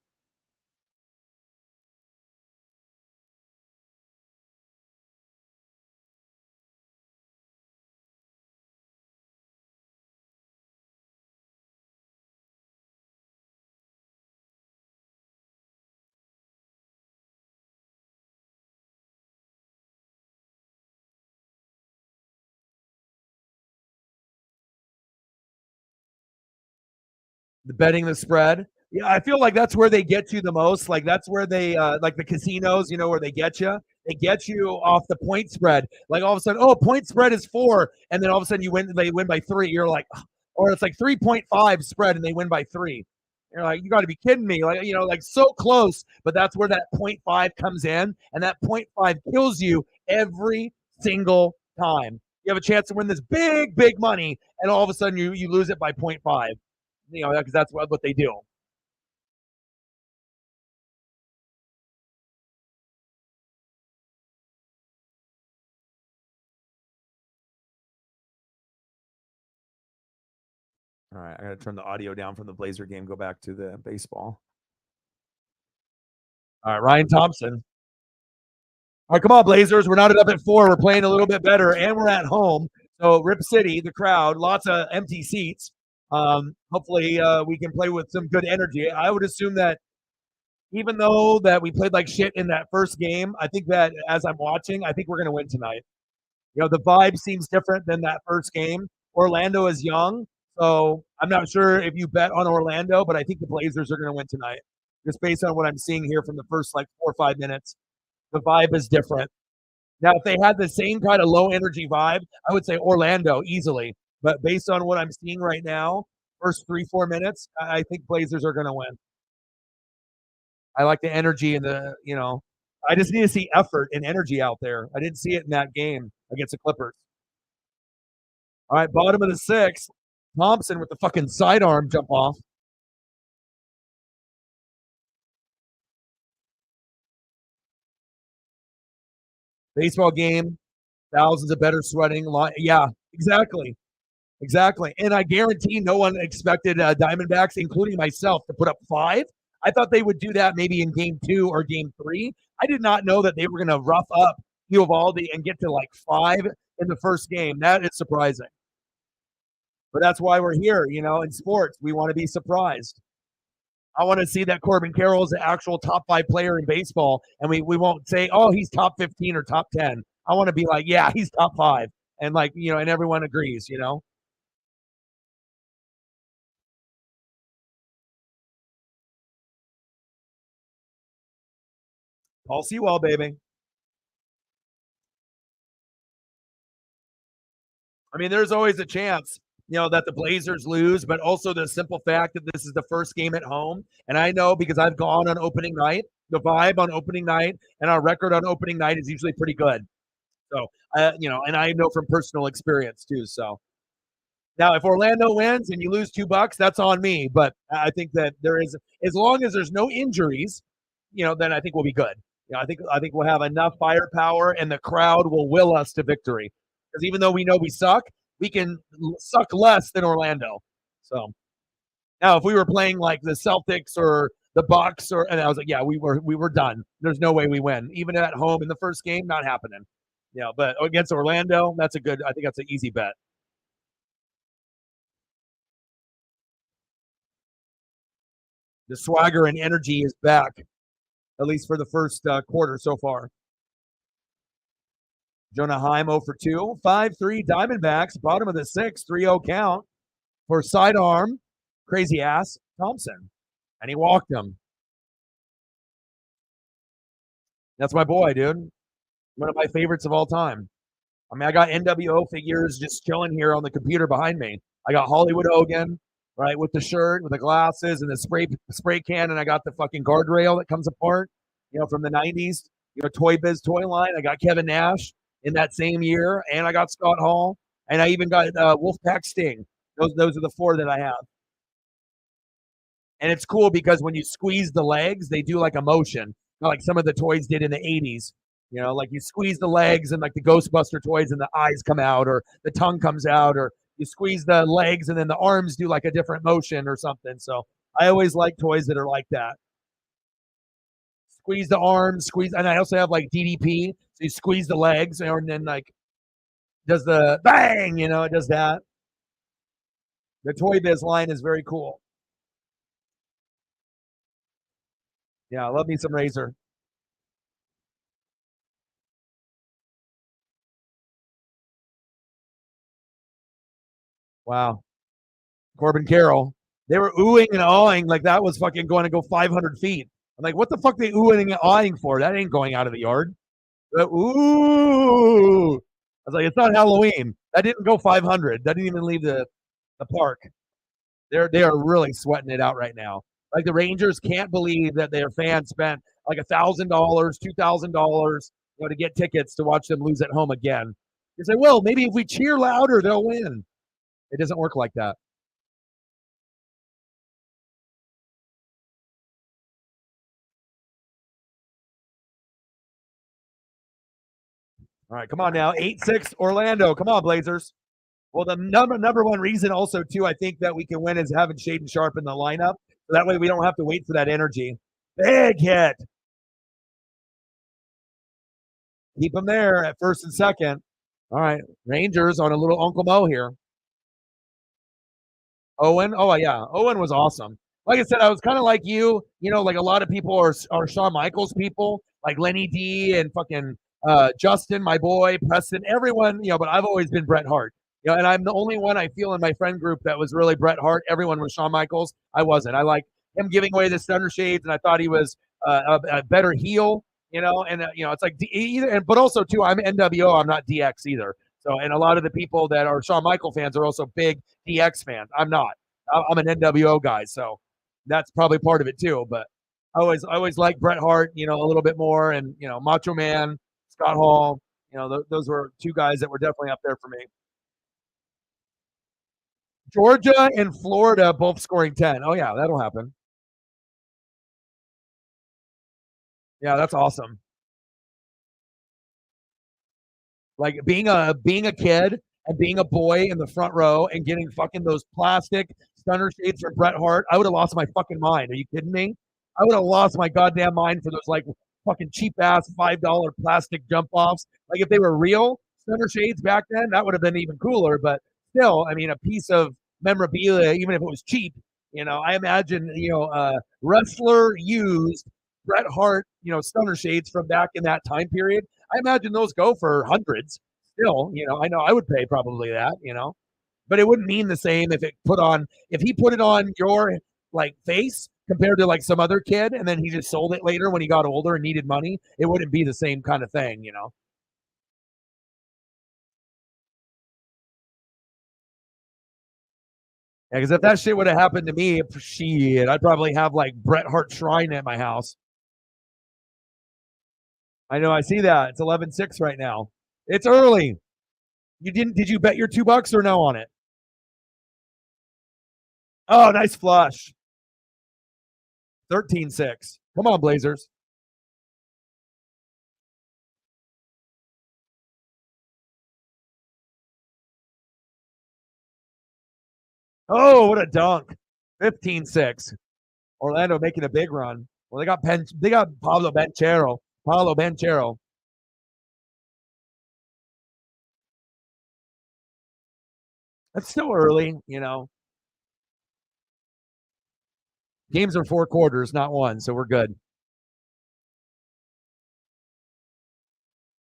S1: the betting the spread. Yeah, I feel like that's where they get you the most. Like that's where they like the casinos, where they get you. They get you off the point spread. Like all of a sudden, oh, point spread is 4, and then all of a sudden they win by 3. You're like, or it's like 3.5 spread and they win by 3. You're like, you got to be kidding me. Like, like so close, but that's where that point 0.5 comes in, and that point 0.5 kills you every single time. You have a chance to win this big money, and all of a sudden you lose it by point 0.5. Because that's what they do. All right, I got to turn the audio down from the Blazer game. Go back to the baseball. All right, Ryan Thompson. All right, come on, Blazers. We're not up at 4. We're playing a little bit better, and we're at home. So Rip City, the crowd, lots of empty seats. Hopefully, we can play with some good energy. I would assume that even though that we played like shit in that first game, I think that as I'm watching, I think we're going to win tonight. The vibe seems different than that first game. Orlando is young, so I'm not sure if you bet on Orlando, but I think the Blazers are going to win tonight, just based on what I'm seeing here from the first like 4 or 5 minutes. The vibe is different. Now, if they had the same kind of low energy vibe, I would say Orlando easily. But based on what I'm seeing right now, first 3 4 minutes, I think Blazers are going to win. I like the energy and I just need to see effort and energy out there. I didn't see it in that game against the Clippers. All right, bottom of the 6th. Thompson with the fucking sidearm jump off. Baseball game, thousands of better sweating. Yeah, exactly. Exactly. And I guarantee no one expected Diamondbacks, including myself, to put up 5. I thought they would do that maybe in game 2 or game 3. I did not know that they were going to rough up Uvalde and get to like 5 in the first game. That is surprising. But that's why we're here, in sports. We want to be surprised. I want to see that Corbin Carroll is the actual top 5 player in baseball, and we won't say, oh, he's top 15 or top 10. I want to be like, yeah, he's top 5. And like, and everyone agrees. Paul Sewell, baby. I mean, there's always a chance, that the Blazers lose, but also the simple fact that this is the first game at home. And I know because I've gone on opening night, the vibe on opening night and our record on opening night is usually pretty good. So, and I know from personal experience too. So now if Orlando wins and you lose $2, that's on me. But I think that there is, as long as there's no injuries, then I think we'll be good. I think we'll have enough firepower and the crowd will will us to victory. Because even though we know we suck, we can suck less than Orlando. So now if we were playing like the Celtics or the Bucks and I was like, yeah, we were done. There's no way we win. Even at home in the first game, not happening. But against Orlando, I think that's an easy bet. The swagger and energy is back, at least for the first quarter so far. Jonah Heim 0 for 2. 5-3 Diamondbacks, bottom of the 6th, 3-0 count for sidearm, crazy ass Thompson. And he walked him. That's my boy, dude. One of my favorites of all time. I mean, I got NWO figures just chilling here on the computer behind me. I got Hollywood Hogan, right, with the shirt, with the glasses, and the spray can, and I got the fucking guardrail that comes apart, from the '90s. Toy Biz toy line. I got Kevin Nash in that same year, and I got Scott Hall, and I even got Wolfpack Sting. Those are the four that I have. And it's cool because when you squeeze the legs, they do like a motion, like some of the toys did in the '80s. Like you squeeze the legs and like the Ghostbuster toys and the eyes come out or the tongue comes out, or you squeeze the legs and then the arms do like a different motion or something. So I always like toys that are like that. Squeeze the arms, squeeze, and I also have like DDP. So you squeeze the legs and then like does the bang, it does that. The Toy Biz line is very cool. Yeah, I love me some Razor. Wow. Corbin Carroll. They were oohing and awing like that was fucking going to go 500 feet. I'm like, what the fuck are they oohing and awing for? That ain't going out of the yard. Ooh. I was like, it's not Halloween. That didn't go 500. That didn't even leave the park. They are really sweating it out right now. Like the Rangers can't believe that their fans spent like $1,000, $2,000, to get tickets to watch them lose at home again. You say, well, maybe if we cheer louder, they'll win. It doesn't work like that. All right, come on now. 8-6 Orlando. Come on, Blazers. Well, the number one reason also too, I think that we can win is having Shaden Sharp in the lineup. So that way we don't have to wait for that energy. Big hit. Keep them there at first and second. All right. Rangers on a little Uncle Mo here. Owen. Oh yeah. Owen was awesome. Like I said, I was kind of like you, like a lot of people are Shawn Michaels people, like Lenny D and fucking Justin, my boy, Preston, everyone, but I've always been Bret Hart. And I'm the only one I feel in my friend group that was really Bret Hart. Everyone was Shawn Michaels. I wasn't. I like him giving away the stunner shades, and I thought he was a better heel. And it's like either, but also too, I'm NWO. I'm not DX either. So, and a lot of the people that are Shawn Michael fans are also big DX fans. I'm not. I'm an NWO guy, so that's probably part of it too. But I always like Bret Hart, a little bit more, and Macho Man, Scott Hall. Those were two guys that were definitely up there for me. Georgia and Florida both scoring 10. Oh yeah, that'll happen. Yeah, that's awesome. Like being a kid and being a boy in the front row and getting fucking those plastic stunner shades from Bret Hart, I would have lost my fucking mind. Are you kidding me? I would have lost my goddamn mind for those like fucking cheap ass $5 plastic jump offs. Like if they were real stunner shades back then, that would have been even cooler. But still, I mean, a piece of memorabilia, even if it was cheap, I imagine, wrestler used Bret Hart, stunner shades from back in that time period. I imagine those go for hundreds. Still, I know I would pay probably that, but it wouldn't mean the same if he put it on your like face compared to like some other kid, and then he just sold it later when he got older and needed money. It wouldn't be the same kind of thing. Yeah, because if that shit would have happened to me, shit, I'd probably have like Bret Hart shrine at my house. I know. I see that. It's 11-6 right now. It's early. Did you bet your $2 or no on it? Oh, nice flush. 13-6. Come on, Blazers. Oh, what a dunk. 15-6. Orlando making a big run. Well, they got Pablo Banchero. Paulo Banchero. That's still early. Games are 4 quarters, not one, so we're good.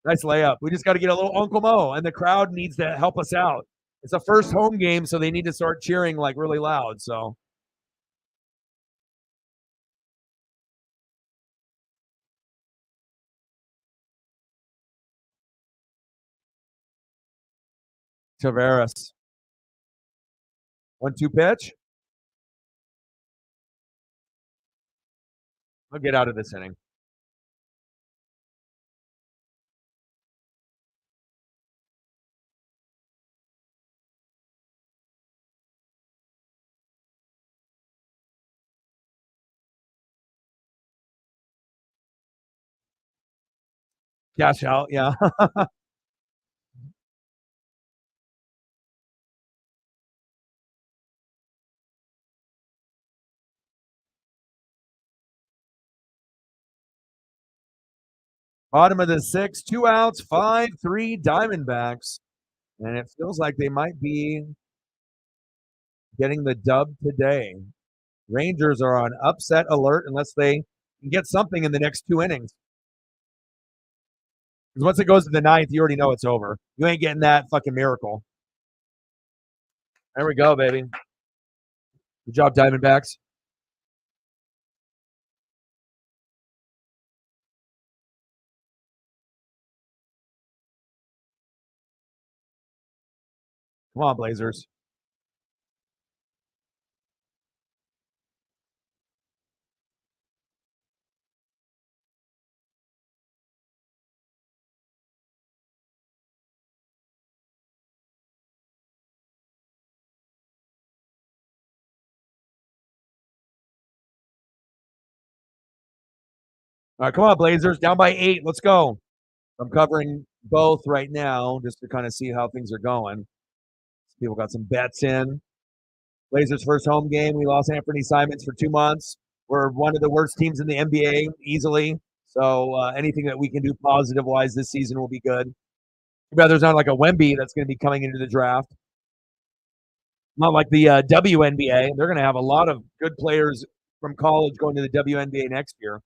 S1: Nice layup. We just got to get a little Uncle Mo, and the crowd needs to help us out. It's a first home game, so they need to start cheering like really loud. So Tavares. 1-2 pitch. I'll get out of this inning. Cash out, yeah. Bottom of the sixth, 2 outs, 5-3 Diamondbacks. And it feels like they might be getting the dub today. Rangers are on upset alert unless they can get something in the next 2 innings. Because once it goes to the ninth, you already know it's over. You ain't getting that fucking miracle. There we go, baby. Good job, Diamondbacks. Come on, Blazers. All right, come on, Blazers. Down by 8. Let's go. I'm covering both right now just to kind of see how things are going. People got some bets in. Blazers' first home game. We lost Anthony Simons for 2 months. We're one of the worst teams in the NBA easily. So anything that we can do positive wise this season will be good. Too bad there's not like a Wemby that's going to be coming into the draft. Not like the WNBA. They're going to have a lot of good players from college going to the WNBA next year.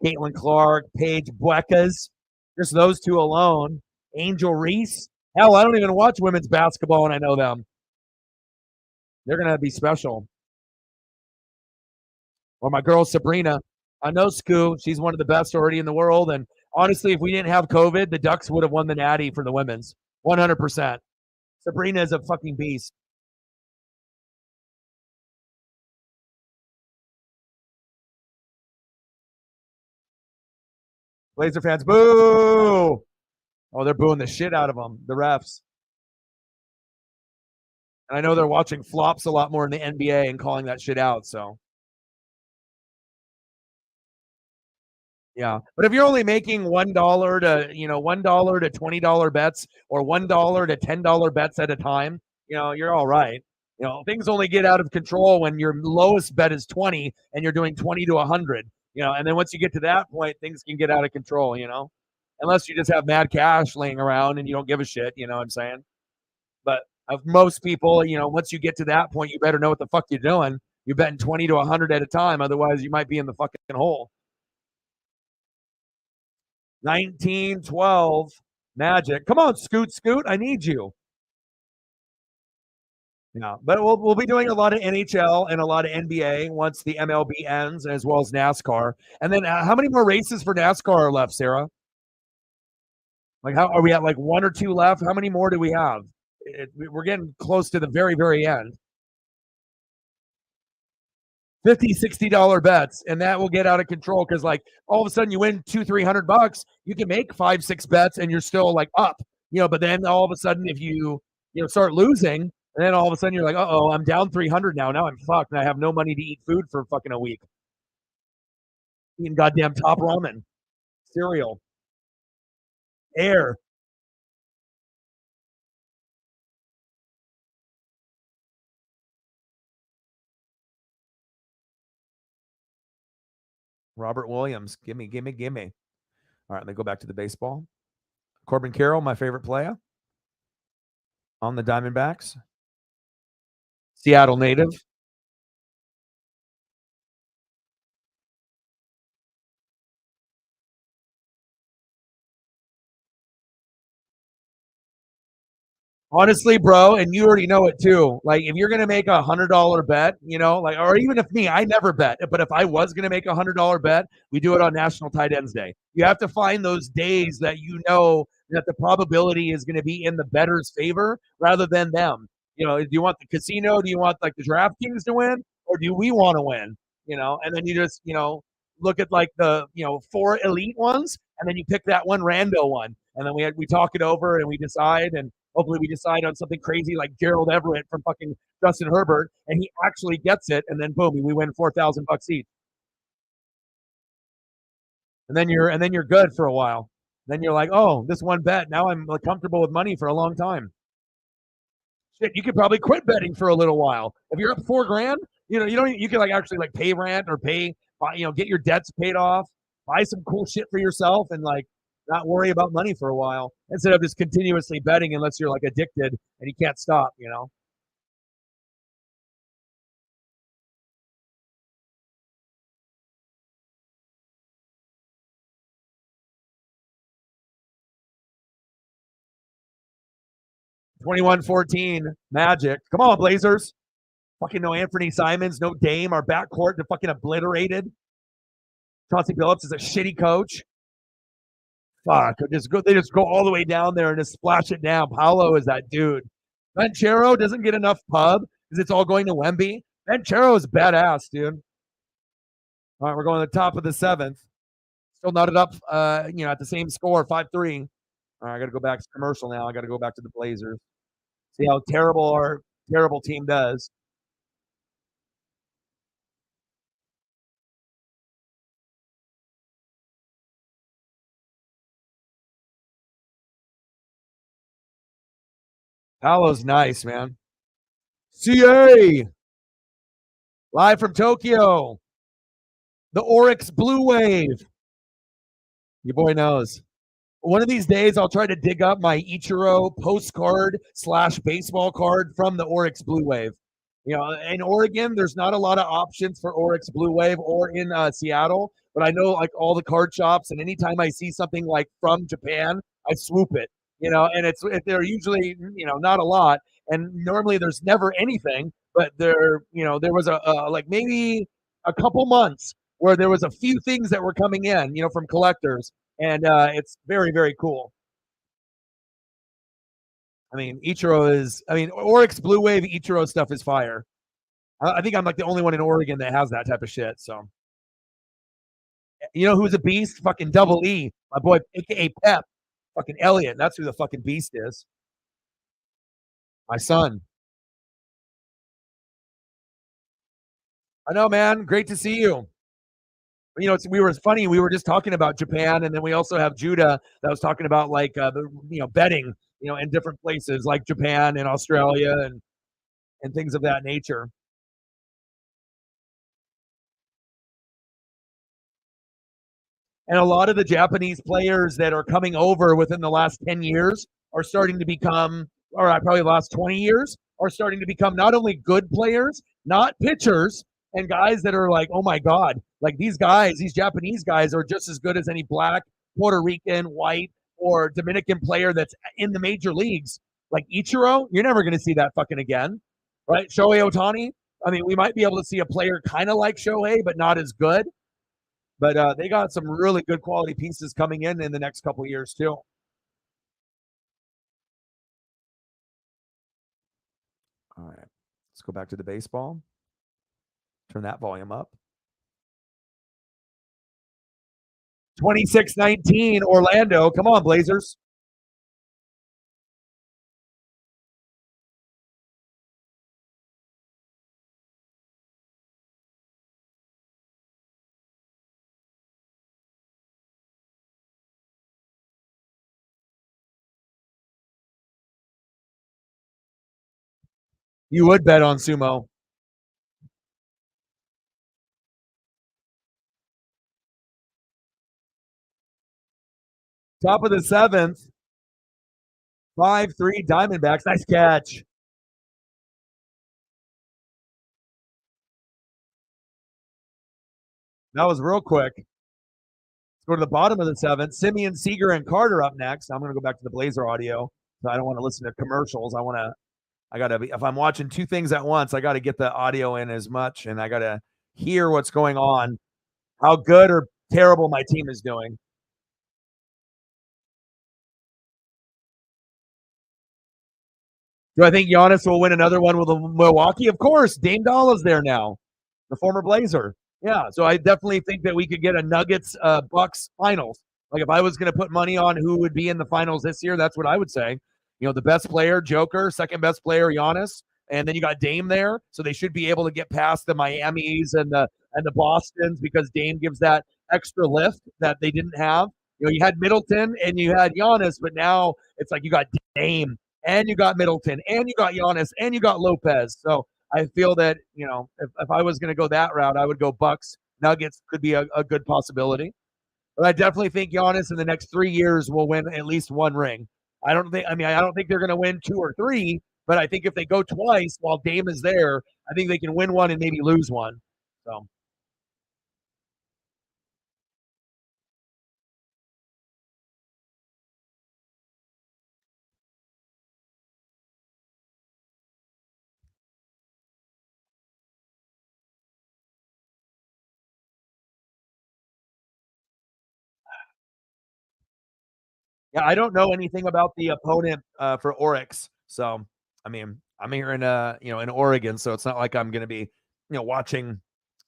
S1: Caitlin Clark, Paige Buekas, just those two alone. Angel Reese. Hell, I don't even watch women's basketball and I know them. They're going to be special. Or my girl Sabrina. I know Scoo. She's one of the best already in the world. And honestly, if we didn't have COVID, the Ducks would have won the Natty for the women's. 100%. Sabrina is a fucking beast. Blazer fans, boo! Oh, they're booing the shit out of them, the refs. And I know they're watching flops a lot more in the NBA and calling that shit out. So, yeah. But if you're only making $1 to, $1 to $20 bets or $1 to $10 bets at a time, you're all right. Things only get out of control when your lowest bet is 20 and you're doing 20 to 100, and then once you get to that point, things can get out of control, unless you just have mad cash laying around and you don't give a shit, you know what I'm saying? But of most people, once you get to that point, you better know what the fuck you're doing. You're betting 20 to 100 at a time. Otherwise, you might be in the fucking hole. 19-12 Magic. Come on, Scoot. I need you. Yeah, but we'll be doing a lot of NHL and a lot of NBA once the MLB ends, as well as NASCAR. And then, how many more races for NASCAR are left, Sarah? Like, how are we at? Like 1 or 2 left? How many more do we have? We're getting close to the very, very end. 50 $60 bets, and that will get out of control because like all of a sudden you win $200-300, you can make 5-6 bets and you're still like up, but then all of a sudden if you start losing, and then all of a sudden you're like, I'm down 300 now I'm fucked and I have no money to eat food for fucking a week, eating goddamn Top Ramen, cereal, air. Robert Williams, gimme. All right, let me go back to the baseball. Corbin Carroll, my favorite player on the Diamondbacks. Seattle native. Honestly, bro, and you already know it too. Like, if you're gonna make $100 bet, like, or even if me, I never bet, but if I was gonna make $100 bet, we do it on National Tight Ends Day. You have to find those days that you know that the probability is gonna be in the bettor's favor rather than them. Do you want the casino? Do you want like the DraftKings to win, or do we want to win? And then you just look at like the 4 elite ones, and then you pick that one rando one, and then we talk it over and we decide and. Hopefully, we decide on something crazy like Gerald Everett from fucking Justin Herbert, and he actually gets it, and then boom, we win $4,000 each. And then you're good for a while. Then you're like, oh, this one bet. Now I'm like, comfortable with money for a long time. Shit, you could probably quit betting for a little while if you're up $4,000. You can like actually like pay rent or get your debts paid off, buy some cool shit for yourself, and like not worry about money for a while instead of just continuously betting unless you're like addicted and you can't stop. 21-14 Magic. Come on, Blazers. Fucking no Anthony Simons, no Dame. Our backcourt are fucking obliterated. Chauncey Billups is a shitty coach. Fuck. They just go all the way down there and just splash it down. Paolo is that dude. Banchero doesn't get enough pub because it's all going to Wemby. Banchero is badass, dude. All right, we're going to the top of the seventh. Still knotted up, at the same score, 5-3. All right, I got to go back to commercial now. I got to go back to the Blazers. See how terrible our terrible team does. Paolo's nice, man. CA live from Tokyo. The Oryx Blue Wave. Your boy knows. One of these days, I'll try to dig up my Ichiro postcard / baseball card from the Oryx Blue Wave. In Oregon, there's not a lot of options for Oryx Blue Wave or in Seattle, but I know like all the card shops, and anytime I see something like from Japan, I swoop it. And they're usually not a lot, and normally there's never anything, but there was a like maybe a couple months where there was a few things that were coming in, from collectors, and it's very, very cool. I mean, Oryx Blue Wave Ichiro stuff is fire. I think I'm like the only one in Oregon that has that type of shit. So, who's a beast? Fucking Double E, my boy, aka Pep, fucking Elliot. That's who the fucking beast is. My son. I know, man. Great to see you. It's funny. We were just talking about Japan, and then we also have Judah that was talking about like the betting, in different places like Japan and Australia and things of that nature. And a lot of the Japanese players that are coming over within the last 10 years are starting to become, or probably the last 20 years, are starting to become not only good players, not pitchers, and guys that are like, oh my God, like these Japanese guys are just as good as any black, Puerto Rican, white, or Dominican player that's in the major leagues. Like Ichiro, you're never going to see that fucking again, right? Shohei Ohtani, I mean, we might be able to see a player kind of like Shohei, but not as good. But they got some really good quality pieces coming in the next couple of years too. All right, let's go back to the baseball. Turn that volume up. 26-19 Orlando. Come on, Blazers. You would bet on sumo. Top of the seventh. 5-3 Diamondbacks. Nice catch. That was real quick. Let's go to the bottom of the seventh. Simeon, Seager, and Carter up next. I'm going to go back to the Blazer audio. So I don't want to listen to commercials. I gotta be if I'm watching two things at once, I gotta get the audio in as much and I gotta hear what's going on, how good or terrible my team is doing. Do I think Giannis will win another one with Milwaukee? Of course. Dame Dolla's there now, the former Blazer. Yeah, so I definitely think that we could get a Nuggets Bucks finals. Like if I was going to put money on who would be in the finals this year, that's what I would say. You know, the best player, Joker, second best player, Giannis, and then you got Dame there, so they should be able to get past the Miamis and the Bostons because Dame gives that extra lift that they didn't have. You know, you had Middleton and you had Giannis, but now it's like you got Dame and you got Middleton and you got Giannis and you got Lopez. So I feel that, you know, if I was going to go that route, I would go Bucks. Nuggets could be a good possibility. But I definitely think Giannis in the next 3 years will win at least one ring. I don't think they're going to win two or three, but I think if they go twice while Dame is there, I think they can win one and maybe lose one. So yeah, I don't know anything about the opponent for Oryx. So I mean, I'm here in in Oregon, so it's not like I'm going to be watching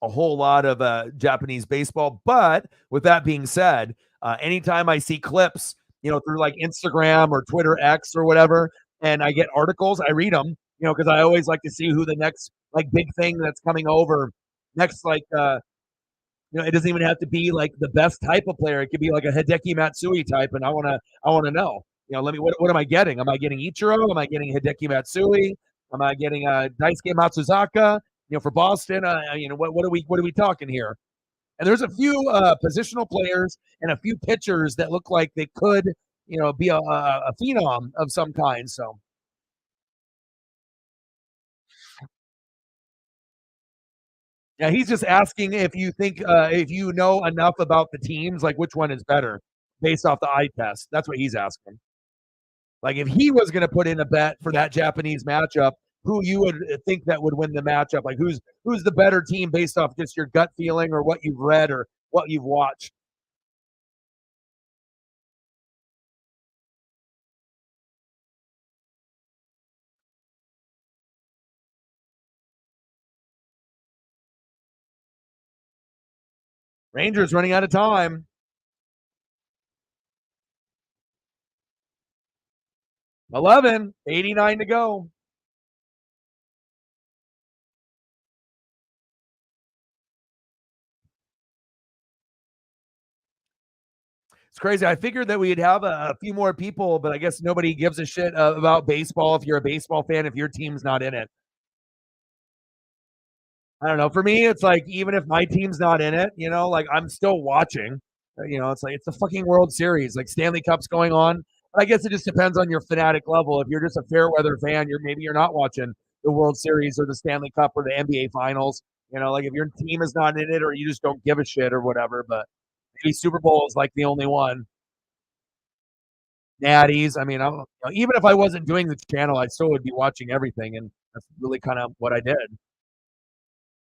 S1: a whole lot of Japanese baseball. But with that being said, anytime I see clips, through like Instagram or Twitter X or whatever, and I get articles, I read them. Because I always like to see who the next like big thing that's coming over next, like it doesn't even have to be like the best type of player. It could be like a Hideki Matsui type, and I want to know. Let me what am I getting? Am I getting Ichiro? Am I getting Hideki Matsui? Am I getting Daisuke Matsuzaka? For Boston, what are we talking here? And there's a few positional players and a few pitchers that look like they could, be a phenom of some kind. So yeah, he's just asking if you know enough about the teams, like which one is better based off the eye test. That's what he's asking. Like if he was going to put in a bet for that Japanese matchup, who you would think that would win the matchup? Like who's the better team based off just your gut feeling or what you've read or what you've watched? Rangers running out of time. 11, 89 to go. It's crazy. I figured that we'd have a few more people, but I guess nobody gives a shit about baseball. If you're a baseball fan, if your team's not in it, I don't know. For me, it's like even if my team's not in it, like I'm still watching. It's like it's the fucking World Series. Like Stanley Cup's going on. I guess it just depends on your fanatic level. If you're just a fair weather fan, you're not watching the World Series or the Stanley Cup or the NBA Finals. Like if your team is not in it or you just don't give a shit or whatever. But maybe Super Bowl is like the only one. Natties. I mean, even if I wasn't doing the channel, I still would be watching everything, and that's really kind of what I did.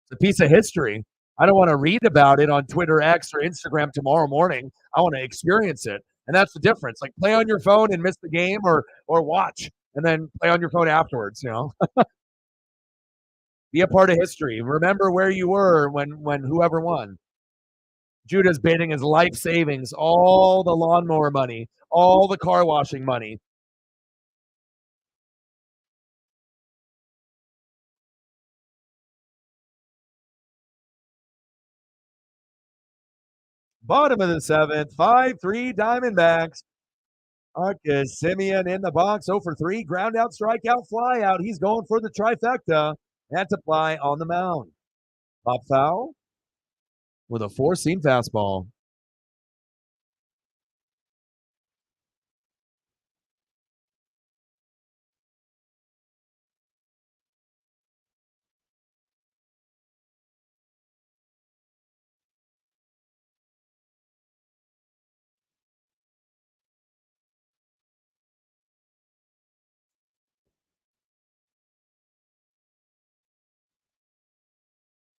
S1: It's a piece of history. I don't want to read about it on Twitter X or Instagram tomorrow morning. I want to experience it. And that's the difference. Like play on your phone and miss the game or watch and then play on your phone afterwards. Be a part of history. Remember where you were when whoever won. Judah's bidding his life savings, all the lawnmower money, all the car washing money. Bottom of the seventh, 5-3 Diamondbacks. Marcus Simeon in the box, 0 for 3. Ground out, strikeout, fly out. He's going for the trifecta. That's a fly on the mound. Pop foul with a four-seam fastball.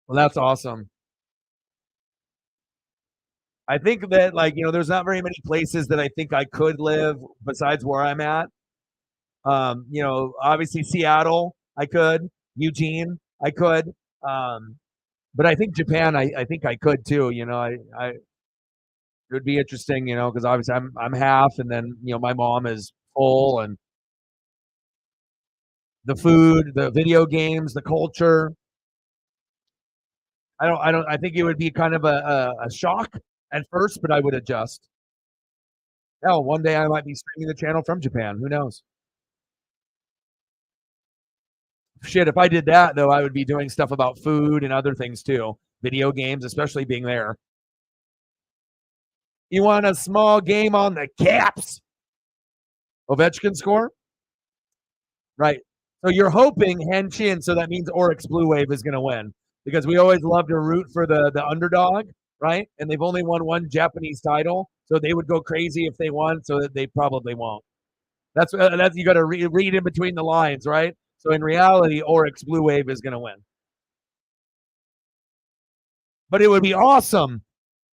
S1: Well, that's awesome. I think that, like, there's not very many places that I think I could live besides where I'm at. Obviously Seattle, I could. Eugene, I could. Um, but I think Japan, I think I could too. It would be interesting, because obviously I'm half, and then my mom is full, and the food, the video games, the culture. I think it would be kind of a shock at first, but I would adjust. Hell, one day I might be streaming the channel from Japan. Who knows? Shit, if I did that though, I would be doing stuff about food and other things too. Video games, especially being there. You want a small game on the Caps? Ovechkin score? Right. So you're hoping Henshin, so that means Oryx Blue Wave is going to win, because we always love to root for the underdog, right? And they've only won one Japanese title, so they would go crazy if they won, so that they probably won't. That's you got to read in between the lines, right? So in reality, Oryx Blue Wave is going to win. But it would be awesome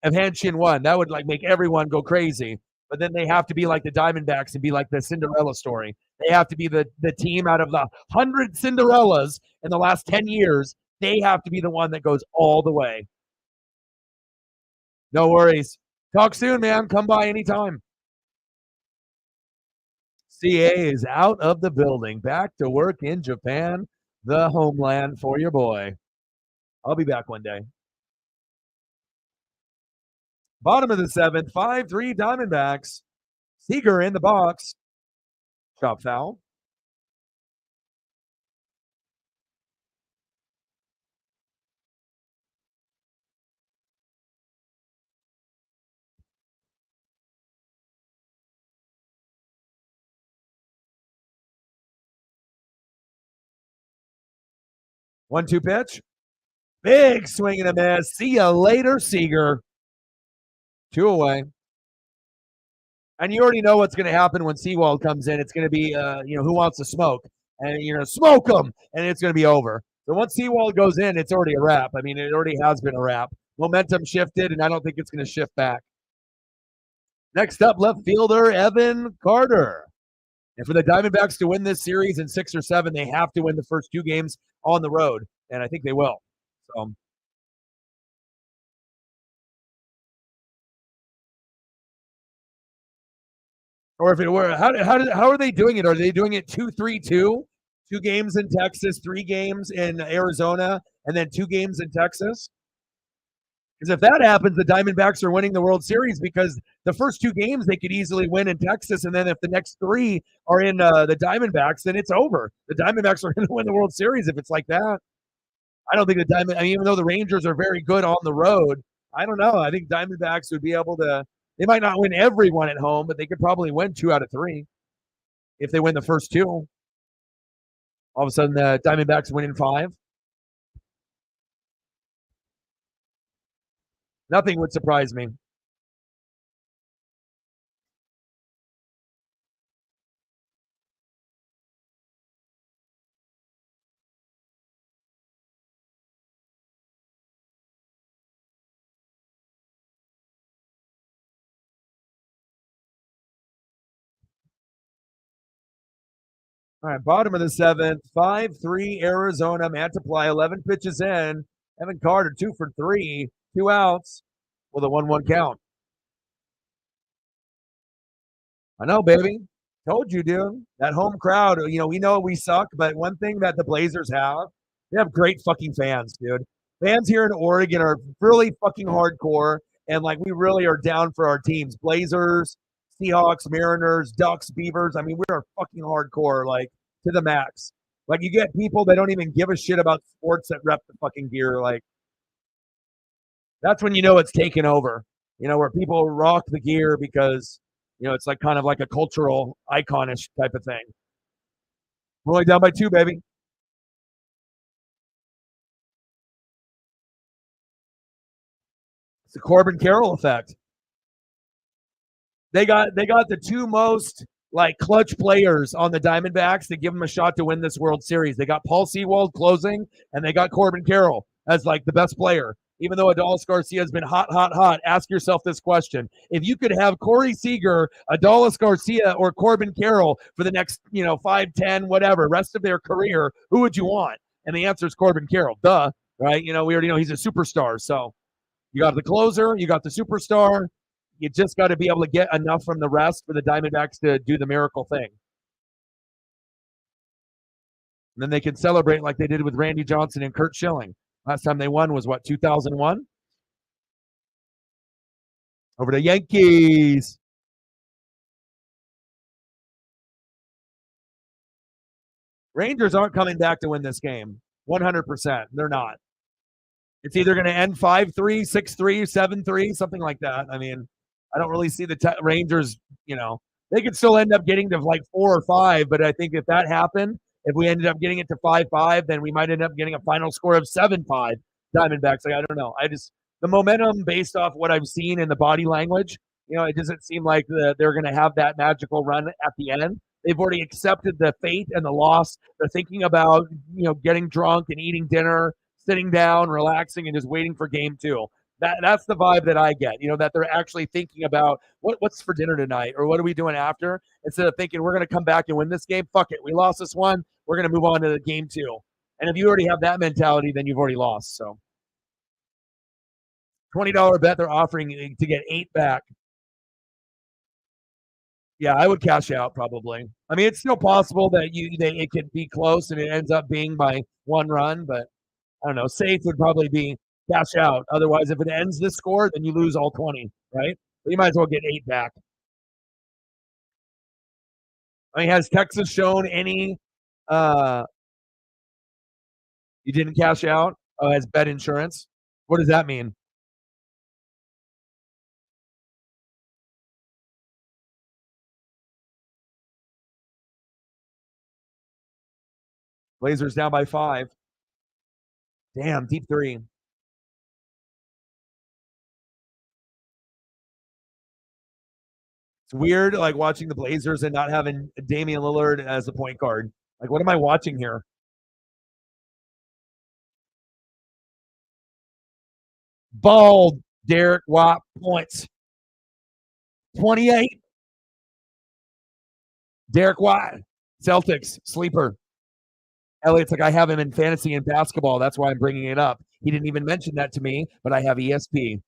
S1: if Henshin won. That would make everyone go crazy. But then they have to be like the Diamondbacks and be like the Cinderella story. They have to be the team out of the 100 Cinderellas in the last 10 years. They have to be the one that goes all the way. No worries. Talk soon, man. Come by anytime. CA is out of the building. Back to work in Japan, the homeland for your boy. I'll be back one day. Bottom of the seventh, 5-3 Diamondbacks. Seager in the box. Chop foul. One, two pitch. Big swing and a miss. See you later, Seager. 2 away. And you already know what's going to happen when Seawald comes in. It's going to be, who wants to smoke? And you're going to smoke them, and it's going to be over. So once Seawald goes in, it's already a wrap. I mean, it already has been a wrap. Momentum shifted, and I don't think it's going to shift back. Next up, left fielder Evan Carter. And for the Diamondbacks to win this series in 6 or 7, they have to win the first 2 games on the road, and I think they will. So, or if it were, how are they doing it? Are they doing it 2-3-2? 2 games in Texas, 3 games in Arizona, and then 2 games in Texas? Because if that happens, the Diamondbacks are winning the World Series, because the first 2 games they could easily win in Texas, and then if the next 3 are in the Diamondbacks, then it's over. The Diamondbacks are going to win the World Series if it's like that. I don't think even though the Rangers are very good on the road, I don't know. I think Diamondbacks would be able to. They might not win every one at home, but they could probably win 2 out of 3 if they win the first 2. All of a sudden, the Diamondbacks win in 5. Nothing would surprise me. All right, bottom of the 7th, 5-3 Arizona. Mantiply, 11 pitches in. Evan Carter, 2 for 3, 2 outs with a 1-1 count. I know, baby. Told you, dude. That home crowd, we know we suck, but one thing that the Blazers have, they have great fucking fans, dude. Fans here in Oregon are really fucking hardcore, and we really are down for our teams. Blazers, Seahawks, Mariners, Ducks, Beavers. I mean, we are fucking hardcore, to the max. You get people that don't even give a shit about sports that rep the fucking gear. That's when you know it's taken over. Where people rock the gear because it's kind of like a cultural iconish type of thing. We're only down by 2, baby. It's the Corbin Carroll effect. They got the 2 most clutch players on the Diamondbacks to give them a shot to win this World Series. They got Paul Sewald closing, and they got Corbin Carroll. as like the best player. Even though Adolis Garcia has been hot, hot, hot, ask yourself this question. If you could have Corey Seager, Adolis Garcia, or Corbin Carroll for the next, 5, 10, whatever, rest of their career, who would you want? And the answer is Corbin Carroll. Duh, right? We already know he's a superstar. So you got the closer, you got the superstar. You just got to be able to get enough from the rest for the Diamondbacks to do the miracle thing. And then they can celebrate like they did with Randy Johnson and Kurt Schilling. Last time they won was what, 2001? Over to Yankees. Rangers aren't coming back to win this game. 100%. They're not. It's either going to end 5-3, 6-3, 7-3, something like that. I mean, I don't really see the Rangers, they could still end up getting to like 4 or 5, but I think if that happened, if we ended up getting it to 5-5, then we might end up getting a final score of 7-5 Diamondbacks. Like, I don't know. The momentum based off what I've seen in the body language, it doesn't seem like they're going to have that magical run at the end. They've already accepted the fate and the loss. They're thinking about, getting drunk and eating dinner, sitting down, relaxing, and just waiting for game 2. That's the vibe that I get, that they're actually thinking about what's for dinner tonight or what are we doing after, instead of thinking we're going to come back and win this game. Fuck it. We lost this one. We're going to move on to the game 2. And if you already have that mentality, then you've already lost. So $20 bet they're offering to get 8 back. Yeah, I would cash out probably. I mean, it's still possible that it could be close and it ends up being by 1 run, but I don't know. Safe would probably be cash out. Otherwise, if it ends this score, then you lose all 20, right? But you might as well get 8 back. I mean, has Texas shown any you didn't cash out as bet insurance? What does that mean? Blazers down by 5. Damn, deep 3. It's weird, like watching the Blazers and not having Damian Lillard as a point guard. Like, what am I watching here? Bald Derek White points. 28. Derek White, Celtics, sleeper. Elliot's like, I have him in fantasy and basketball. That's why I'm bringing it up. He didn't even mention that to me, but I have ESP.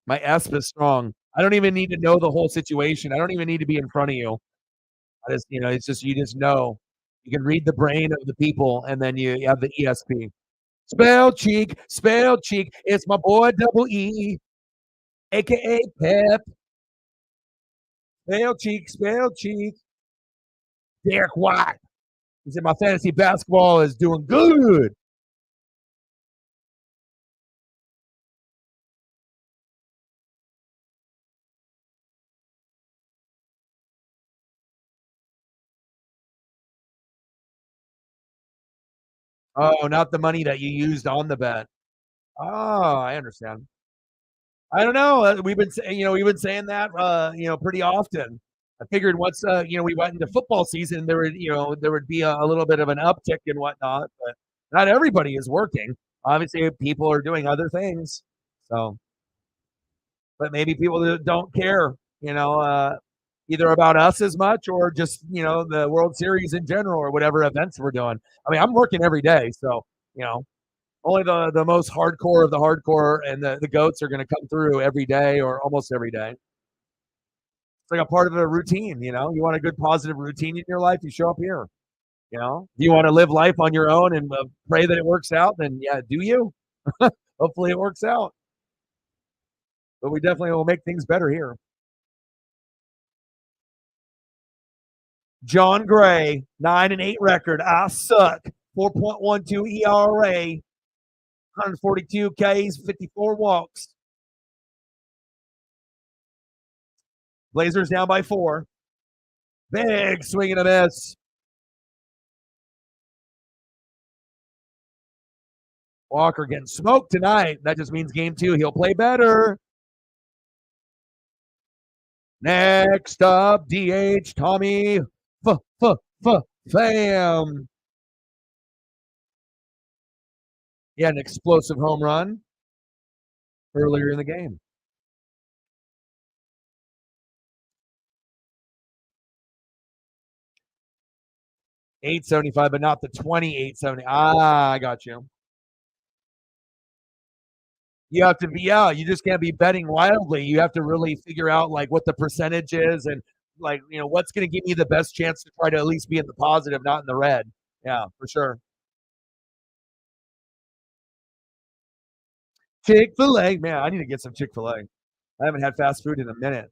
S1: My ESP is strong. I don't even need to know the whole situation. I don't even need to be in front of you. I just, it's just, you just know. You can read the brain of the people, and then you have the ESP. Spell cheek. It's my boy Double E, a.k.a. Pep. Spell cheek. Derek White. He said my fantasy basketball is doing good. Oh, not the money that you used on the bet. Oh, I understand. I don't know. We've been saying that pretty often. I figured once we went into football season, there would be a little bit of an uptick and whatnot, but not everybody is working. Obviously, people are doing other things. So, but maybe people don't care, either about us as much or just the World Series in general or whatever events we're doing. I mean, I'm working every day, so only the most hardcore of the hardcore and the goats are going to come through every day or almost every day. It's like a part of a routine. You want a good positive routine in your life, you show up here. Do you want to live life on your own and pray that it works out? Then yeah, do you? Hopefully it works out. But we definitely will make things better here. John Gray, 9-8 record. I suck. 4.12 ERA, 142 Ks, 54 walks. Blazers down by 4. Big swing and a miss. Walker getting smoked tonight. That just means game 2, he'll play better. Next up, DH Tommy Pham. Yeah, an explosive home run earlier in the game. 875, but not the 2870. Ah, I got you. You have to be, yeah, you just can't be betting wildly. You have to really figure out like what the percentage is and like, what's going to give you the best chance to try to at least be in the positive, not in the red. Yeah, for sure. Chick-fil-A. Man, I need to get some Chick-fil-A. I haven't had fast food in a minute.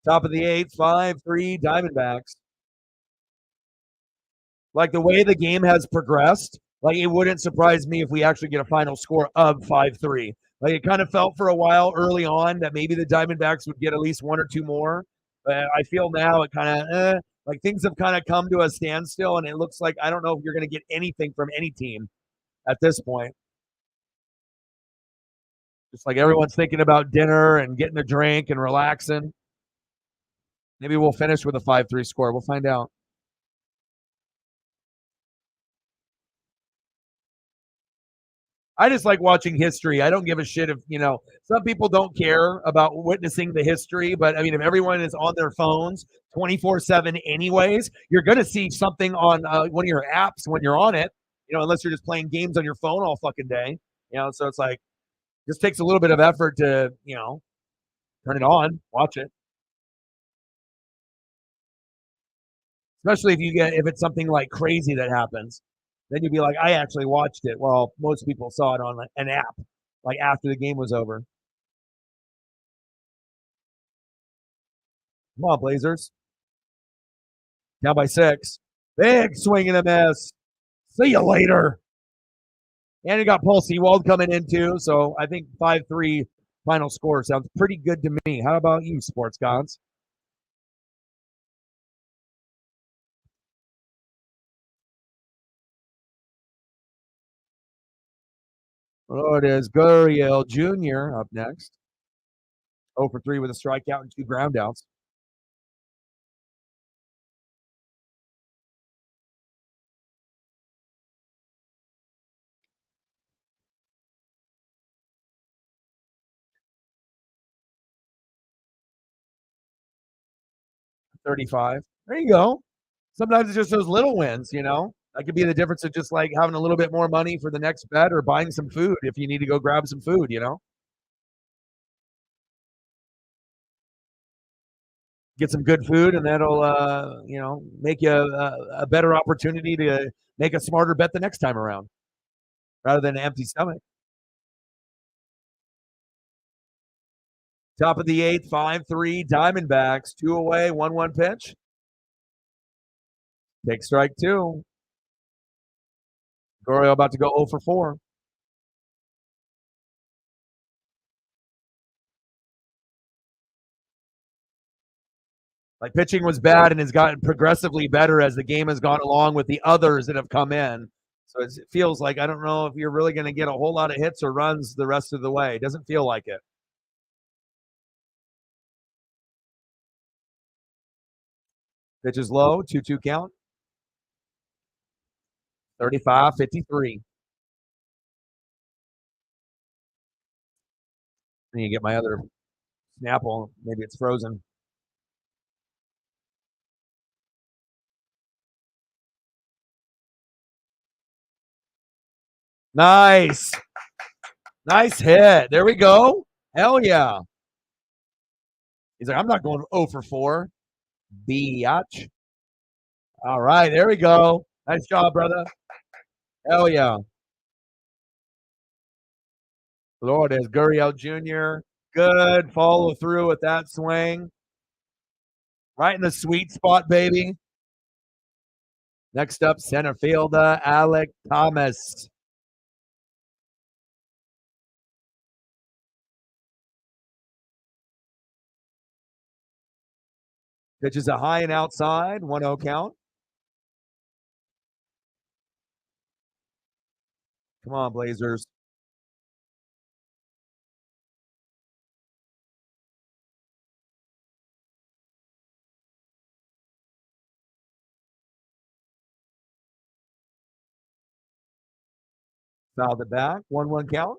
S1: Top of the eighth, 5-3 Diamondbacks. Like the way the game has progressed, like it wouldn't surprise me if we actually get a final score of 5-3. Like it kind of felt for a while early on that maybe the Diamondbacks would get at least one or two more. But I feel now it kind of like things have kind of come to a standstill, and it looks like I don't know if you're going to get anything from any team at this point. Just like everyone's thinking about dinner and getting a drink and relaxing. Maybe we'll finish with a 5-3 score. We'll find out. I just like watching history. I don't give a shit if, some people don't care about witnessing the history, but I mean, if everyone is on their phones 24/7 anyways, you're going to see something on one of your apps when you're on it, unless you're just playing games on your phone all fucking day, so it's like, just takes a little bit of effort to, turn it on, watch it. Especially if it's something like crazy that happens, then you'd be like, I actually watched it. Well, most people saw it on an app, like after the game was over. Come on, Blazers. Down by 6. Big swing and a miss. See you later. And you got Paul Sewald coming in too. So I think 5-3 final score sounds pretty good to me. How about you, sports gods? Oh, it is Gurriel Jr. up next. 0 for 3 with a strikeout and 2 groundouts. $35. There you go. Sometimes it's just those little wins. That could be the difference of just like having a little bit more money for the next bet or buying some food if you need to go grab some food. Get some good food, and that'll make you a better opportunity to make a smarter bet the next time around rather than an empty stomach. Top of the eighth, 5-3 Diamondbacks, 2 away, 1-1 pitch. Take strike 2. Gurriel about to go 0 for 4. Like pitching was bad and has gotten progressively better as the game has gone along with the others that have come in. So it feels like I don't know if you're really going to get a whole lot of hits or runs the rest of the way. It doesn't feel like it. Pitch is low, 2-2 count. 35-53. And you get my other Snapple. Maybe it's frozen. Nice. Nice hit. There we go. Hell yeah. He's like, I'm not going 0 for 4. Biatch. All right. There we go. Nice job, brother. Hell yeah. Florida's Gurriel Jr. Good follow through with that swing. Right in the sweet spot, baby. Next up, center fielder Alec Thomas. Pitches a high and outside, 1-0 count. Come on, Blazers. Fouled it back. 1-1 count.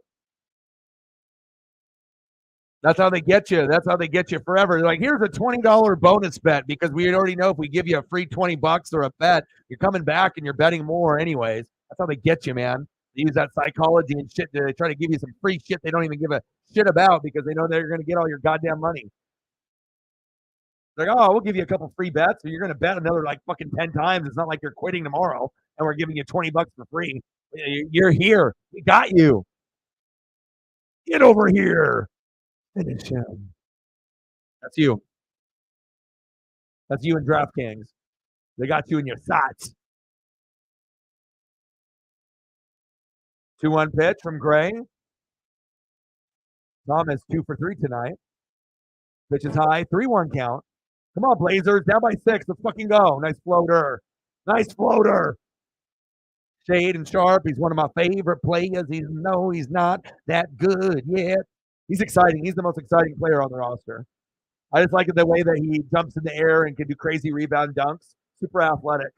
S1: That's how they get you. That's how they get you forever. They're like, here's a $20 bonus bet because we already know if we give you a free $20 or a bet, you're coming back and you're betting more anyways. That's how they get you, man. They use that psychology and shit to try to give you some free shit they don't even give a shit about because they know they're going to get all your goddamn money. They're like, oh, we'll give you a couple free bets, but you're going to bet another like fucking 10 times. It's not like you're quitting tomorrow and we're giving you $20 for free. You're here. We got you. Get over here. Finish him. That's you. That's you in DraftKings. They got you in your sights. 2-1 pitch from Gray. Thomas 2 for 3 tonight. Pitch is high. 3-1 count. Come on, Blazers. Down by 6. Let's fucking go. Nice floater. Nice floater. Shade and Sharp. He's one of my favorite players. He's not that good yet. He's exciting. He's the most exciting player on the roster. I just like the way that he jumps in the air and can do crazy rebound dunks. Super athletic.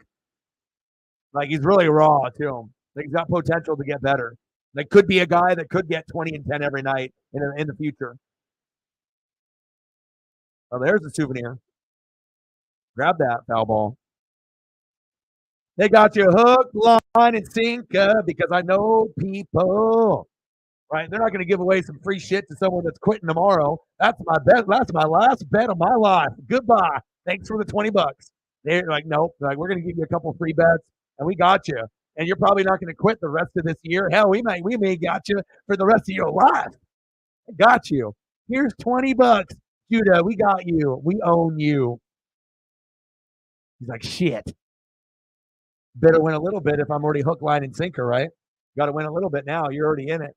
S1: Like, he's really raw, too. Like, he's got potential to get better. Like, could be a guy that could get 20 and 10 every night in the future. Oh, there's a souvenir. Grab that, foul ball. They got you hook, line, and sinker because I know people. Right? They're not going to give away some free shit to someone that's quitting tomorrow. That's my bet. That's my last bet of my life. Goodbye. Thanks for the $20. They're like, nope. They're like, we're going to give you a couple free bets, and we got you. And you're probably not going to quit the rest of this year. Hell, we may got you for the rest of your life. I got you. Here's $20. Judah, we got you. We own you. He's like, shit. Better win a little bit if I'm already hook, line, and sinker, right? Got to win a little bit now. You're already in it.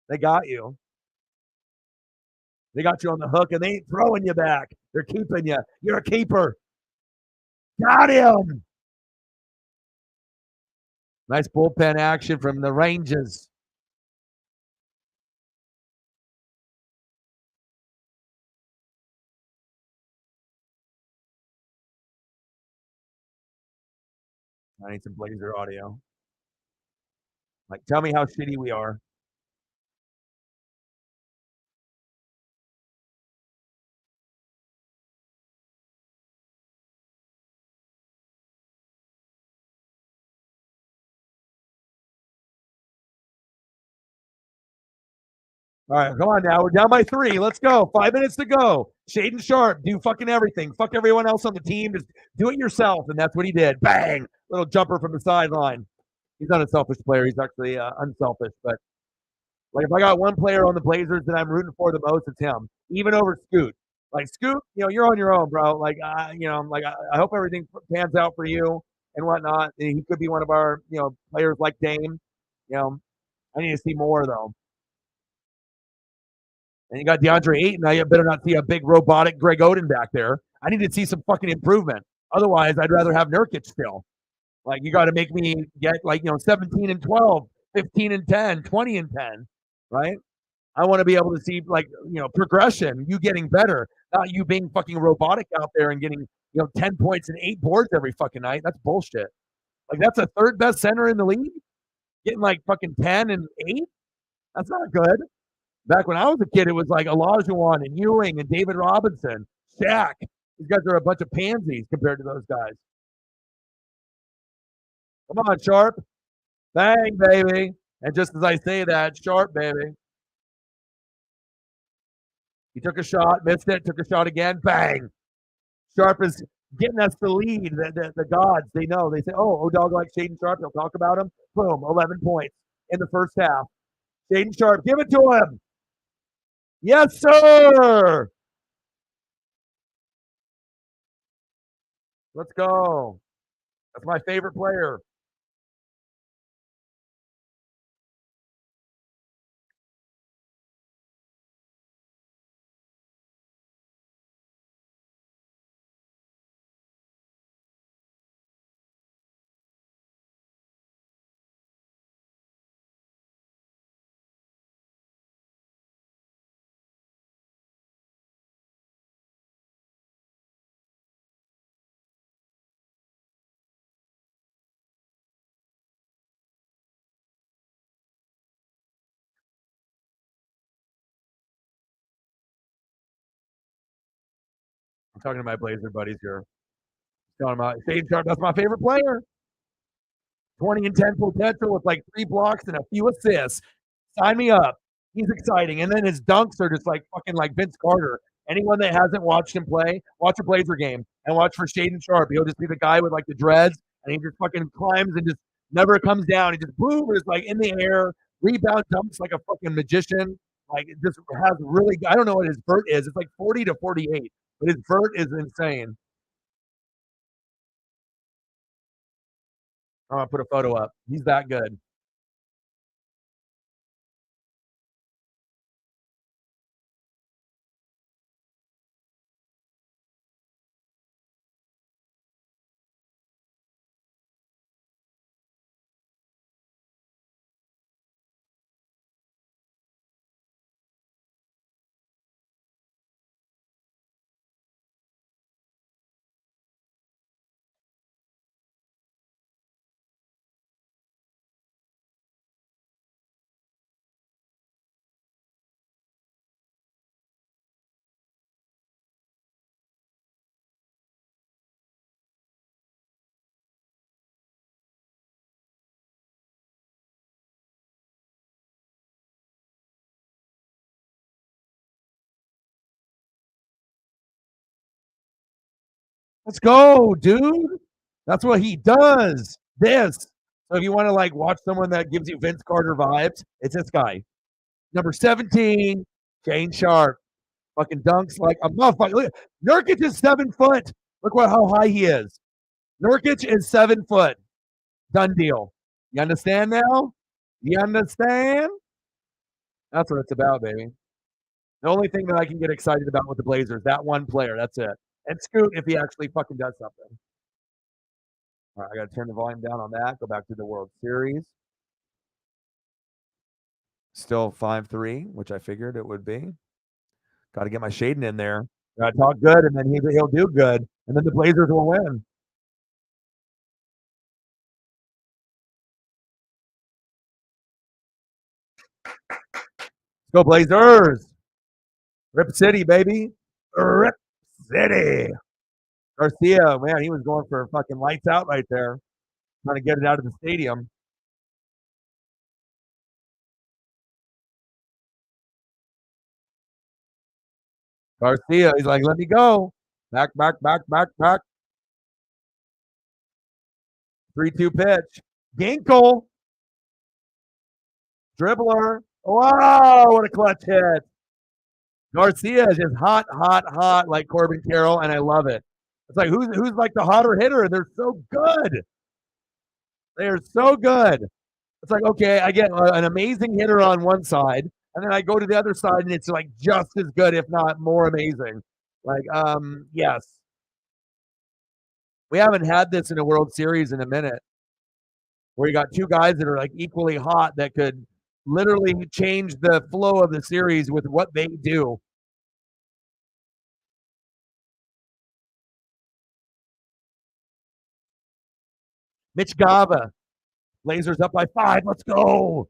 S1: They got you. They got you on the hook, and they ain't throwing you back. They're keeping you. You're a keeper. Got him. Nice bullpen action from the Rangers. I need some Blazer audio. Like, tell me how shitty we are. All right, come on now. We're down by 3. Let's go. 5 minutes to go. Shaden Sharp, do fucking everything. Fuck everyone else on the team. Just do it yourself. And that's what he did. Bang. Little jumper from the sideline. He's not a selfish player. He's actually unselfish. But like, if I got one player on the Blazers that I'm rooting for the most, it's him. Even over Scoot. Like, Scoot, you're on your own, bro. Like, I hope everything pans out for you and whatnot. He could be one of our, players like Dame. I need to see more, though. And you got DeAndre Ayton. Now you better not see a big robotic Greg Oden back there. I need to see some fucking improvement. Otherwise, I'd rather have Nurkic still. Like, you got to make me get 17 and 12, 15 and 10, 20 and 10, right? I want to be able to see progression, you getting better, not you being fucking robotic out there and getting 10 points and 8 boards every fucking night. That's bullshit. Like, that's a third best center in the league, getting like fucking 10 and 8. That's not good. Back when I was a kid, it was like Olajuwon and Ewing and David Robinson, Shaq. These guys are a bunch of pansies compared to those guys. Come on, Sharp. Bang, baby. And just as I say that, Sharp, baby. He took a shot, missed it, took a shot again, bang. Sharp is getting us the lead. The gods, they know. They say, oh, O-Dog likes Shaden Sharp. They'll talk about him. Boom, 11 points in the first half. Shaden Sharp, give it to him. Yes, sir. Let's go. That's my favorite player. talking to my Blazer buddies here. Talking about Shaden Sharp. That's my favorite player. 20 and 10 potential with like 3 blocks and a few assists. Sign me up. He's exciting. And then his dunks are just like fucking like Vince Carter. Anyone that hasn't watched him play, watch a Blazer game and watch for Shaden Sharp. He'll just be the guy with like the dreads and he just fucking climbs and just never comes down. He just boom is like in the air, rebound dumps like a fucking magician. Like it just has really, I don't know what his vert is. It's like 40 to 48, but his vert is insane. I'm gonna put a photo up. He's that good. Let's go, dude. That's what he does. This. So if you want to like watch someone that gives you Vince Carter vibes, it's this guy. Number 17, Shane Sharp. Fucking dunks like a motherfucker. Look, Nurkic is 7 foot. Look how high he is. Nurkic is 7 foot. Done deal. You understand now? You understand? That's what it's about, baby. The only thing that I can get excited about with the Blazers, that one player. That's it. And Scoot if he actually fucking does something. All right, I got to turn the volume down on that. Go back to the World Series. Still 5-3, which I figured it would be. Got to get my Shaden in there. Got to talk good, and then he'll do good, and then the Blazers will win. Let's go Blazers! Rip City, baby! Rip City! Garcia, man, he was going for fucking lights out right there, trying to get it out of the stadium. Garcia, he's like, let me go. Back. 3-2 pitch. Ginkle. Dribbler. Wow, what a clutch hit. Garcia is just hot like Corbin Carroll, and I love it. It's like who's like the hotter hitter? They're so good. They are so good. It's like, okay, I get an amazing hitter on one side, and then I go to the other side, and it's like just as good, if not more amazing. Like, yes. We haven't had this in a World Series in a minute, where you got two guys that are like equally hot that could literally change the flow of the series with what they do. Mitch Gava, Blazers up by 5. Let's go.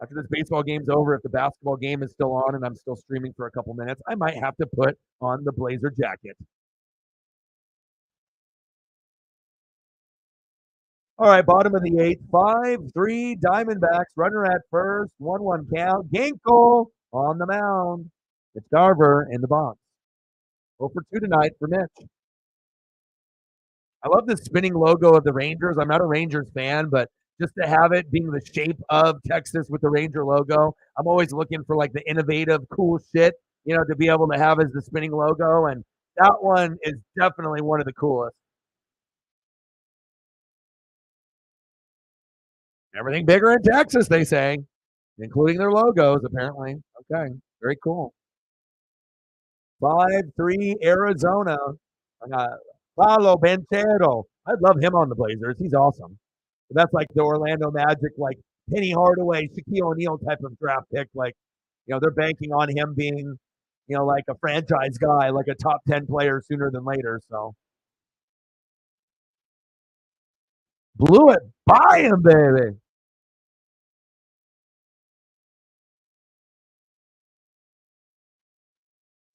S1: After this baseball game's over, if the basketball game is still on and I'm still streaming for a couple minutes, I might have to put on the Blazer jacket. All right, bottom of the 8th, 5-3 Diamondbacks, runner at first, 1-1 count. Ginkle on the mound. It's Garver in the box. 0 for 2 tonight for Mitch. I love the spinning logo of the Rangers. I'm not a Rangers fan, but just to have it being the shape of Texas with the Ranger logo, I'm always looking for like the innovative, cool shit, to be able to have as the spinning logo. And that one is definitely one of the coolest. Everything bigger in Texas, they say, including their logos, apparently. Okay, very cool. 5-3 Arizona. Paulo Bentero. I'd love him on the Blazers. He's awesome. But that's like the Orlando Magic, like Penny Hardaway, Shaquille O'Neal type of draft pick. Like, they're banking on him being, like a franchise guy, like a top 10 player sooner than later. So blew it by him, baby.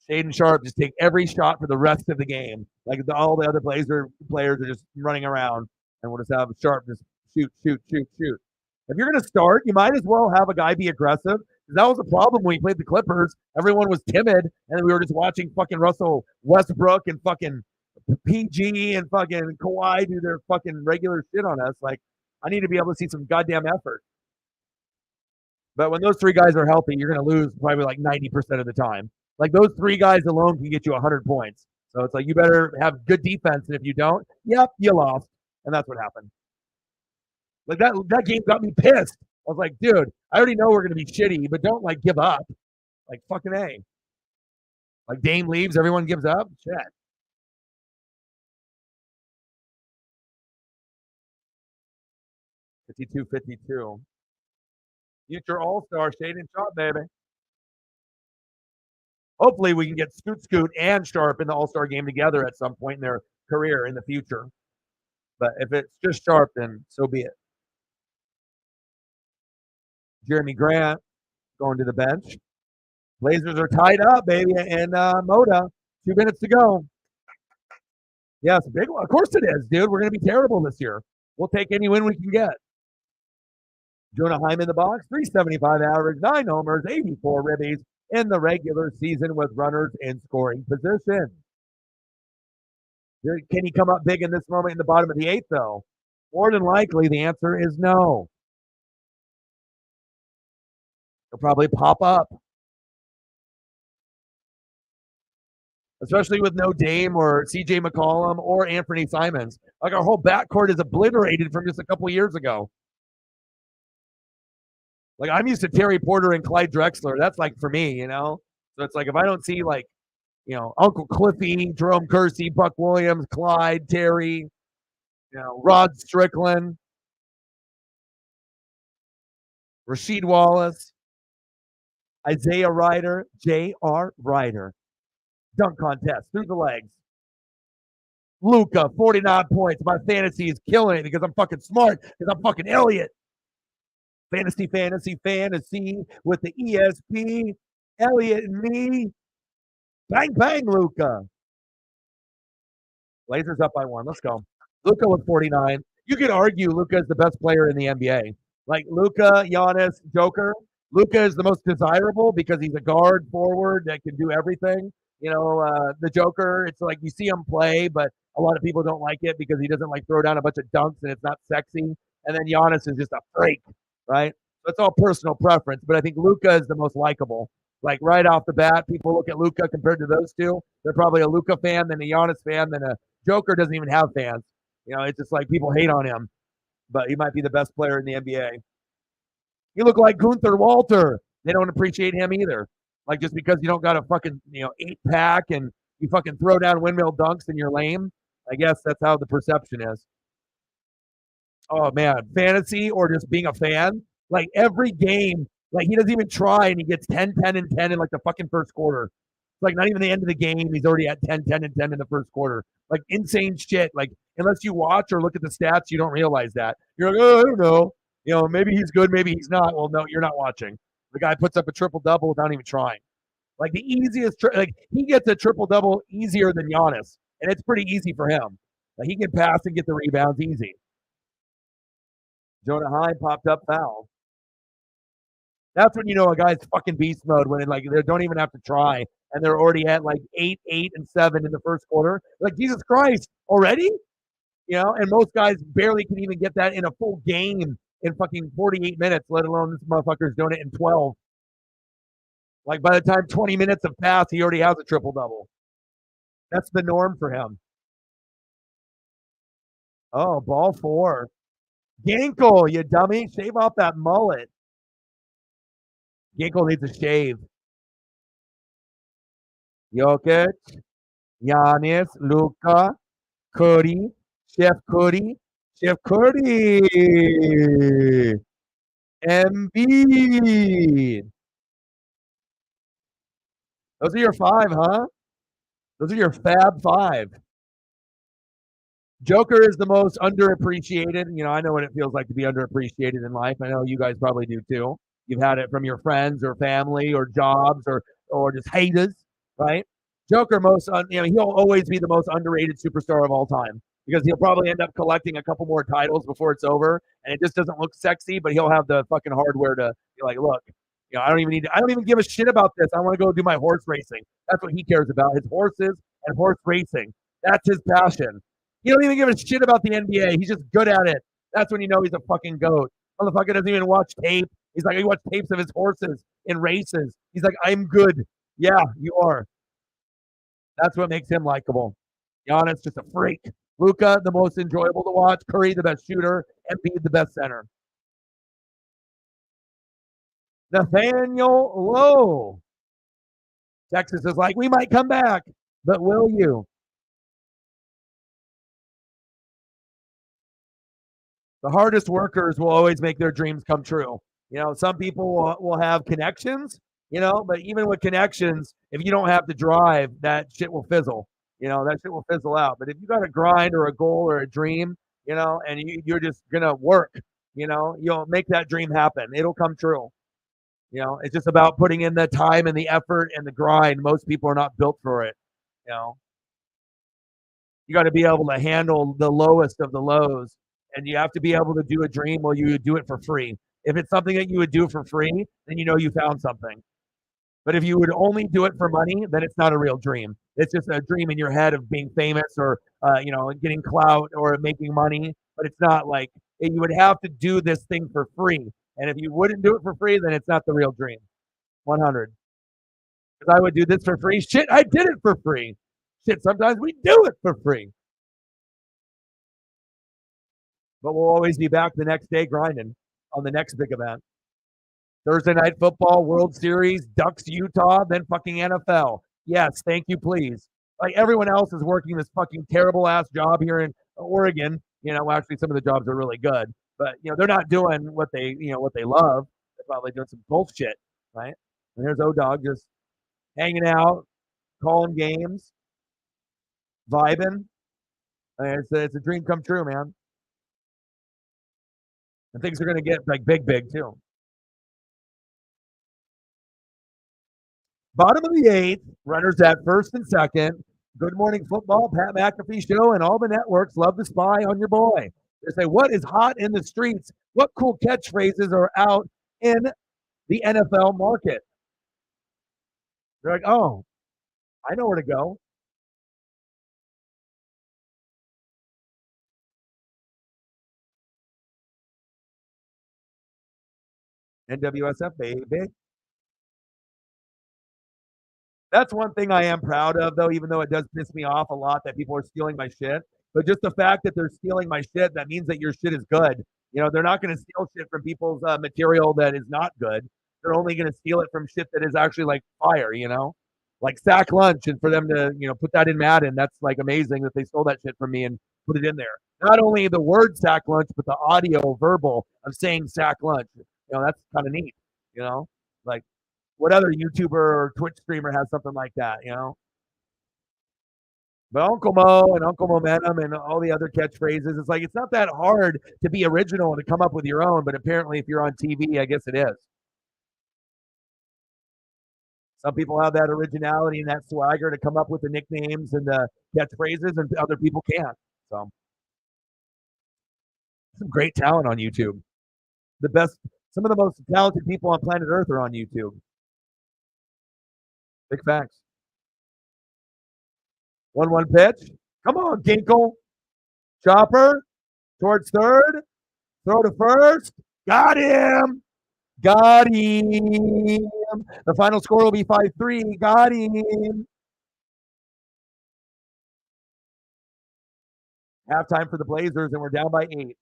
S1: Shaden Sharp just take every shot for the rest of the game. Like all the other players are just running around, and we'll just have Sharp just shoot, shoot, shoot, shoot. If you're going to start, you might as well have a guy be aggressive. That was a problem when we played the Clippers. Everyone was timid, and we were just watching fucking Russell Westbrook and fucking PG and fucking Kawhi do their fucking regular shit on us. Like, I need to be able to see some goddamn effort. But when those three guys are healthy, you're going to lose probably like 90% of the time. Like those three guys alone can get you 100 points. So it's like you better have good defense, and if you don't, yep, you lost. And that's what happened. Like that game got me pissed. I was like, dude, I already know we're going to be shitty, but don't like give up. Like fucking A. Like Dame leaves, everyone gives up. Shit. $52-52. Future All-Star Shaden Sharp, baby. Hopefully we can get Scoot and Sharp in the All-Star game together at some point in their career in the future. But if it's just Sharp, then so be it. Jeremy Grant going to the bench. Blazers are tied up, baby, and Moda. 2 minutes to go. Yeah, it's a big one. Of course it is, dude. We're going to be terrible this year. We'll take any win we can get. Jonah Heim in the box, 375 average, 9 homers, 84 ribbies in the regular season with runners in scoring position. Can he come up big in this moment in the bottom of the 8th, though? More than likely, the answer is no. He'll probably pop up. Especially with no Dame or CJ McCollum or Anthony Simons. Like our whole backcourt is obliterated from just a couple years ago. Like I'm used to Terry Porter and Clyde Drexler. That's like for me, you know? So it's like if I don't see like, you know, Uncle Cliffy, Jerome Kersey, Buck Williams, Clyde, Terry, you know, Rod Strickland, Rasheed Wallace, Isaiah Ryder, J.R. Ryder. Dunk contest through the legs. Luka, 49 points. My fantasy is killing it because I'm fucking smart, because I'm fucking Elliott. Fantasy with the ESP. Elliott and me. Bang, bang, Luka. Blazers up by 1. Let's go. Luka with 49. You could argue Luka is the best player in the NBA. Like Luka, Giannis, Joker. Luka is the most desirable because he's a guard forward that can do everything. You know, the Joker, it's like you see him play, but a lot of people don't like it because he doesn't like throw down a bunch of dunks and it's not sexy. And then Giannis is just a freak, right? So it's all personal preference, but I think Luka is the most likable. Like right off the bat, people look at Luka compared to those two. They're probably a Luka fan, then a Giannis fan, then a Joker doesn't even have fans. You know, it's just like people hate on him, but he might be the best player in the NBA. You look like Gunther Walter. They don't appreciate him either. Like just because you don't got a fucking, you know, 8-pack and you fucking throw down windmill dunks and you're lame. I guess that's how the perception is. Oh man, fantasy or just being a fan. Like every game, like he doesn't even try and he gets 10, 10, and 10 in like the fucking first quarter. It's like not even the end of the game. He's already at 10, 10, and 10 in the first quarter. Like insane shit. Like unless you watch or look at the stats, you don't realize that. You're like, oh, I don't know. You know, maybe he's good, maybe he's not. Well, no, you're not watching. The guy puts up a triple-double without even trying. Like the easiest, like he gets a triple-double easier than Giannis, and it's pretty easy for him. Like he can pass and get the rebounds easy. Jonah Heim popped up foul. That's when you know a guy's fucking beast mode, when like they don't even have to try, and they're already at like 8, 8, and 7 in the first quarter. Like Jesus Christ, already? You know, and most guys barely can even get that in a full game in fucking 48 minutes, let alone this motherfucker's doing it in 12. Like by the time 20 minutes have passed, he already has a triple-double. That's the norm for him. Oh, ball 4. Gankle, you dummy. Shave off that mullet. Gankle needs a shave. Jokic, Giannis, Luka, Curry, Chef Curry, Embiid. Those are your 5, huh? Those are your fab 5. Joker is the most underappreciated. You know, I know what it feels like to be underappreciated in life. I know you guys probably do too. You've had it from your friends or family or jobs or just haters, right? Joker he'll always be the most underrated superstar of all time because he'll probably end up collecting a couple more titles before it's over, and it just doesn't look sexy, but he'll have the fucking hardware to be like, look, I don't even give a shit about this. I want to go do my horse racing. That's what he cares about, his horses and horse racing. That's his passion. He don't even give a shit about the NBA. He's just good at it. That's when you know he's a fucking goat. Motherfucker doesn't even watch tape. He's like, he watched tapes of his horses in races. He's like, I'm good. Yeah, you are. That's what makes him likable. Giannis, just a freak. Luka, the most enjoyable to watch. Curry, the best shooter. Embiid, the best center. Nathaniel Lowe. Texas is like, we might come back, but will you? The hardest workers will always make their dreams come true. Some people will have connections, but even with connections, if you don't have to drive, that shit will fizzle. That shit will fizzle out. But if you got a grind or a goal or a dream, and you're just going to work, you'll make that dream happen. It'll come true. It's just about putting in the time and the effort and the grind. Most people are not built for it. You got to be able to handle the lowest of the lows, and you have to be able to do a dream while you do it for free. If it's something that you would do for free, then you found something. But if you would only do it for money, then it's not a real dream. It's just a dream in your head of being famous or getting clout or making money. But it's not like you would have to do this thing for free. And if you wouldn't do it for free, then it's not the real dream. 100. Because I would do this for free. Shit, I did it for free. Shit, sometimes we do it for free. But we'll always be back the next day grinding on the next big event. Thursday night football, World Series, Ducks, Utah, then fucking NFL. Yes, thank you, please. Like everyone else is working this fucking terrible ass job here in Oregon. Actually some of the jobs are really good, but they're not doing what they love. They're probably doing some bullshit, right? And there's O-Dog just hanging out, calling games, vibing. It's a dream come true, man. And things are going to get like big too. Bottom of the eighth, runners at first and second. Good Morning Football, Pat McAfee Show, and all the networks love to spy on your boy. They say, what is hot in the streets? What cool catchphrases are out in the NFL market? They're like, oh, I know where to go. NWSF, baby. That's one thing I am proud of, though, even though it does piss me off a lot that people are stealing my shit. But just the fact that they're stealing my shit, that means that your shit is good. They're not going to steal shit from people's material that is not good. They're only going to steal it from shit that is actually like fire, like sack lunch. And for them to, put that in Madden, that's like amazing that they stole that shit from me and put it in there. Not only the word sack lunch, but the audio verbal of saying sack lunch. That's kind of neat, like what other YouTuber or Twitch streamer has something like that, But Uncle Mo and Uncle Momentum and all the other catchphrases, it's like it's not that hard to be original and to come up with your own, but apparently if you're on TV, I guess it is. Some people have that originality and that swagger to come up with the nicknames and the catchphrases, and other people can't. So some great talent on YouTube. Some of the most talented people on planet Earth are on YouTube. Big facts. 1-1 pitch. Come on, Ginkle. Chopper towards third. Throw to first. Got him. Got him. The final score will be 5-3. Got him. Halftime for the Blazers, and we're down by 8.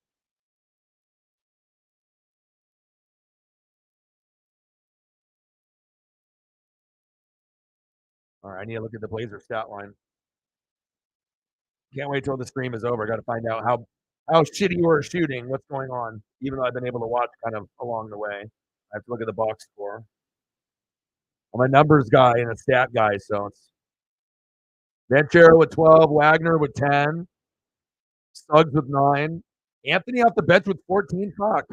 S1: All right, I need to look at the Blazers stat line. Can't wait till the stream is over. I got to find out how shitty you are shooting, what's going on, even though I've been able to watch kind of along the way. I have to look at the box score. I'm a numbers guy and a stat guy, so it's Ventura with 12, Wagner with 10, Suggs with 9, Anthony off the bench with 14. Fuck.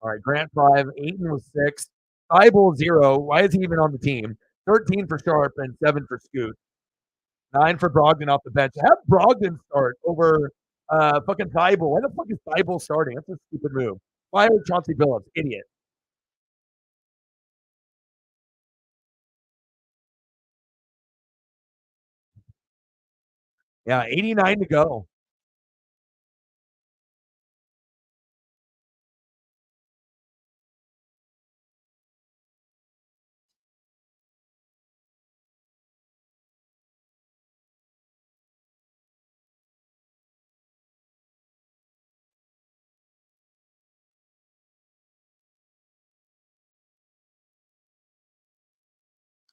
S1: All right, Grant 5, Ayton with 6, Thibault 0. Why is he even on the team? 13 for Sharp and 7 for Scoot. 9 for Brogdon off the bench. Have Brogdon start over fucking Thibault. Why the fuck is Thibault starting? That's a stupid move. Fire Chauncey Billups, idiot. Yeah, 89 to go.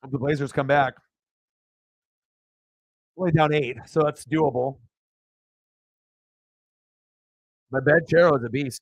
S1: Hope the Blazers come back. Only down 8, so that's doable. But Banchero is a beast.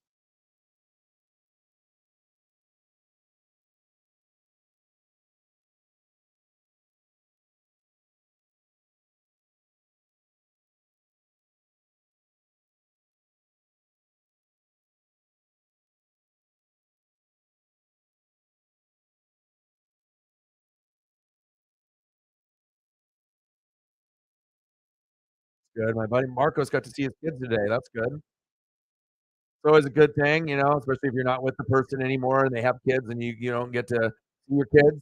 S1: Good. My buddy Marcos got to see his kids today. That's good. It's always a good thing, especially if you're not with the person anymore and they have kids and you don't get to see your kids.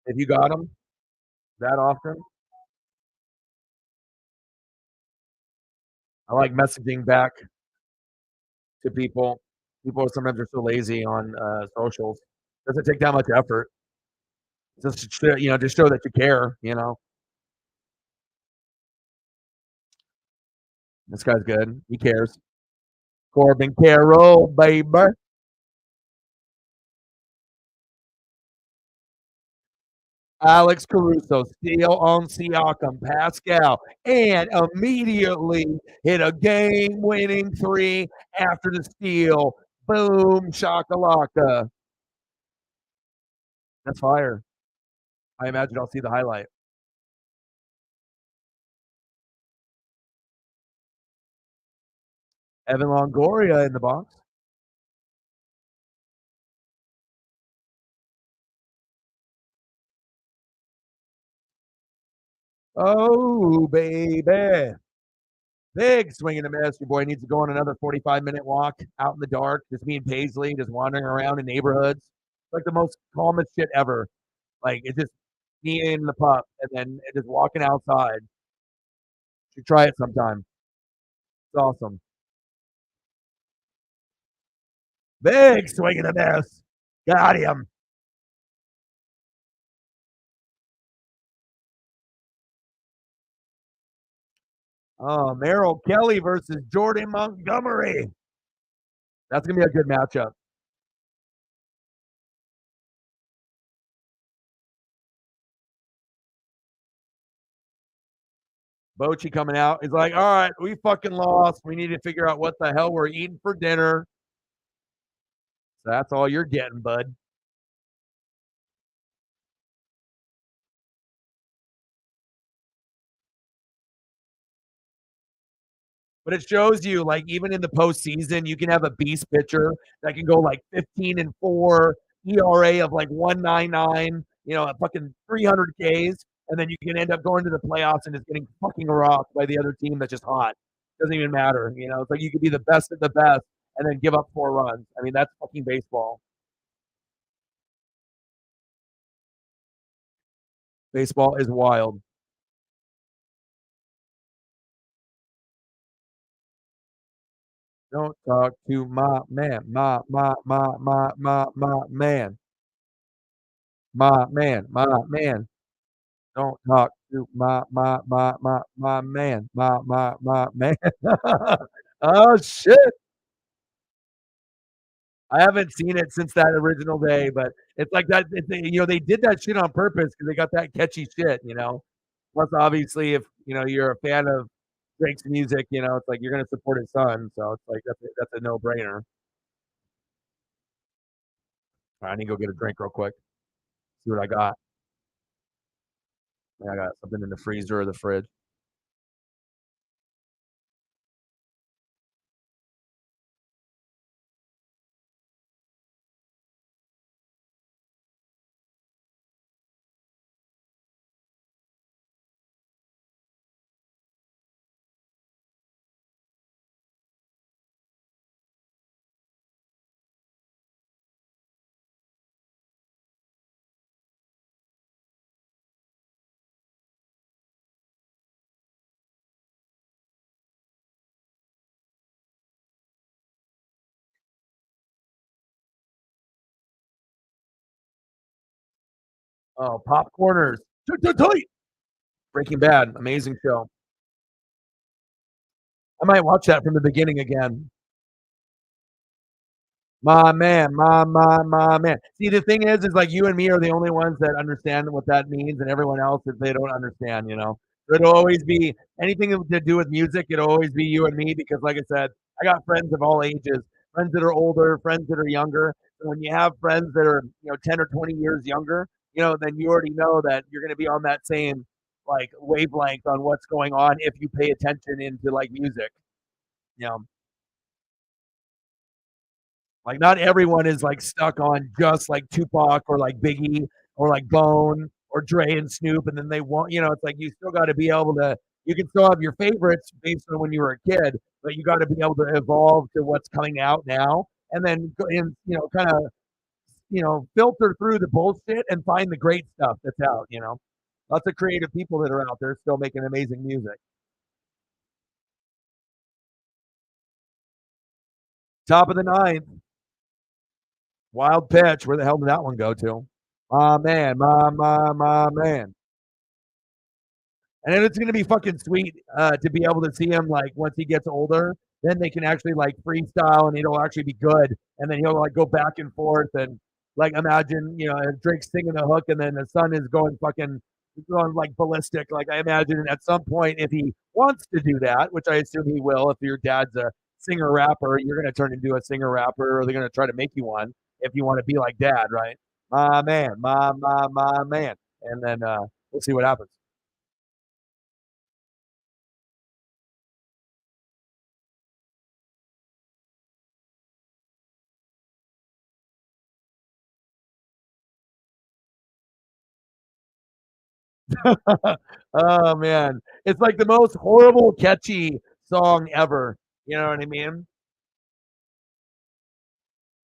S1: If you got them that often, I like messaging back to people. People sometimes are so lazy on socials. Doesn't take that much effort. Just just show that you care. This guy's good. He cares. Corbin Carroll, baby. Alex Caruso, steal on Siakam, Pascal, and immediately hit a game-winning 3 after the steal. Boom, shakalaka. That's fire. I imagine I'll see the highlight. Evan Longoria in the box. Oh, baby. Big swing and a miss. Your boy needs to go on another 45-minute walk out in the dark. Just me and Paisley just wandering around in neighborhoods. Like the most calmest shit ever. Like it's just me and the pup and then just walking outside. Should try it sometime. It's awesome. Big swing and a miss. Got him. Oh, Merrill Kelly versus Jordan Montgomery. That's gonna be a good matchup. Bochy coming out. He's like, all right, we fucking lost. We need to figure out what the hell we're eating for dinner. So that's all you're getting, bud. But it shows you, like, even in the postseason, you can have a beast pitcher that can go like 15-4, ERA of like 1.99, at fucking 300 Ks, and then you can end up going to the playoffs and just getting fucking rocked by the other team that's just hot. Doesn't even matter. It's like you could be the best of the best and then give up 4 runs. I mean, that's fucking baseball. Baseball is wild. Don't talk to my man, my man, my man. Don't talk to my man, my man. Oh shit! I haven't seen it since that original day, but it's like that. They did that shit on purpose because they got that catchy shit. Plus, obviously, if you're a fan of Drake's music, it's like you're gonna support his son, so it's like that's a no brainer. I need to go get a drink real quick. See what I got. I got something in the freezer or the fridge. Oh, Popcorners. Tight. Breaking Bad, amazing show. I might watch that from the beginning again. My man, my man. See, the thing is like you and me are the only ones that understand what that means, and everyone else, if they don't understand, it'll always be anything to do with music. It'll always be you and me because, like I said, I got friends of all ages, friends that are older, friends that are younger. So when you have friends that are 10 or 20 years younger, then you already know that you're going to be on that same like wavelength on what's going on if you pay attention into like music. You know, Like not everyone is like stuck on just like Tupac or like Biggie or like Bone or Dre and Snoop, and then they want it's like you still got to be able to. You can still have your favorites based on when you were a kid, but you got to be able to evolve to what's coming out now, and then kind of filter through the bullshit and find the great stuff that's out. Lots of creative people that are out there still making amazing music. Top of the ninth, wild pitch. Where the hell did that one go to? My man, my man. And then it's gonna be fucking sweet to be able to see him like once he gets older. Then they can actually like freestyle, and it'll actually be good. And then he'll like go back and forth, and like imagine Drake singing a hook, and then the son is going like ballistic. Like I imagine at some point, if he wants to do that, which I assume he will, if your dad's a singer rapper, you're gonna turn into a singer rapper, or they're gonna try to make you one if you want to be like dad, right? My man, my man. And then we'll see what happens. Oh man, it's like the most horrible catchy song ever. You know what I mean?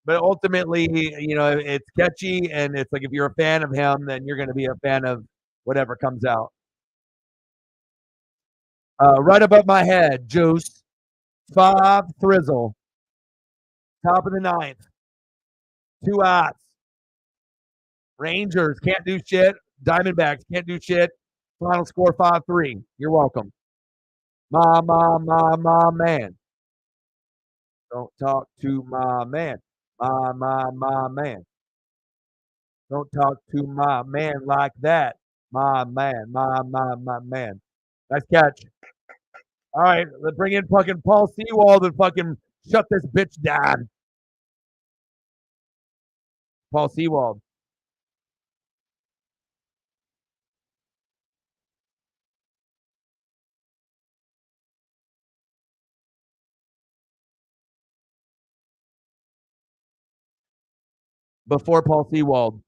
S1: But ultimately, it's catchy, and it's like if you're a fan of him, then you're going to be a fan of whatever comes out. Right above my head, Juice, five Thrizzle, top of the ninth, two outs. Rangers can't do shit. Diamondbacks can't do shit. Final score 5-3. You're welcome. My man. Don't talk to my man. My man. Don't talk to my man like that. My man, my man. Nice catch. All right, let's bring in fucking Paul Seawald and fucking shut this bitch down. Paul Seawald. Before Paul Seawald.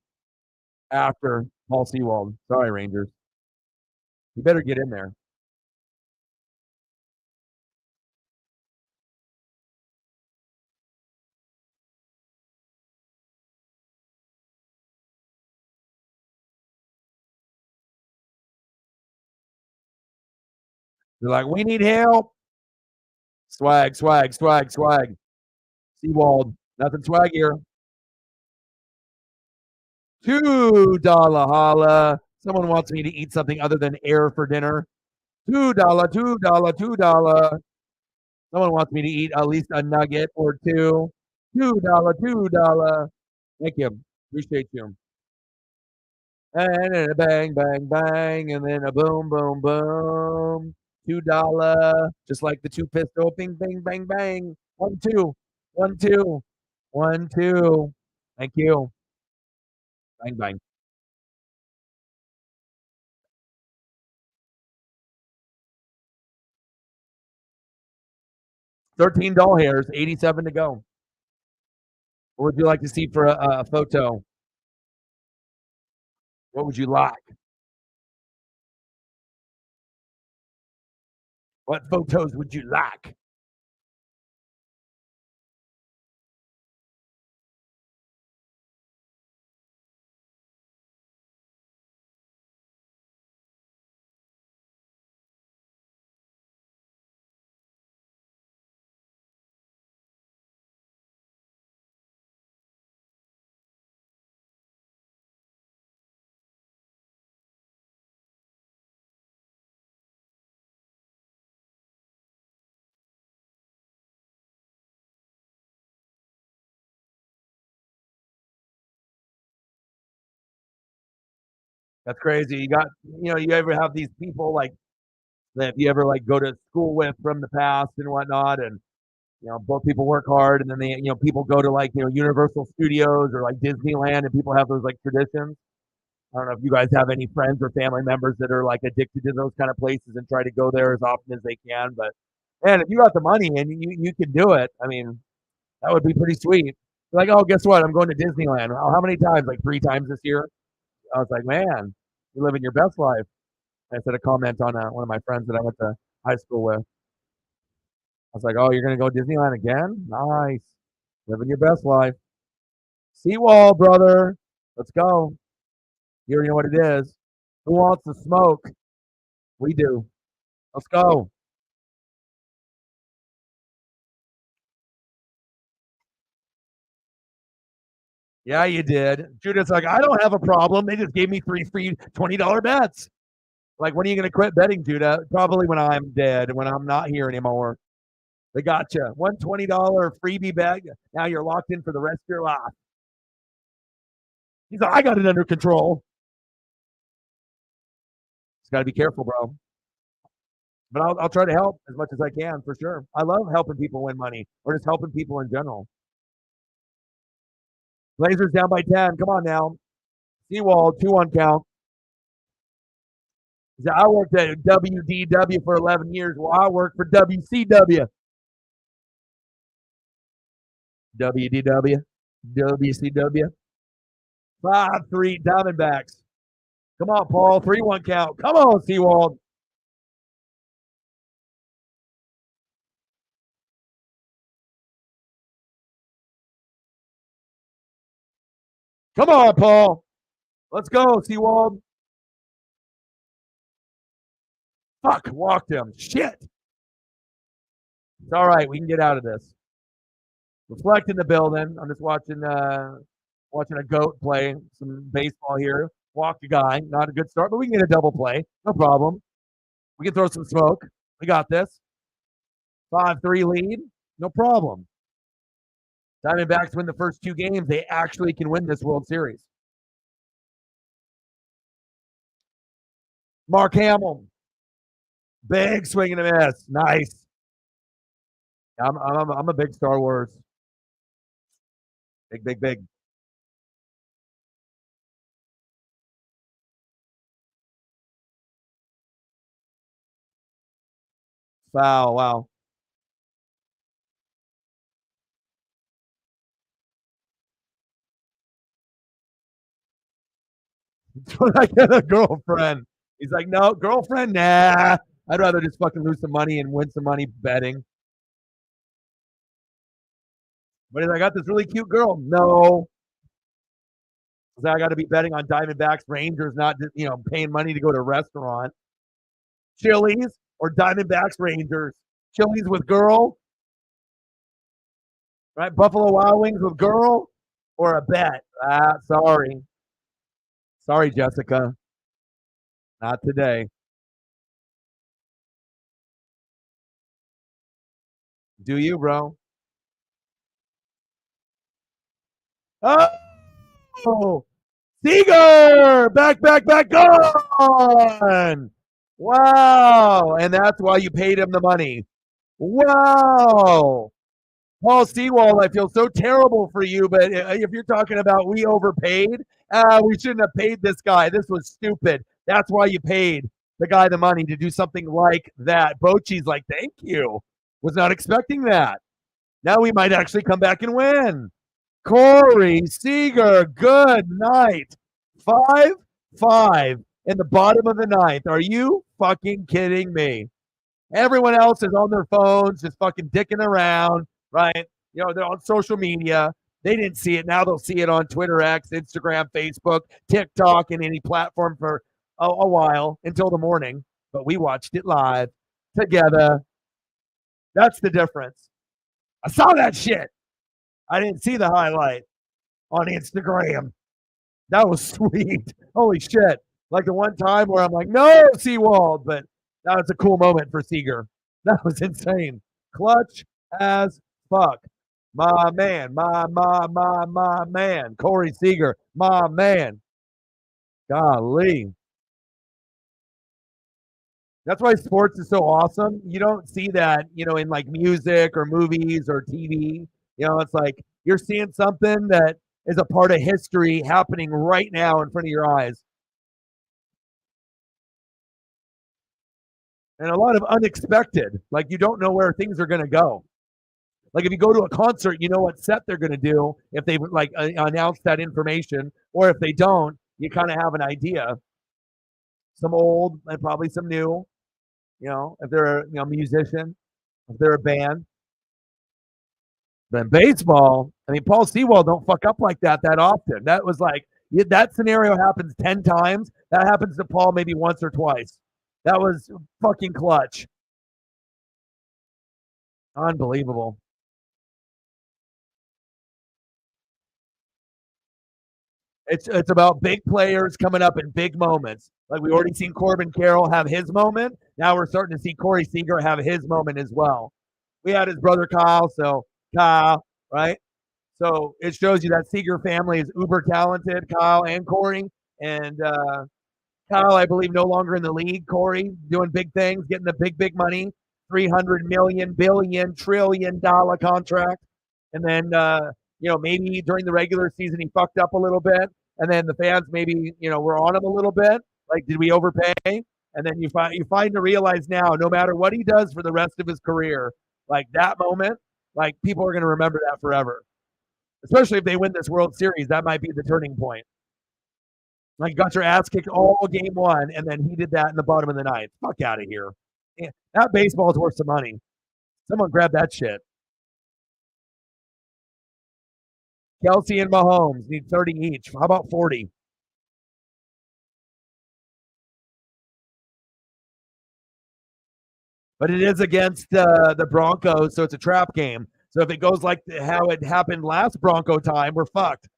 S1: After Paul Seawald. Sorry, Rangers. You better get in there. They're like, we need help. Swag, swag, swag, swag. Seawald. Nothing swag here. $2 holla. Someone wants me to eat something other than air for dinner. $2, $2, $2. Someone wants me to eat at least a nugget or two. $2, $2. Thank you. Appreciate you. And then a bang, bang, bang, and then a boom, boom, boom. $2. Just like the two pistol. Bing, bang, bang, bang. 1, 2. 1, 2. 1, 2. Thank you. Bang, bang. 13 doll hairs, 87 to go. What would you like to see for a photo? What would you like? What photos would you like? That's crazy. You ever have these people like that you ever like go to school with from the past and whatnot, and both people work hard, and then people go to like Universal Studios or like Disneyland, and people have those like traditions. I don't know if you guys have any friends or family members that are like addicted to those kind of places and try to go there as often as they can. But man, if you got the money and you can do it, I mean, that would be pretty sweet. Like, oh, guess what? I'm going to Disneyland. Oh, how many times? Like 3 times this year. I was like, man, you're living your best life. I said a comment on one of my friends that I went to high school with. I was like, oh, you're going to go Disneyland again? Nice. Living your best life. Seawall, brother. Let's go. You already know what it is. Who wants to smoke? We do. Let's go. Yeah, you did. Judith's like, I don't have a problem. They just gave me 3 free $20 bets. Like, when are you going to quit betting, Judah? Probably when I'm dead, when I'm not here anymore. They got you. One $20 freebie bet. Now you're locked in for the rest of your life. He's like, I got it under control. Just got to be careful, bro. But I'll try to help as much as I can for sure. I love helping people win money or just helping people in general. Blazers down by 10. Come on now. Seawall, 2-1 count. I worked at WDW for 11 years. Well, I worked for WCW. WDW. WCW. 5-3 Diamondbacks. Come on, Paul. 3-1 count. Come on, Seawald. Come on, Paul. Let's go, Seawald. Fuck, walked him. Shit. It's all right. We can get out of this. Reflect in the building. I'm just watching a goat play some baseball here. Walk a guy. Not a good start, but we can get a double play. No problem. We can throw some smoke. We got this. 5-3 lead. No problem. Diamondbacks win the first 2 games. They actually can win this World Series. Mark Hamill. Big swing and a miss. Nice. I'm a big Star Wars. Big. Foul. Wow. I got a girlfriend. He's like, no, girlfriend, nah. I'd rather just fucking lose some money and win some money betting. But he's like, I got this really cute girl. No. I got to be betting on Diamondbacks, Rangers, not paying money to go to a restaurant. Chili's or Diamondbacks, Rangers. Chili's with girl, right? Buffalo Wild Wings with girl, or a bet. Sorry, Jessica. Not today. Do you, bro? Oh, Seager! Back, gone! Wow. And that's why you paid him the money. Wow. Paul Seawald, I feel so terrible for you, but if you're talking about we overpaid, we shouldn't have paid this guy. This was stupid. That's why you paid the guy the money to do something like that. Bochy's like, thank you. Was not expecting that. Now we might actually come back and win. Corey Seager, good night. 5-5 in the bottom of the ninth. Are you fucking kidding me? Everyone else is on their phones, just fucking dicking around, right? They're on social media. They didn't see it. Now they'll see it on Twitter, X, Instagram, Facebook, TikTok, and any platform for a while until the morning. But we watched it live together. That's the difference. I saw that shit. I didn't see the highlight on Instagram. That was sweet. Holy shit. Like the one time where I'm like, no, Seawald, but that was a cool moment for Seager. That was insane. Clutch as fuck. My man, my man. Corey Seager, my man. Golly. That's why sports is so awesome. You don't see that, in like music or movies or TV. It's like you're seeing something that is a part of history happening right now in front of your eyes. And a lot of unexpected. Like you don't know where things are going to go. Like if you go to a concert, you know what set they're going to do if they like announce that information, or if they don't, you kind of have an idea. Some old and probably some new. If they're a musician, if they're a band. Then baseball, I mean, Paul Sewell don't fuck up like that often. That was like that scenario happens 10 times. That happens to Paul maybe once or twice. That was fucking clutch. Unbelievable. It's about big players coming up in big moments. Like we already seen Corbin Carroll have his moment. Now we're starting to see Corey Seager have his moment as well. We had his brother Kyle, so Kyle, right? So it shows you that Seager family is uber talented, Kyle and Corey. And Kyle, I believe, no longer in the league. Corey doing big things, getting the big money, $300 trillion contract. And then, maybe during the regular season he fucked up a little bit. And then the fans maybe, were on him a little bit. Like, did we overpay? And then you find to realize now, no matter what he does for the rest of his career, like that moment, like people are going to remember that forever. Especially if they win this World Series, that might be the turning point. Like, got your ass kicked all game one, and then he did that in the bottom of the ninth. Fuck out of here. Yeah, that baseball is worth some money. Someone grab that shit. Kelsey and Mahomes need 30 each. How about 40? But it is against the Broncos, so it's a trap game. So if it goes like how it happened last Bronco time, we're fucked.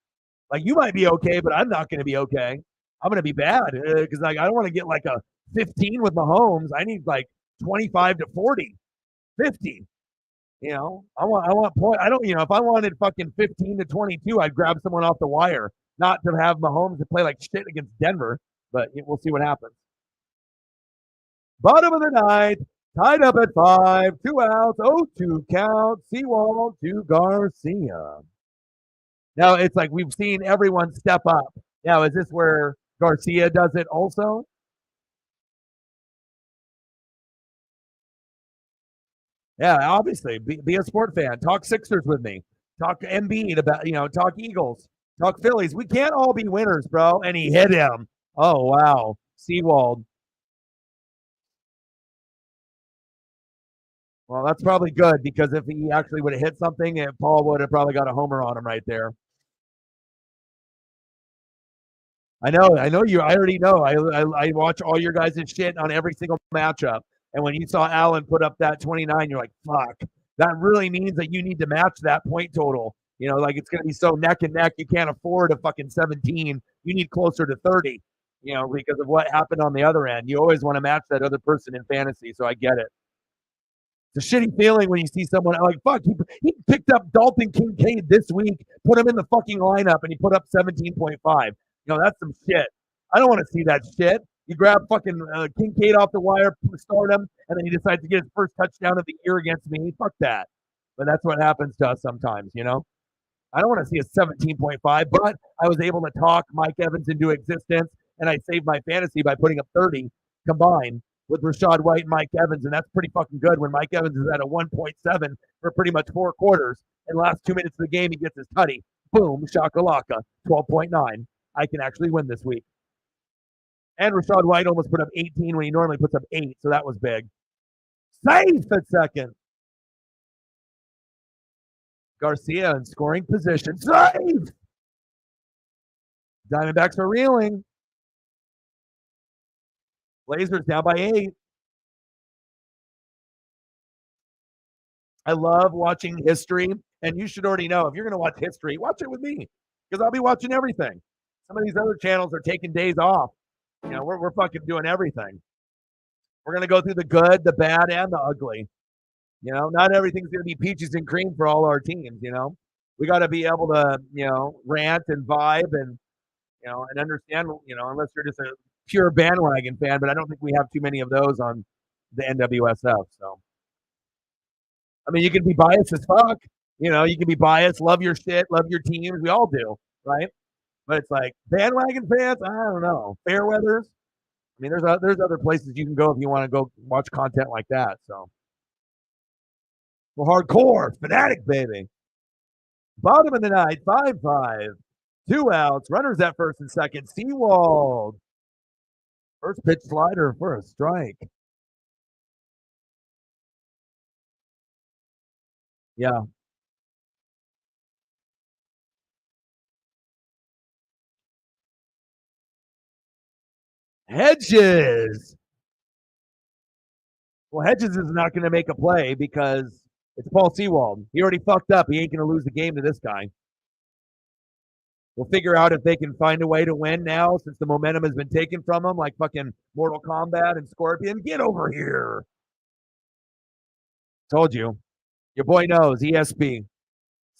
S1: Like you might be okay, but I'm not going to be okay. I'm going to be bad because like I don't want to get like a 15 with Mahomes. I need like 25 to 40, 50. I want point. I don't. If I wanted fucking 15 to 22, I'd grab someone off the wire, not to have Mahomes to play like shit against Denver. But we'll see what happens. Bottom of the ninth, tied up at 5, 2 outs, 0-2 count. Sewell to Garcia. Now it's like we've seen everyone step up. Now is this where Garcia does it also? Yeah, obviously. Be a sport fan. Talk Sixers with me. Talk Embiid about, talk Eagles. Talk Phillies. We can't all be winners, bro. And he hit him. Oh, wow. Seawald. Well, that's probably good because if he actually would have hit something, Paul would have probably got a homer on him right there. I know you. I already know. I watch all your guys' shit on every single matchup. And when you saw Allen put up that 29, you're like, fuck. That really means that you need to match that point total. Like it's going to be so neck and neck. You can't afford a fucking 17. You need closer to 30, because of what happened on the other end. You always want to match that other person in fantasy. So I get it. It's a shitty feeling when you see someone like, fuck, he picked up Dalton Kincaid this week, put him in the fucking lineup, and he put up 17.5. That's some shit. I don't want to see that shit. You grab fucking Kincaid off the wire, start him, and then he decides to get his first touchdown of the year against me. Fuck that. But that's what happens to us sometimes, I don't want to see a 17.5, but I was able to talk Mike Evans into existence, and I saved my fantasy by putting up 30 combined with Rachaad White and Mike Evans, and that's pretty fucking good when Mike Evans is at a 1.7 for pretty much 4 quarters. In the last 2 minutes of the game, he gets his tutty. Boom, shakalaka, 12.9. I can actually win this week. And Rachaad White almost put up 18 when he normally puts up 8, so that was big. Safe at second. Garcia in scoring position. Safe! Diamondbacks are reeling. Blazers down by 8. I love watching history, and you should already know if you're going to watch history, watch it with me because I'll be watching everything. Some of these other channels are taking days off. We're fucking doing everything. We're going to go through the good, the bad, and the ugly. Not everything's going to be peaches and cream for all our teams. We got to be able to, rant and vibe and and understand, unless you're just a pure bandwagon fan, but I don't think we have too many of those on the NWSF. So, I mean, you can be biased as fuck. You can be biased, love your shit, love your teams. We all do, right? But it's like bandwagon fans. I don't know. Fairweathers. I mean, there's other places you can go if you want to go watch content like that. So, well, hardcore fanatic, baby. Bottom of the ninth, 5-5. 2 outs. Runners at first and second. Seawald. First pitch slider for a strike. Yeah. Hedges. Well, Hedges is not going to make a play because it's Paul Seawald. He already fucked up. He ain't going to lose the game to this guy. We'll figure out if they can find a way to win now since the momentum has been taken from them, like fucking Mortal Kombat and Scorpion. Get over here. Told you. Your boy knows, ESP.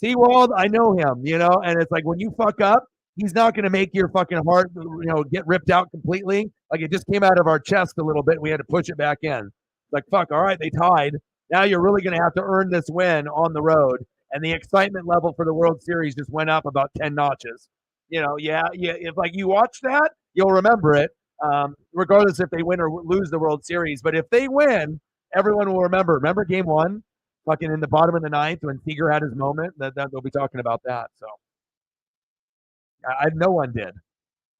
S1: Seawald, I know him, and it's like when you fuck up, he's not going to make your fucking heart, get ripped out completely. Like it just came out of our chest a little bit. We had to push it back in. Like, fuck, all right, they tied. Now you're really going to have to earn this win on the road. And the excitement level for the World Series just went up about 10 notches. Yeah. If like you watch that, you'll remember it, regardless if they win or lose the World Series. But if they win, everyone will remember. Remember game one? Fucking in the bottom of the ninth when Seager had his moment, that they'll be talking about that. So no one did.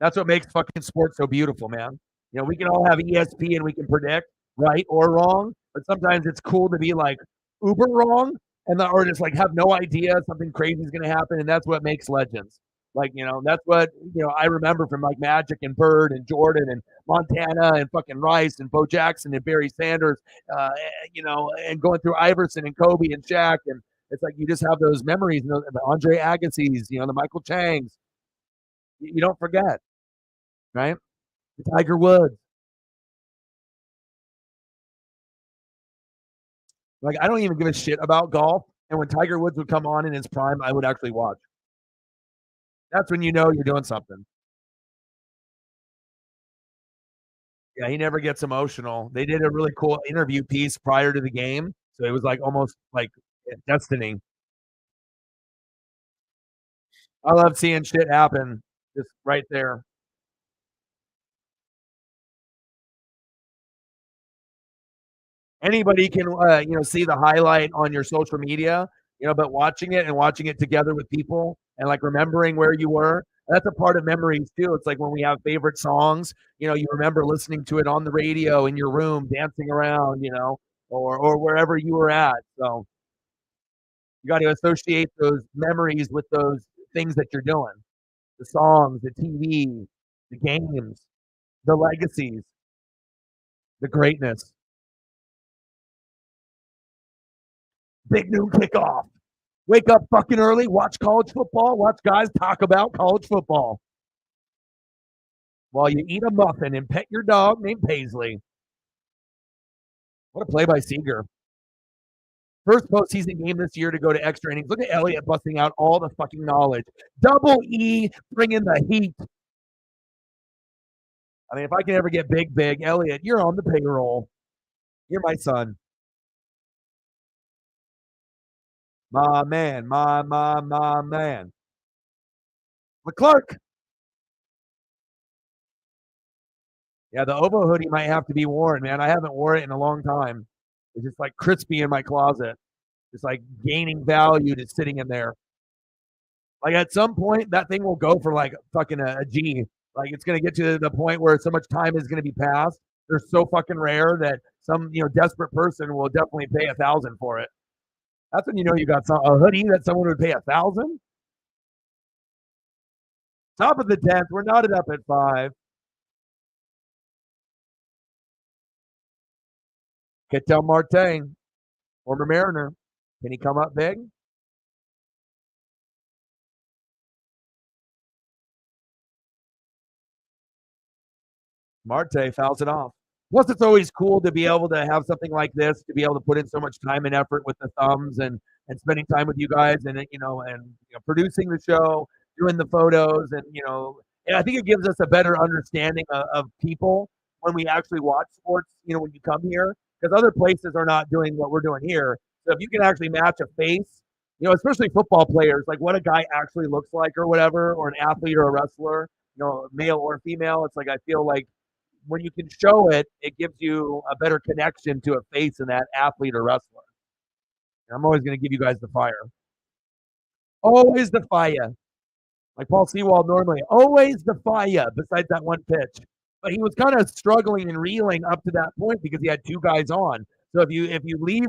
S1: That's what makes fucking sports so beautiful, man. We can all have ESP and we can predict right or wrong, but sometimes it's cool to be like uber wrong or just like have no idea something crazy is going to happen, and that's what makes legends. Like, that's what I remember from like Magic and Bird and Jordan and Montana and fucking Rice and Bo Jackson and Barry Sanders, and going through Iverson and Kobe and Shaq, and it's like you just have those memories, the Andre Agassi's, the Michael Changs. You don't forget, right? The Tiger Woods. Like, I don't even give a shit about golf. And when Tiger Woods would come on in his prime, I would actually watch. That's when you're doing something. Yeah, he never gets emotional. They did a really cool interview piece prior to the game. So it was like almost like destiny. I love seeing shit happen just right there. Anybody can see the highlight on your social media, but watching it together with people and like remembering where you were, that's a part of memories too. It's like when we have favorite songs, you remember listening to it on the radio in your room, dancing around, or wherever you were at. So you got to associate those memories with those things that you're doing, the songs, the TV, the games, the legacies, the greatness. Big noon kickoff. Wake up fucking early, watch college football, watch guys talk about college football while you eat a muffin and pet your dog named Paisley. What a play by Seager. First postseason game this year to go to extra innings. Look at Elliott busting out all the fucking knowledge. Double E bringing the heat. I mean, if I can ever get big, Elliott, you're on the payroll. You're my son. My man. McClark. Yeah, the Ovo hoodie might have to be worn, man. I haven't worn it in a long time. It's just like crispy in my closet. It's like gaining value to sitting in there. Like at some point, that thing will go for like fucking a G. Like it's gonna get to the point where so much time is gonna be passed. They're so fucking rare that some desperate person will definitely pay $1,000 for it. That's when you got a hoodie that someone would pay $1,000. Top of the 10th, we're knotted up at 5. Ketel Marte, former Mariner. Can he come up big? Marte fouls it off. Plus, it's always cool to be able to have something like this, to be able to put in so much time and effort with the thumbs and spending time with you guys and producing the show, doing the photos, and I think it gives us a better understanding of people when we actually watch sports, when you come here, because other places are not doing what we're doing here. So if you can actually match a face, especially football players, like what a guy actually looks like or whatever, or an athlete or a wrestler, male or female, it's like I feel like when you can show it, it gives you a better connection to a face in that athlete or wrestler. And I'm always going to give you guys the fire. Always the fire. Like Paul Sewald normally, always the fire besides that one pitch. But he was kind of struggling and reeling up to that point because he had two guys on. So if you leave,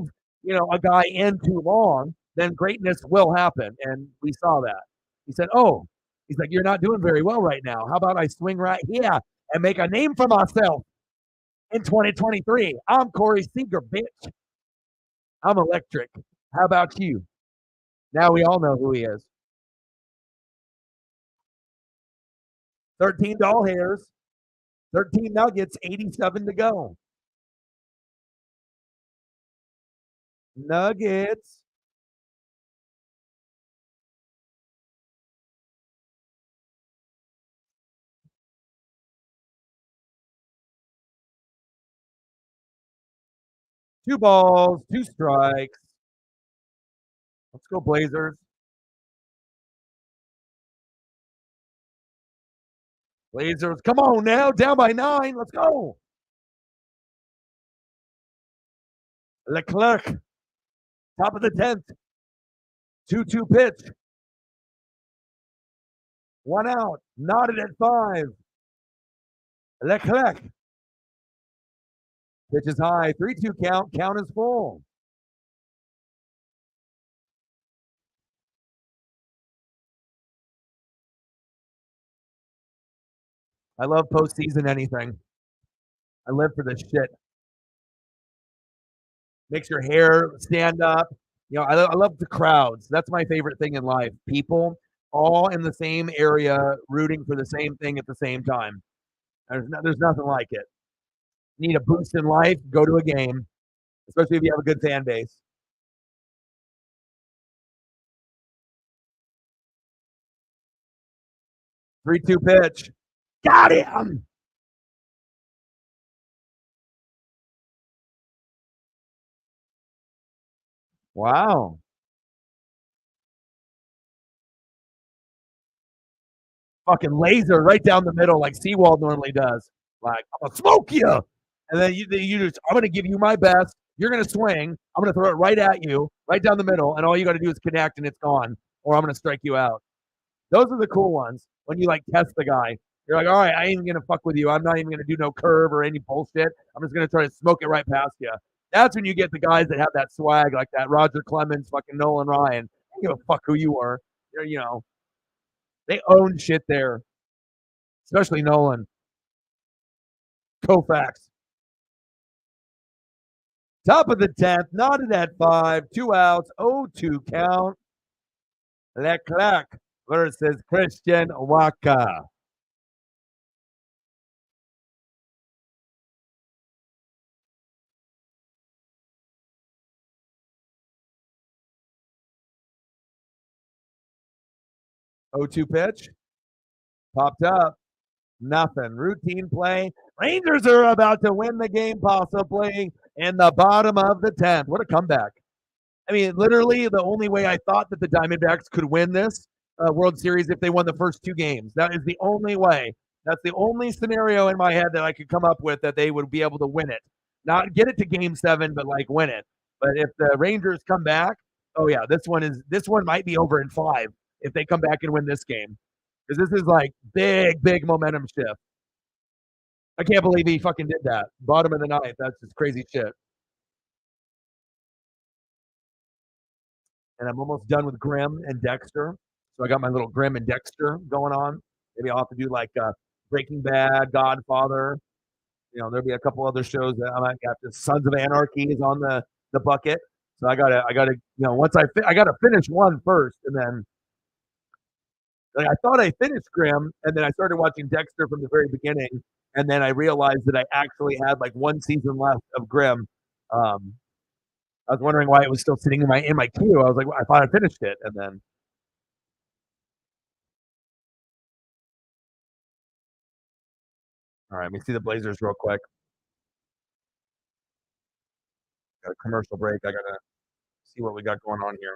S1: a guy in too long, then greatness will happen. And we saw that. He said, "Oh," he's like, "You're not doing very well right now. How about I swing right here and make a name for myself in 2023? I'm Corey Seager, bitch. I'm electric. How about you?" Now we all know who he is. 13 doll hairs, 13 nuggets, 87 to go. Nuggets. Two balls, two strikes. Let's go, Blazers. Blazers, come on now, down by 9. Let's go. Leclerc, top of the 10th. 2-2 pitch. One out. Knotted at 5. Leclerc. Pitch is high. 3-2 count. Count is full. I love postseason anything. I live for this shit. Makes your hair stand up. I love the crowds. That's my favorite thing in life. People all in the same area rooting for the same thing at the same time. There's nothing like it. Need a boost in life, go to a game, especially if you have a good fan base. 3-2 pitch. Got him. Wow. Fucking laser right down the middle like Seawald normally does. Like, I'm going to smoke you. And then I'm going to give you my best. You're going to swing. I'm going to throw it right at you, right down the middle. And all you got to do is connect and it's gone. Or I'm going to strike you out. Those are the cool ones when you like test the guy. You're like, all right, I ain't even gonna fuck with you. I'm not even gonna do no curve or any bullshit. I'm just gonna try to smoke it right past you. That's when you get the guys that have that swag, like that Roger Clemens, fucking Nolan Ryan. I don't give a fuck who you are. They own shit there, especially Nolan. Koufax. Top of the 10th, knotted at 5, 2 outs, 0-2 count. Leclerc versus Christian Waka. Oh, 2 pitch. Popped up. Nothing. Routine play. Rangers are about to win the game, possibly in the bottom of the 10th. What a comeback. I mean, literally, the only way I thought that the Diamondbacks could win this World Series if they won the first 2 games. That is the only way. That's the only scenario in my head that I could come up with that they would be able to win it. Not get it to game 7, but like win it. But if the Rangers come back, oh yeah, this one might be over in 5 if they come back and win this game. Because this is like big momentum shift. I can't believe he fucking did that. Bottom of the 9th. That's just crazy shit. And I'm almost done with Grimm and Dexter. So I got my little Grimm and Dexter going on. Maybe I'll have to do like Breaking Bad, Godfather. There'll be a couple other shows that I might have to. Sons of Anarchy is on the bucket. So I gotta, once I gotta finish one first, and then like I thought I finished Grimm, and then I started watching Dexter from the very beginning, and then I realized that I actually had like one season left of Grimm. I was wondering why it was still sitting in my queue. I was like, I thought I finished it, and then All right, let me see the Blazers real quick. Got a commercial break. I gotta see what we got going on here.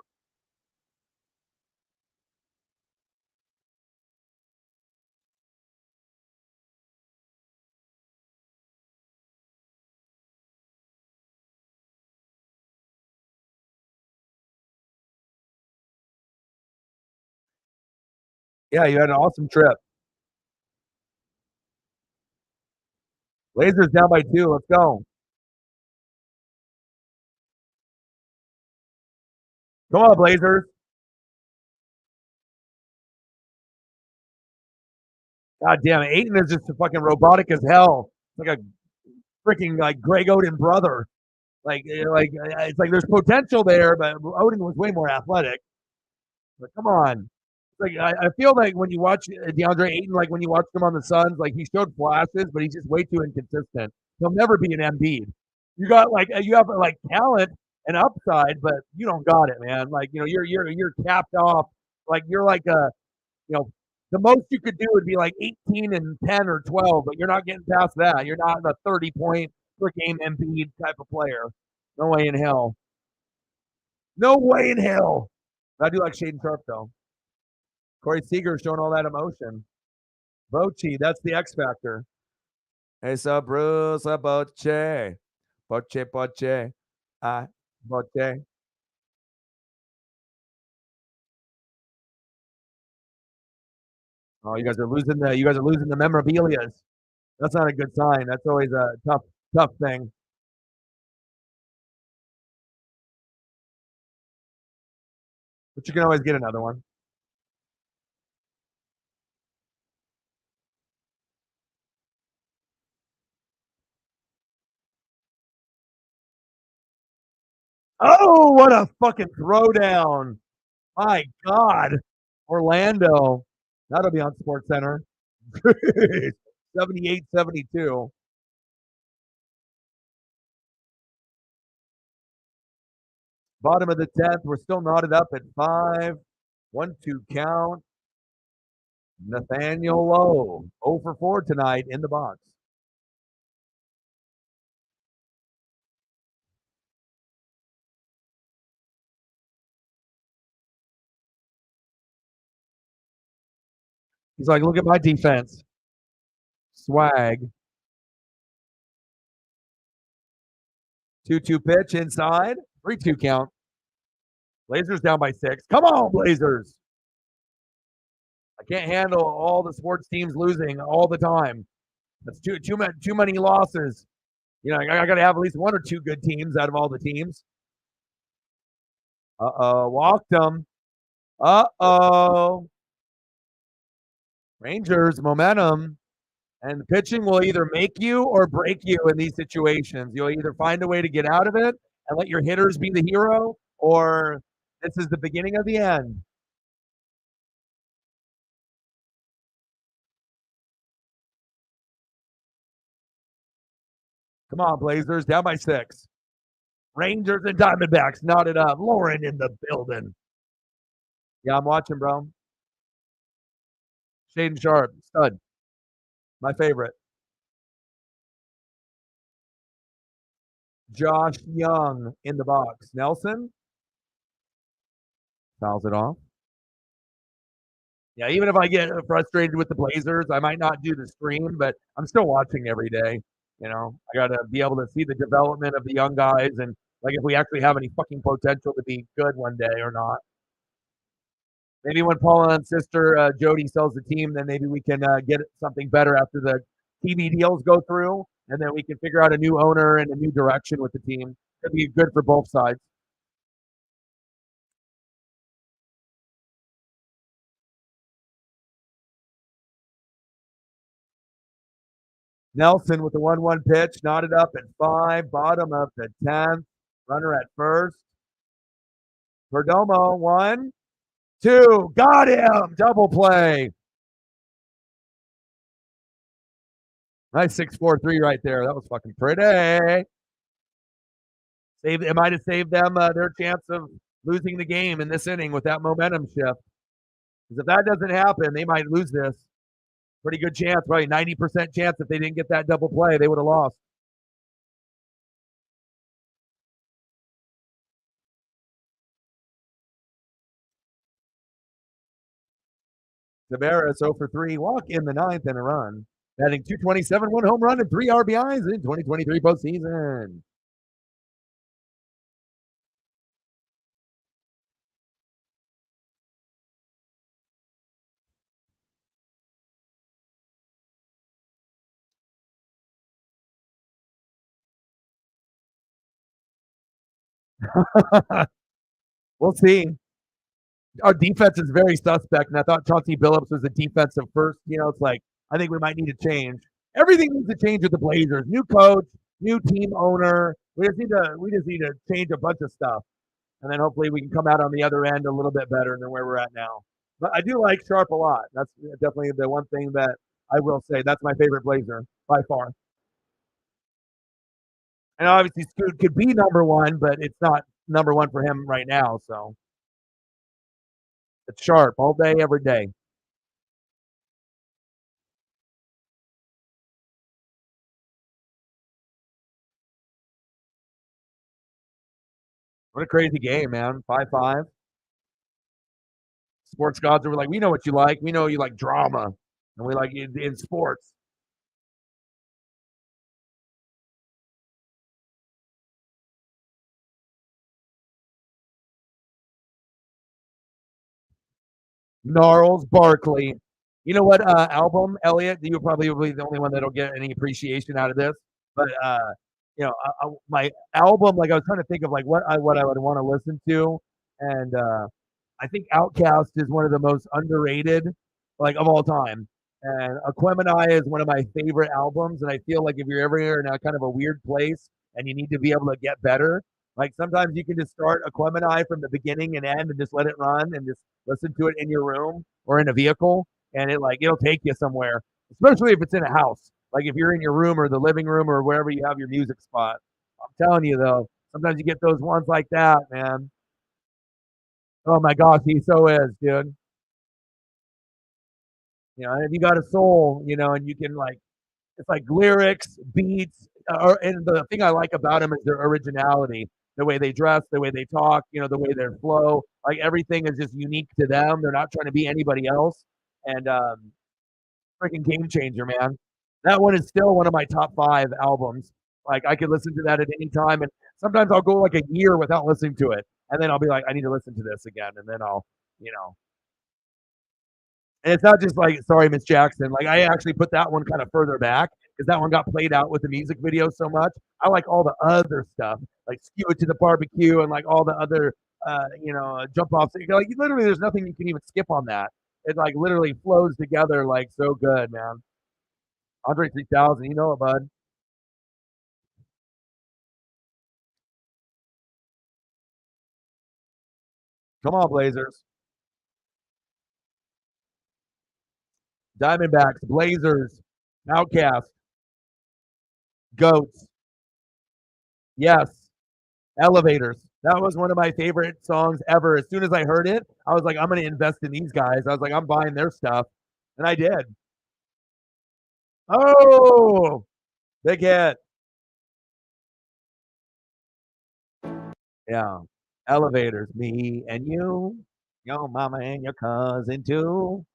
S1: Yeah, you had an awesome trip. Blazers down by 2. Let's go. Come on, Blazers. God damn it. Ayton is just fucking robotic as hell. It's like a freaking like Greg Oden brother. It's like there's potential there, but Oden was way more athletic. But come on. Like I feel like when you watch DeAndre Ayton, like when you watched him on the Suns, like he showed flashes, but he's just way too inconsistent. He'll never be an Embiid. You have like talent and upside, but you don't got it, man. Like you're capped off. Like you're like a the most you could do would be like 18 and 10 or 12, but you're not getting past that. You're not the 30-point per game Embiid type of player. No way in hell. No way in hell. I do like Shaden Sharp though. Corey Seager showing all that emotion. Bochy, that's the X factor. Hey, so Bruce, Bochy. Bochy. Bochy. Oh, you guys are losing the memorabilias. That's not a good sign. That's always a tough thing. But you can always get another one. Oh, what a fucking throwdown. My God. Orlando. That'll be on Sports Center. 78-72. Bottom of the 10th. We're still knotted up at 5. 1-2 count. Nathaniel Lowe. 0 for 4 tonight in the box. He's like, look at my defense. Swag. 2-2 pitch inside. 3-2 count. Blazers down by 6. Come on, Blazers. I can't handle all the sports teams losing all the time. That's too many losses. I got to have at least 1 or 2 good teams out of all the teams. Walked them. Rangers momentum. And the pitching will either make you or break you in these situations. You'll either find a way to get out of it and let your hitters be the hero, or this is the beginning of the end. Come on, Blazers, down by 6. Rangers and Diamondbacks knotted up. Lauren in the building. Yeah, I'm watching, bro. Shaden Sharp, stud. My favorite. Josh Young in the box. Nelson fouls it off. Yeah, even if I get frustrated with the Blazers, I might not do the stream, but I'm still watching every day. I got to be able to see the development of the young guys and like if we actually have any fucking potential to be good one day or not. Maybe when Paula and sister Jody sells the team, then maybe we can get something better after the TV deals go through, and then we can figure out a new owner and a new direction with the team. Could be good for both sides. Nelson with the 1-1 pitch, knotted up at 5, bottom of the 10th. Runner at first. Perdomo, 1, 2, got him! Double play. Nice 6-4-3 right there. That was fucking pretty. It might have saved them their chance of losing the game in this inning with that momentum shift. Because if that doesn't happen, they might lose this. Pretty good chance, right? 90% chance if they didn't get that double play, they would have lost. Tavares 0 for 3, walk in the ninth and a run. Batting 227, 1 home run, and 3 RBIs in 2023 postseason. We'll see. Our defense is very suspect, and I thought Chauncey Billups was a defensive first. It's like I think we might need to change. Everything needs to change with the Blazers. New coach, new team owner. We just need to change a bunch of stuff, and then hopefully we can come out on the other end a little bit better than where we're at now. But I do like Sharp a lot. That's definitely the one thing that I will say. That's my favorite Blazer by far. And obviously Scoot could be number one, but it's not number one for him right now. So it's Sharp all day, every day. What a crazy game, man. 5-5. Sports gods were like, we know what you like. We know you like drama, and we like in sports. Gnarls Barkley. You know what album, Elliot? You probably will be the only one that'll get any appreciation out of this. But my album, like I was trying to think of like what I would want to listen to, and I think Outcast is one of the most underrated, like of all time. And Aquemini is one of my favorite albums. And I feel like if you're ever in a kind of a weird place and you need to be able to get better, like sometimes you can just start Aquemini from the beginning and end and just let it run and just listen to it in your room or in a vehicle, and it'll take you somewhere, especially if it's in a house. Like if you're in your room or the living room or wherever you have your music spot. I'm telling you though, sometimes you get those ones like that, man. Oh my gosh, he so is, dude. And if you got a soul, and you can like, it's like lyrics, beats, and the thing I like about them is their originality, the way they dress, the way they talk, the way they flow. Like everything is just unique to them. They're not trying to be anybody else. And freaking game changer, man. That one is still one of my top 5 albums. Like I could listen to that at any time, and sometimes I'll go like a year without listening to it, and then I'll be like, I need to listen to this again, and then I'll, you know, and it's not just like Sorry Miss Jackson. Like I actually put that one kind of further back because that one got played out with the music video so much. I like all the other stuff, like Skew It to the Barbecue and like all the other jump offs. Like literally there's nothing you can even skip on that. It like literally flows together like so good, man. Andre 3000, you know it, bud. Come on, Blazers. Diamondbacks, Blazers, Outcast, Goats. Yes. Elevators. That was one of my favorite songs ever. As soon as I heard it, I was like, I'm going to invest in these guys. I was like, I'm buying their stuff. And I did. Oh, big hit. Yeah. Elevators. Me and you, your mama and your cousin too.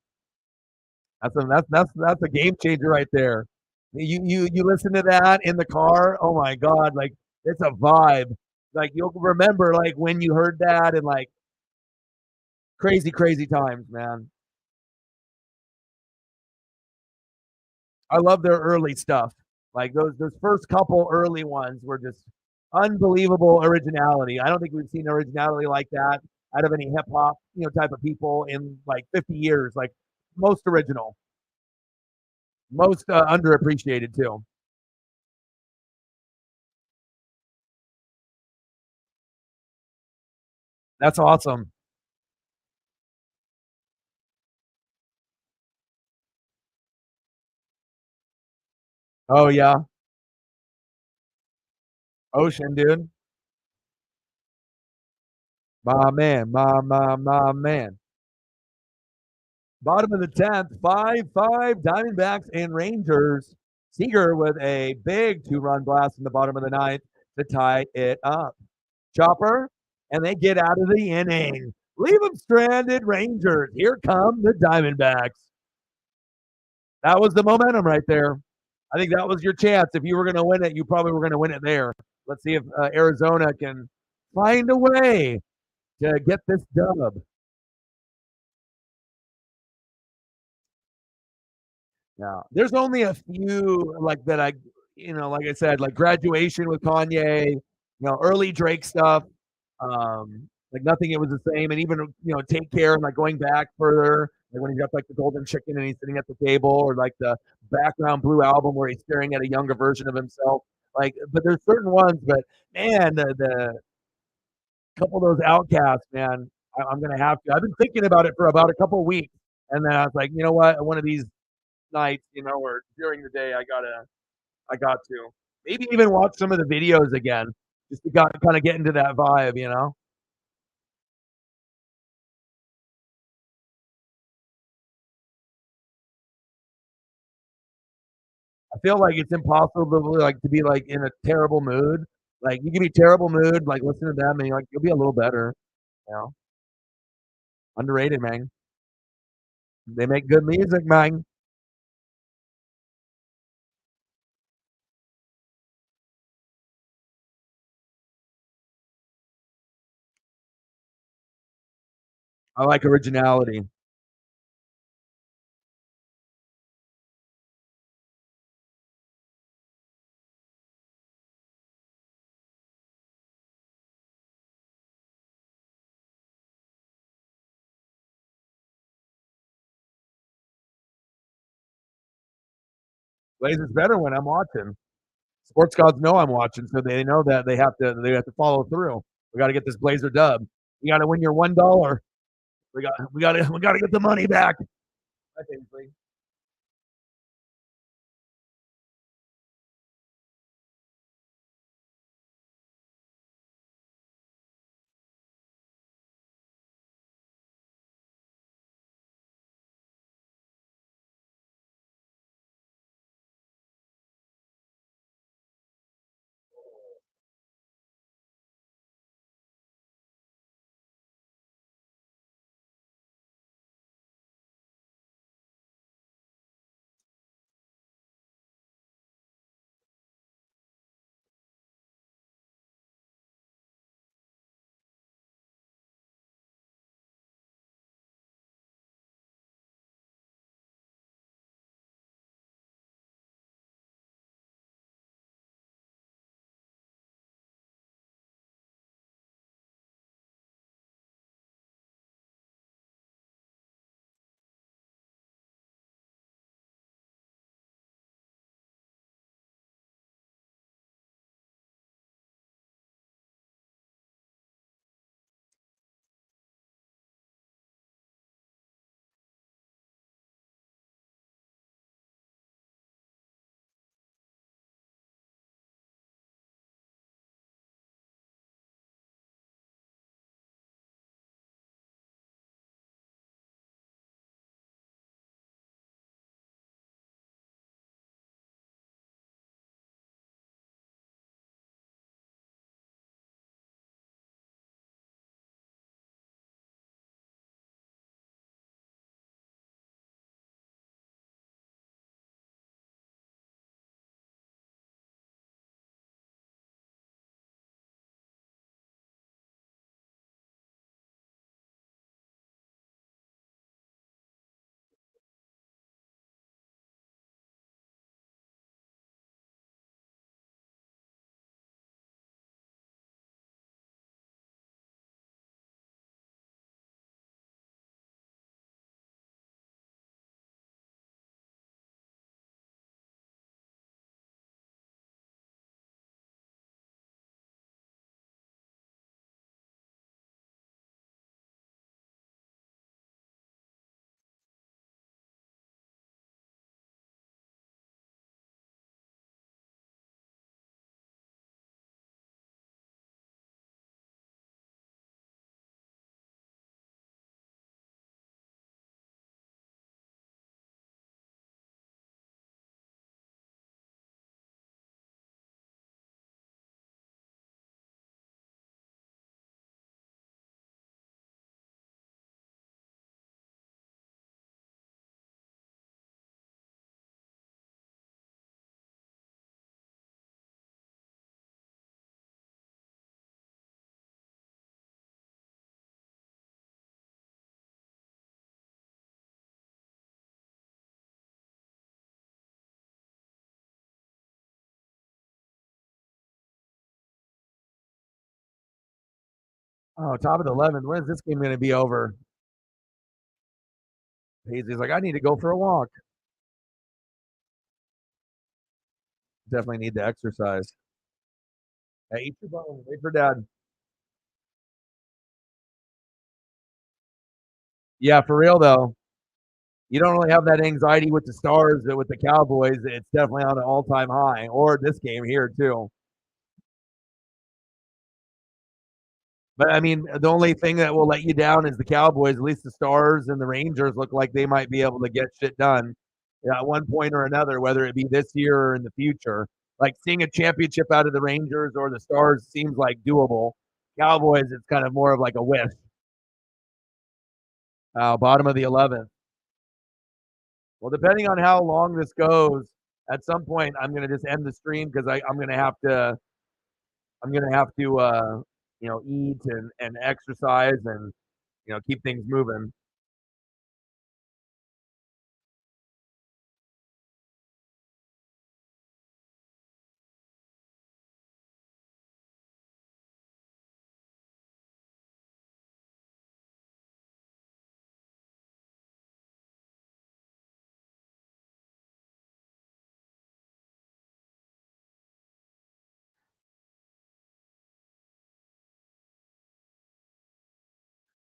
S1: That's a game changer right there. You listen to that in the car. Oh my God. Like it's a vibe. Like you'll remember like when you heard that and like crazy, crazy times, man. I love their early stuff. Like those first couple early ones were just unbelievable originality. I don't think we've seen originality like that out of any hip hop, type of people in like 50 years. Like most original, most underappreciated too. That's awesome. Oh yeah, Ocean, dude, my man, my man. Bottom of the 10th, 5-5 Diamondbacks and Rangers. Seager with a big two-run blast in the bottom of the ninth to tie it up. Chopper, and they get out of the inning. Leave them stranded, Rangers. Here come the Diamondbacks. That was the momentum right there. I think that was your chance. If you were going to win it, you probably were going to win it there. Let's see if Arizona can find a way to get this dub. Yeah, there's only a few like that. Like I said, like graduation with Kanye, early Drake stuff. Like nothing. It was the same, and even take care and like going back further, like when he got like the golden chicken and he's sitting at the table, or like the background blue album where he's staring at a younger version of himself. Like, but there's certain ones, but man, the couple of those outcasts, man, I'm gonna have to. I've been thinking about it for about a couple of weeks, and then I was like, you know what, one of these nights, or during the day, I got to maybe even watch some of the videos again, just to kind of get into that vibe. I feel like it's impossible to be like in a terrible mood. Like you can be terrible mood, like listen to them, and you'll be a little better. You know, underrated, man. They make good music, man. I like originality. Blazers better when I'm watching. Sports gods know I'm watching, so they know that they have to follow through. We got to get this Blazer dub. You got to win your $1. We got to get the money back. I think. Oh, top of the 11th. When is this game going to be over? Paisley's like, I need to go for a walk. Definitely need to exercise. Hey, eat your bone. Wait for dad. Yeah, for real though. You don't really have that anxiety with the Stars, with the Cowboys. It's definitely on an all-time high, or this game here too. But I mean, the only thing that will let you down is the Cowboys. At least the Stars and the Rangers look like they might be able to get shit done, at one point or another, whether it be this year or in the future. Like seeing a championship out of the Rangers or the Stars seems like doable. Cowboys, it's kind of more of like a wish. Bottom of the 11th. Well, depending on how long this goes, at some point I'm going to just end the stream because I'm going to have to eat and exercise and keep things moving.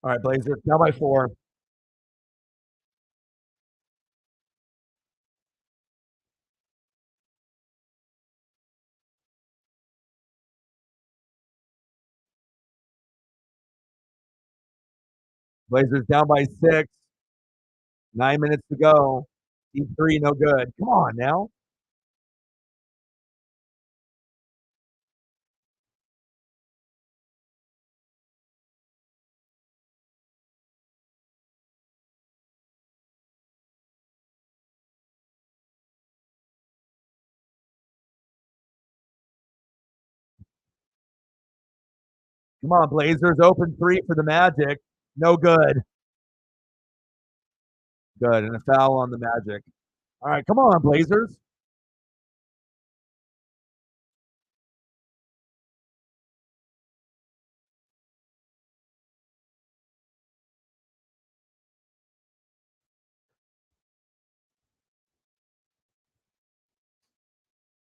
S1: All right, Blazers, down by 4. Blazers down by 6. 9 minutes to go. Deep 3, no good. Come on now. Come on, Blazers. Open 3 for the Magic. No good. Good. And a foul on the Magic. All right, come on, Blazers.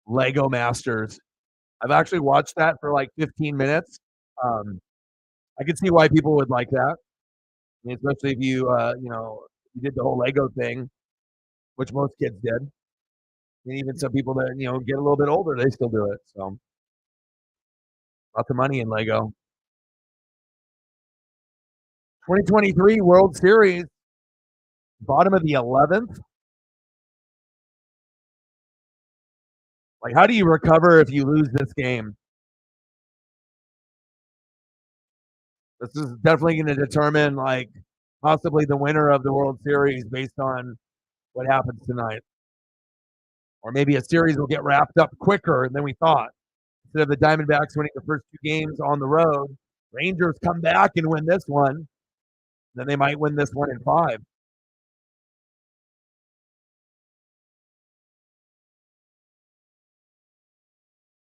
S1: Lego Masters. I've actually watched that for like 15 minutes. Um, I can see why people would like that, especially if you did the whole Lego thing, which most kids did, and even some people that get a little bit older, they still do it. So lots of money in Lego. 2023 World Series, bottom of the 11th. Like, how do you recover if you lose this game? This is definitely going to determine, like, possibly the winner of the World Series based on what happens tonight. Or maybe a series will get wrapped up quicker than we thought. Instead of the Diamondbacks winning the first 2 games on the road, Rangers come back and win this one. Then they might win this one in 5.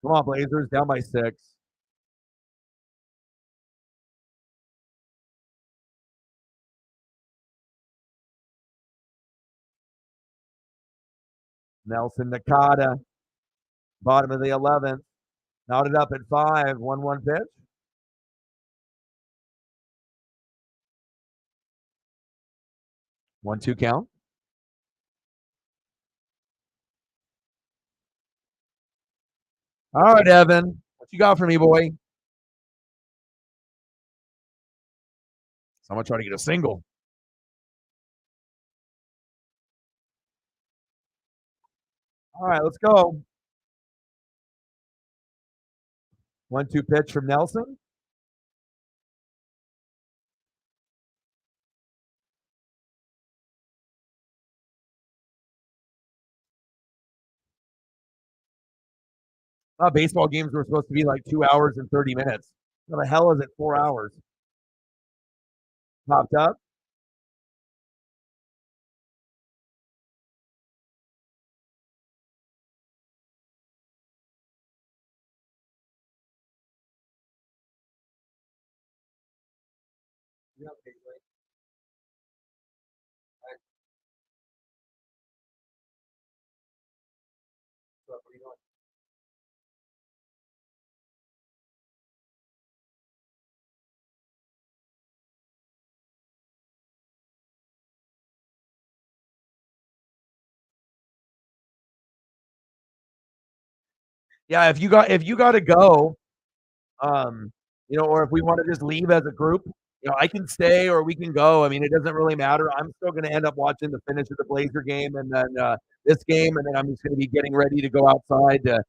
S1: Come on, Blazers, down by 6. Nelson Nakata, bottom of the 11th. Knotted up at 5, 1-1 pitch. 1-2 count. All right, Evan. What you got for me, boy? So I'm going to try to get a single. All right, let's go. 1-2 pitch from Nelson. Baseball games were supposed to be like 2 hours and 30 minutes. What the hell is it? 4 hours. Popped up. Yeah, if you got to go, or if we want to just leave as a group, I can stay or we can go. I mean, it doesn't really matter. I'm still going to end up watching the finish of the Blazer game and then this game, and then I'm just going to be getting ready to go outside to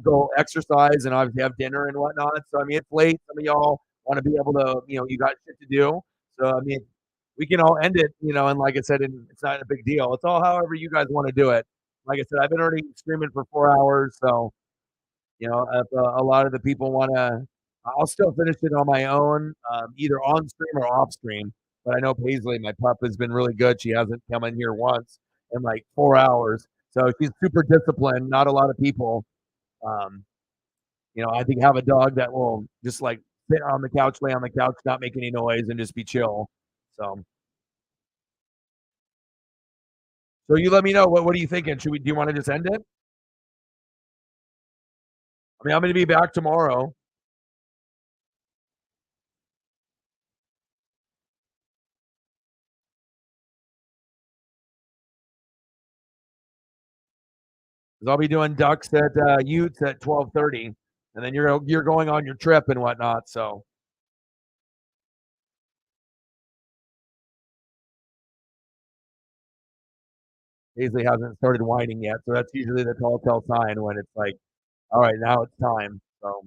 S1: go exercise and obviously have dinner and whatnot. So I mean, it's late. Some of y'all want to be able to, you got shit to do. So I mean, we can all end it, and like I said, it's not a big deal. It's all however you guys want to do it. Like I said, I've been already screaming for 4 hours, so if a lot of the people want to, I'll still finish it on my own, either on stream or off stream. But I know Paisley, my pup, has been really good. She hasn't come in here once in like 4 hours. So she's super disciplined. Not a lot of people, um, I think have a dog that will just like sit on the couch, lay on the couch, not make any noise, and just be chill. So you let me know. What are you thinking? Do you want to just end it? I mean, I'm going to be back tomorrow. 'Cause I'll be doing ducks at Utes at 12:30, and then you're going on your trip and whatnot. So Paisley hasn't started whining yet, so that's usually the telltale sign when it's like, all right, now it's time. So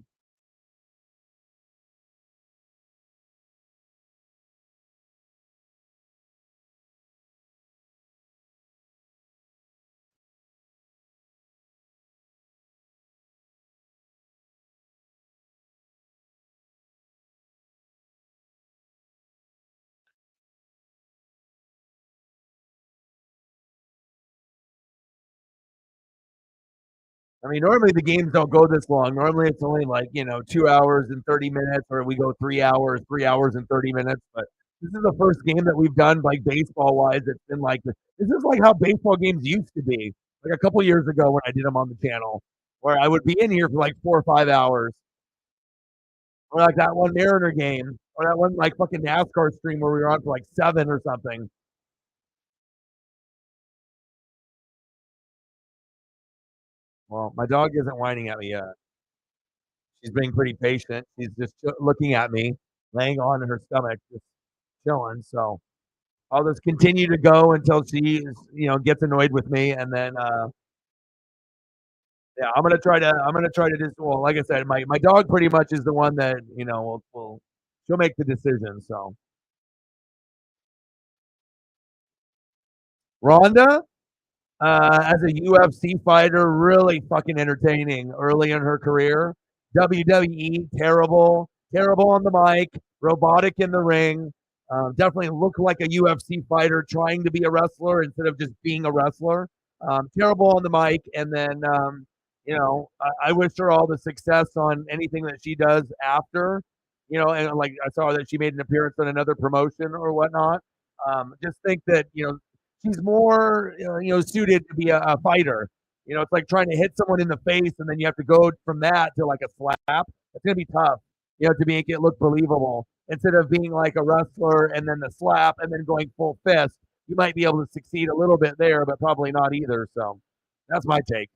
S1: I mean, normally the games don't go this long. Normally it's only like 2 hours and 30 minutes, or we go 3 hours, 3 hours and 30 minutes. But this is the first game that we've done like baseball wise. It's been like this is like how baseball games used to be, like a couple years ago when I did them on the channel, where I would be in here for like 4 or 5 hours, or like that one Mariner game, or that one like fucking NASCAR stream where we were on for like 7 or something. Well, my dog isn't whining at me yet. She's being pretty patient. She's just looking at me, laying on her stomach, just chilling. So I'll just continue to go until she, gets annoyed with me, and then, yeah, I'm gonna try to just, well, like I said, my dog pretty much is the one that will she'll make the decision. So Rhonda, as a UFC fighter, really fucking entertaining early in her career. WWE, terrible, terrible on the mic, robotic in the ring. Definitely looked like a UFC fighter trying to be a wrestler instead of just being a wrestler. Terrible on the mic, and then I wish her all the success on anything that she does after. And like I saw that she made an appearance on another promotion or whatnot. Just think that she's more suited to be a fighter. It's like trying to hit someone in the face and then you have to go from that to like a slap. It's gonna be tough, to make it look believable instead of being like a wrestler and then the slap and then going full fist. You might be able to succeed a little bit there, but probably not either. So that's my take.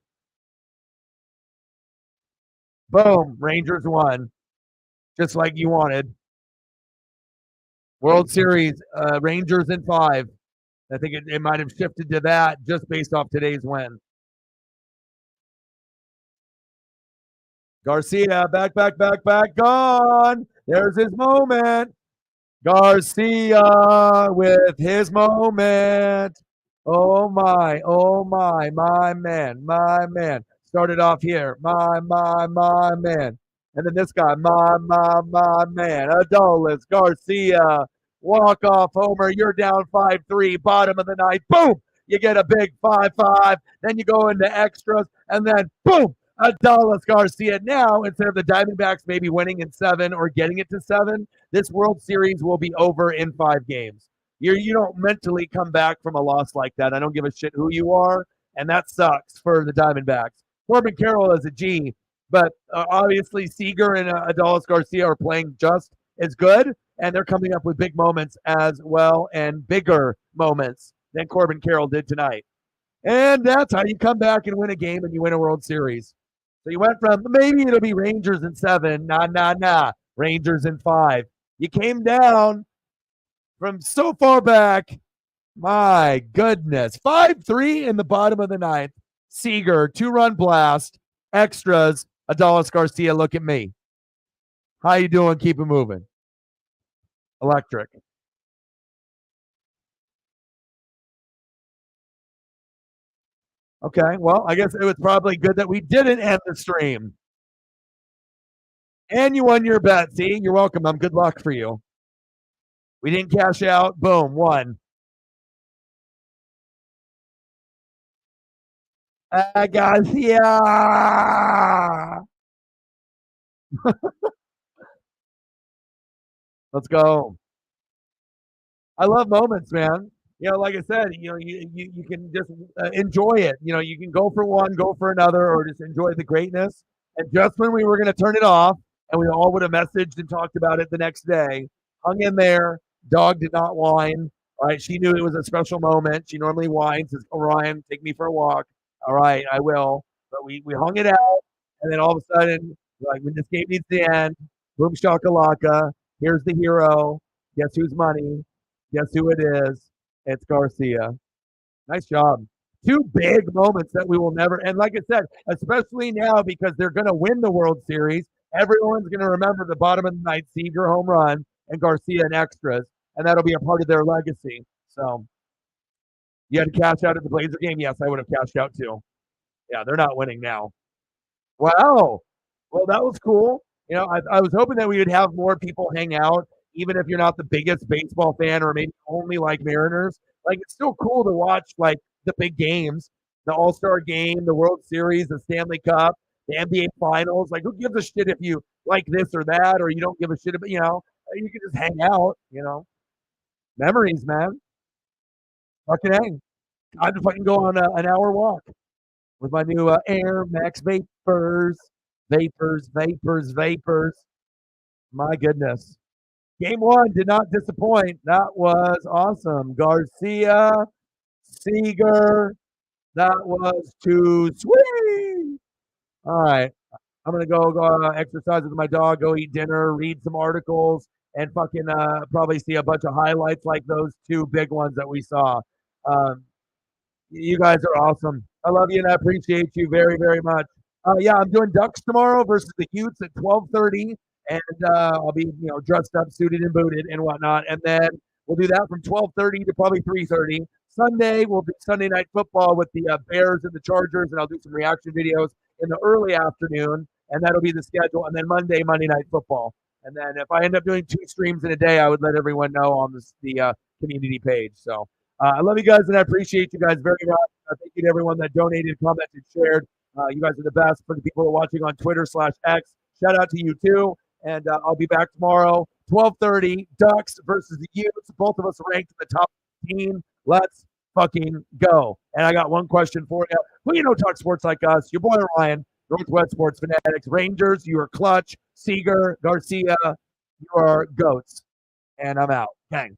S1: Boom, Rangers won, just like you wanted. World Series, Rangers in 5. I think it might have shifted to that just based off today's win. Garcia, back, gone. There's his moment. Garcia with his moment. Oh my man, my man. Started off here, my man. And then this guy, my man. Adolis Garcia. Walk off homer. You're down 5-3, bottom of the ninth. Boom! You get a big 5-5. Then you go into extras, and then boom! Dallas Garcia. Now, instead of the Diamondbacks maybe winning in 7 or getting it to 7, this World Series will be over in 5 games. You don't mentally come back from a loss like that. I don't give a shit who you are, and that sucks for the Diamondbacks. Corbin Carroll is a G, but obviously Seager and Dallas Garcia are playing just as good, and they're coming up with big moments as well and bigger moments than Corbin Carroll did tonight. And that's how you come back and win a game and you win a World Series. So you went from maybe it'll be Rangers in 7, nah, Rangers in 5. You came down from so far back. My goodness. 5-3 in the bottom of the ninth. Seager, 2-run blast, extras, Dallas Garcia. Look at me. How you doing? Keep it moving. Electric. Okay, well, I guess it was probably good that we didn't end the stream. And you won your bet. See, you're welcome. Good luck for you. We didn't cash out. Boom, won. Garcia. Let's go. I love moments, man. Like I said, you can just enjoy it. You can go for one, go for another, or just enjoy the greatness. And just when we were going to turn it off, and we all would have messaged and talked about it the next day, hung in there. Dog did not whine. All right, she knew it was a special moment. She normally whines. Says, "Oh, Ryan, take me for a walk." All right, I will. But we hung it out, and then all of a sudden, like when this game needs to end, boom shakalaka. Here's the hero. Guess whose money? Guess who it is? It's Garcia. Nice job. 2 big moments that we will never, and like I said, especially now because they're going to win the World Series, everyone's going to remember the bottom of the ninth Seager home run and Garcia in extras, and that'll be a part of their legacy. So you had to cash out at the Blazer game? Yes, I would have cashed out too. Yeah, they're not winning now. Wow. Well, that was cool. I was hoping that we would have more people hang out, even if you're not the biggest baseball fan or maybe only like Mariners. Like, it's still cool to watch, like, the big games, the All-Star game, the World Series, the Stanley Cup, the NBA Finals. Like, who gives a shit if you like this or that, or you don't give a shit about, you can just hang out, Memories, man. Fucking hang. I'd fucking go on an hour walk with my new Air Max Vapors. Vapors. My goodness. Game 1 did not disappoint. That was awesome. Garcia, Seager, that was too sweet. All right. I'm going to go exercise with my dog, go eat dinner, read some articles, and fucking probably see a bunch of highlights like those 2 big ones that we saw. You guys are awesome. I love you, and I appreciate you very, very much. Yeah, I'm doing Ducks tomorrow versus the Utes at 12:30, and I'll be dressed up, suited and booted and whatnot, and then we'll do that from 12:30 to probably 3:30. Sunday we'll do Sunday Night Football with the Bears and the Chargers, and I'll do some reaction videos in the early afternoon, and that'll be the schedule. And then Monday Night Football, and then if I end up doing 2 streams in a day, I would let everyone know on the community page. So I love you guys, and I appreciate you guys very much. Thank you to everyone that donated, commented, shared. You guys are the best. For the people who are watching on Twitter/X, shout out to you too. And I'll be back tomorrow, 12:30. Ducks versus the Utes. Both of us ranked in the top 15. Let's fucking go. And I got one question for you. Who talk sports like us? Your boy Ryan, Northwest Sports Fanatics. Rangers, you are clutch. Seager, Garcia, you are goats. And I'm out. Gang.